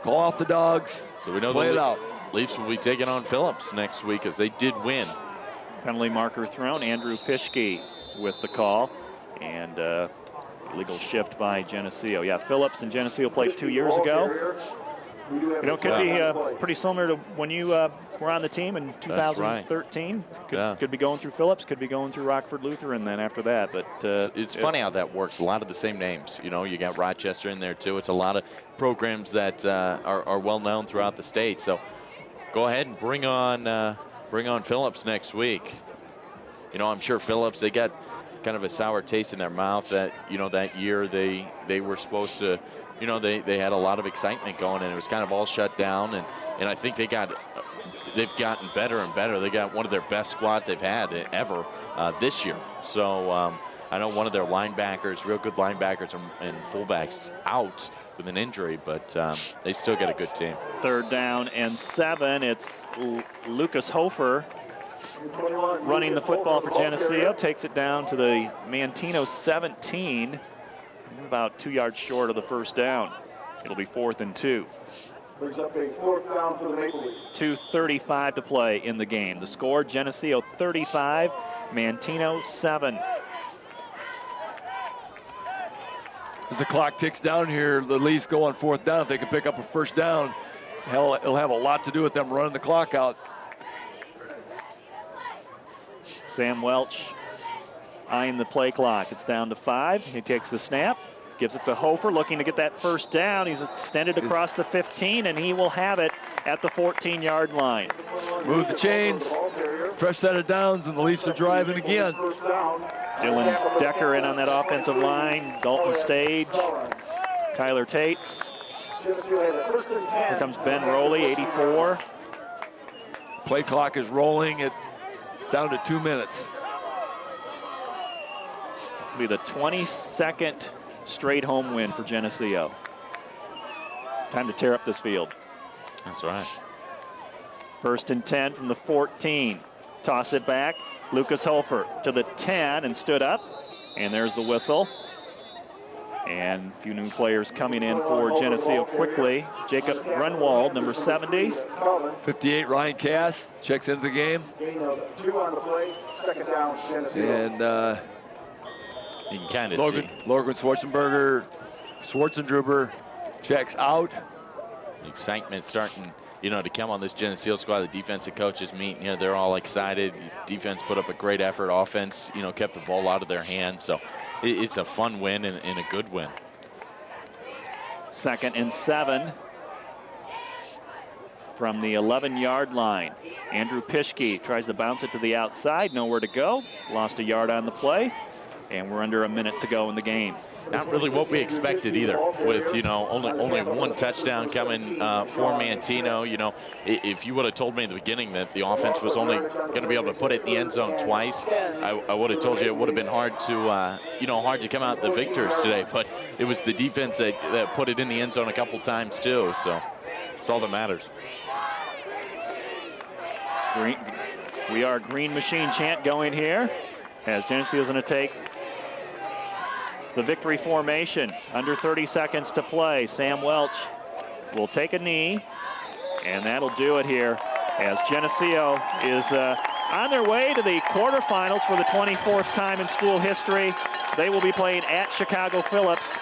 Call off the dogs. So we know play it out. Leafs will be taking on Phillips next week as they did win. Penalty marker thrown. Andrew Pischke with the call, and illegal shift by Geneseo. Yeah, Phillips and Geneseo played 2 years ago. It could be pretty similar to when you were on the team in 2013. Right. Could be going through Phillips, could be going through Rockford Lutheran then after that. But it's funny how that works. A lot of the same names. You got Rochester in there too. It's a lot of programs that are well known throughout the state. So go ahead and bring on Phillips next week. I'm sure Phillips, they got kind of a sour taste in their mouth that that year they were supposed to. They had a lot of excitement going, and it was kind of all shut down. And I think they've gotten better and better. They got one of their best squads they've had ever this year. So I know one of their linebackers, real good linebackers and fullbacks, out with an injury, but they still got a good team. 3rd down and 7. It's Lucas Hofer running the football for Geneseo. Takes it down to the Manteno 17. About 2 yards short of the 1st down. It'll be 4th and 2. Brings up a 4th down for the Maple Leafs. 2:35 to play in the game. The score, Geneseo 35, Manteno 7. As the clock ticks down here, the Leafs go on 4th down. If they can pick up a 1st down, hell, it'll have a lot to do with them running the clock out. Sam Welch eyeing the play clock. It's down to 5. He takes the snap, gives it to Hofer, looking to get that 1st down. He's extended across the 15, and he will have it at the 14-yard line. Move the chains, fresh set of downs, and the Leafs are driving again. Dylan Decker in on that offensive line. Dalton Stage, Tyler Tates. Here comes Ben Rowley, 84. Play clock is rolling at down to 2 minutes. This will be the 22nd straight home win for Geneseo. Time to tear up this field. That's right. 1st and 10 from the 14. Toss it back. Lucas Hofer to the 10 and stood up. And there's the whistle. And a few new players coming in for Geneseo quickly. Jacob Grunwald, number 70. 58, Ryan Cass checks into the game. Gain of 2 on the play. 2nd down, Geneseo. And you can kind of see. Logan Schwartzendruber checks out. The excitement starting, to come on this Geneseo squad. The defensive coaches meet, they're all excited. Defense put up a great effort. Offense, kept the ball out of their hands. So it's a fun win and a good win. 2nd and 7 from the 11-yard line. Andrew Pischke tries to bounce it to the outside. Nowhere to go. Lost a yard on the play. and we're under a minute to go in the game. Not really what we expected either, with, you know, only one touchdown coming for Manteno. You know, if you would have told me in the beginning that the offense was only going to be able to put it in the end zone twice, I would have told you it would have been hard to, you know, hard to come out the victors today. But it was the defense that put it in the end zone a couple times too. So it's all that matters. We are Green Machine chant going here as Geneseo's going to take the victory formation. Under 30 seconds to play. Sam Welch will take a knee, and that'll do it here as Geneseo is on their way to the quarterfinals for the 24th time in school history. They will be playing at Chicago Phillips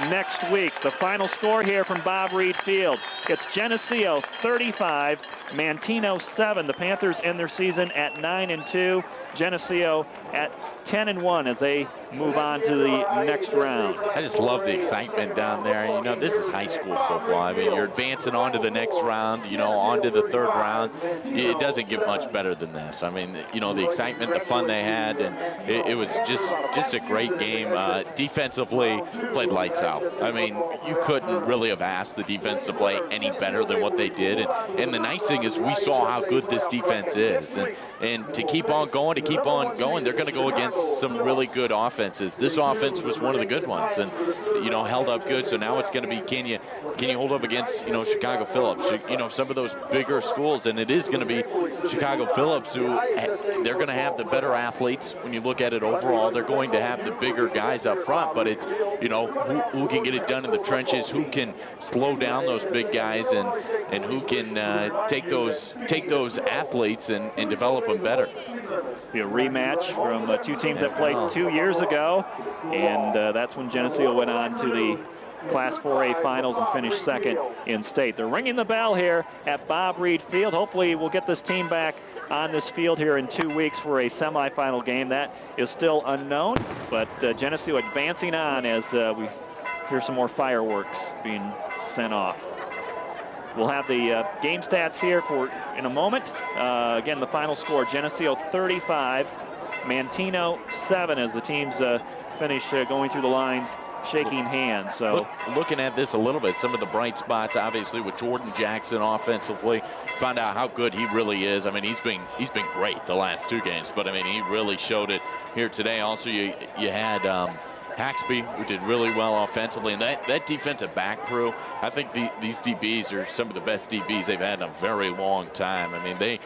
next week. The final score here from Bob Reed Field. It's Geneseo 35, Manteno 7. The Panthers end their season at 9-2. Geneseo at 10-1 as they move on to the next round. I just love the excitement down there. You know, this is high school football. I mean, you're advancing on to the next round, you know, on to the third round. It doesn't get much better than this. I mean, you know, the excitement, the fun they had, and it was just a great game. Defensively, played lights out. I mean, you couldn't really have asked the defense to play any better than what they did. And the nice thing is we saw how good this defense is. And to keep on going, they're going to go against some really good offenses. This offense was one of the good ones, and you know, held up good. So now it's going to be, can you hold up against, you know, Chicago Phillips, you know, some of those bigger schools, and it is going to be Chicago Phillips who they're going to have the better athletes. When you look at it overall, they're going to have the bigger guys up front, but it's, you know, who can get it done in the trenches, who can slow down those big guys, and who can take those athletes and develop them better. Be a rematch from two teams that played 2 years ago, and that's when Geneseo went on to the Class 4A finals and finished second in state. They're ringing the bell here at Bob Reed Field. Hopefully we'll get this team back on this field here in 2 weeks for a semifinal game. That is still unknown, but Geneseo advancing on as we hear some more fireworks being sent off. We'll have the game stats here in a moment. Again, the final score, Geneseo 35, Manteno 7, as the teams finish going through the lines, shaking hands. So looking at this a little bit, some of the bright spots, obviously, with Jordan Jackson offensively, found out how good he really is. I mean, he's been great the last 2 games, but I mean, he really showed it here today. Also, you had Haxby, who did really well offensively, and that defensive back crew, I think these DBs are some of the best DBs they've had in a very long time. I mean, they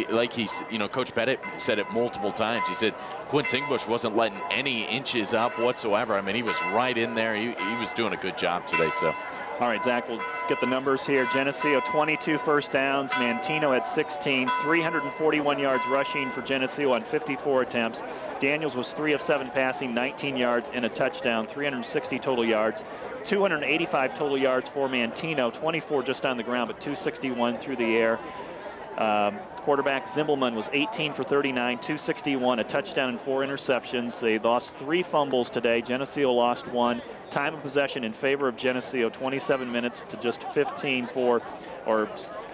like you know, Coach Pettit said it multiple times. He said Quinn Singbush wasn't letting any inches up whatsoever. I mean, he was right in there. He was doing a good job today, too. All right, Zach, we'll get the numbers here. Geneseo 22 first downs, Manteno at 16, 341 yards rushing for Geneseo on 54 attempts. Daniels was 3 of 7 passing, 19 yards and a touchdown, 360 total yards. 285 total yards for Manteno, 24 just on the ground, but 261 through the air. Quarterback Zimbelman was 18 for 39, 261, a touchdown and 4 interceptions. They lost 3 fumbles today. Geneseo lost 1. Time of possession in favor of Geneseo, 27 minutes to just 15 for, or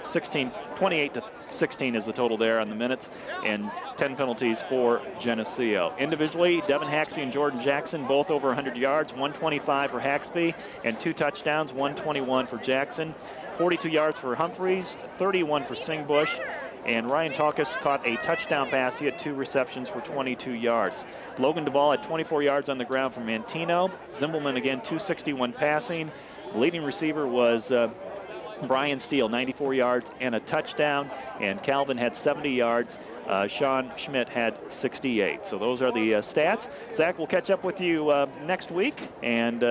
16, 28 to 16 is the total there on the minutes, and 10 penalties for Geneseo. Individually, Devin Haxby and Jordan Jackson both over 100 yards, 125 for Haxby and 2 touchdowns, 121 for Jackson. 42 yards for Humphreys, 31 for Singbush, and Ryan Talkus caught a touchdown pass. He had 2 receptions for 22 yards. Logan Duvall had 24 yards on the ground for Manteno. Zimbelman again 261 passing. The leading receiver was Brian Steele, 94 yards and a touchdown, and Calvin had 70 yards. Sean Schmidt had 68. So those are the stats. Zach, we'll catch up with you next week, and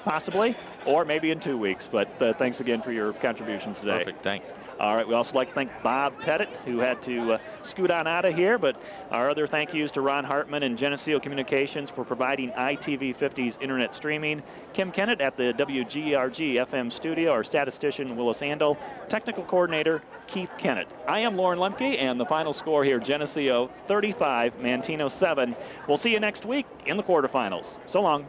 possibly, or maybe in 2 weeks. But thanks again for your contributions today. Perfect, thanks. All right, we also like to thank Bob Pettit, who had to scoot on out of here. But our other thank yous to Ron Hartman and Geneseo Communications for providing ITV50's internet streaming. Kim Kennett at the WGRG FM studio, our statistician Willis Andel, technical coordinator Keith Kennett. I am Lauren Lemke, and the final score here, Geneseo 35, Manteno 7. We'll see you next week in the quarterfinals. So long.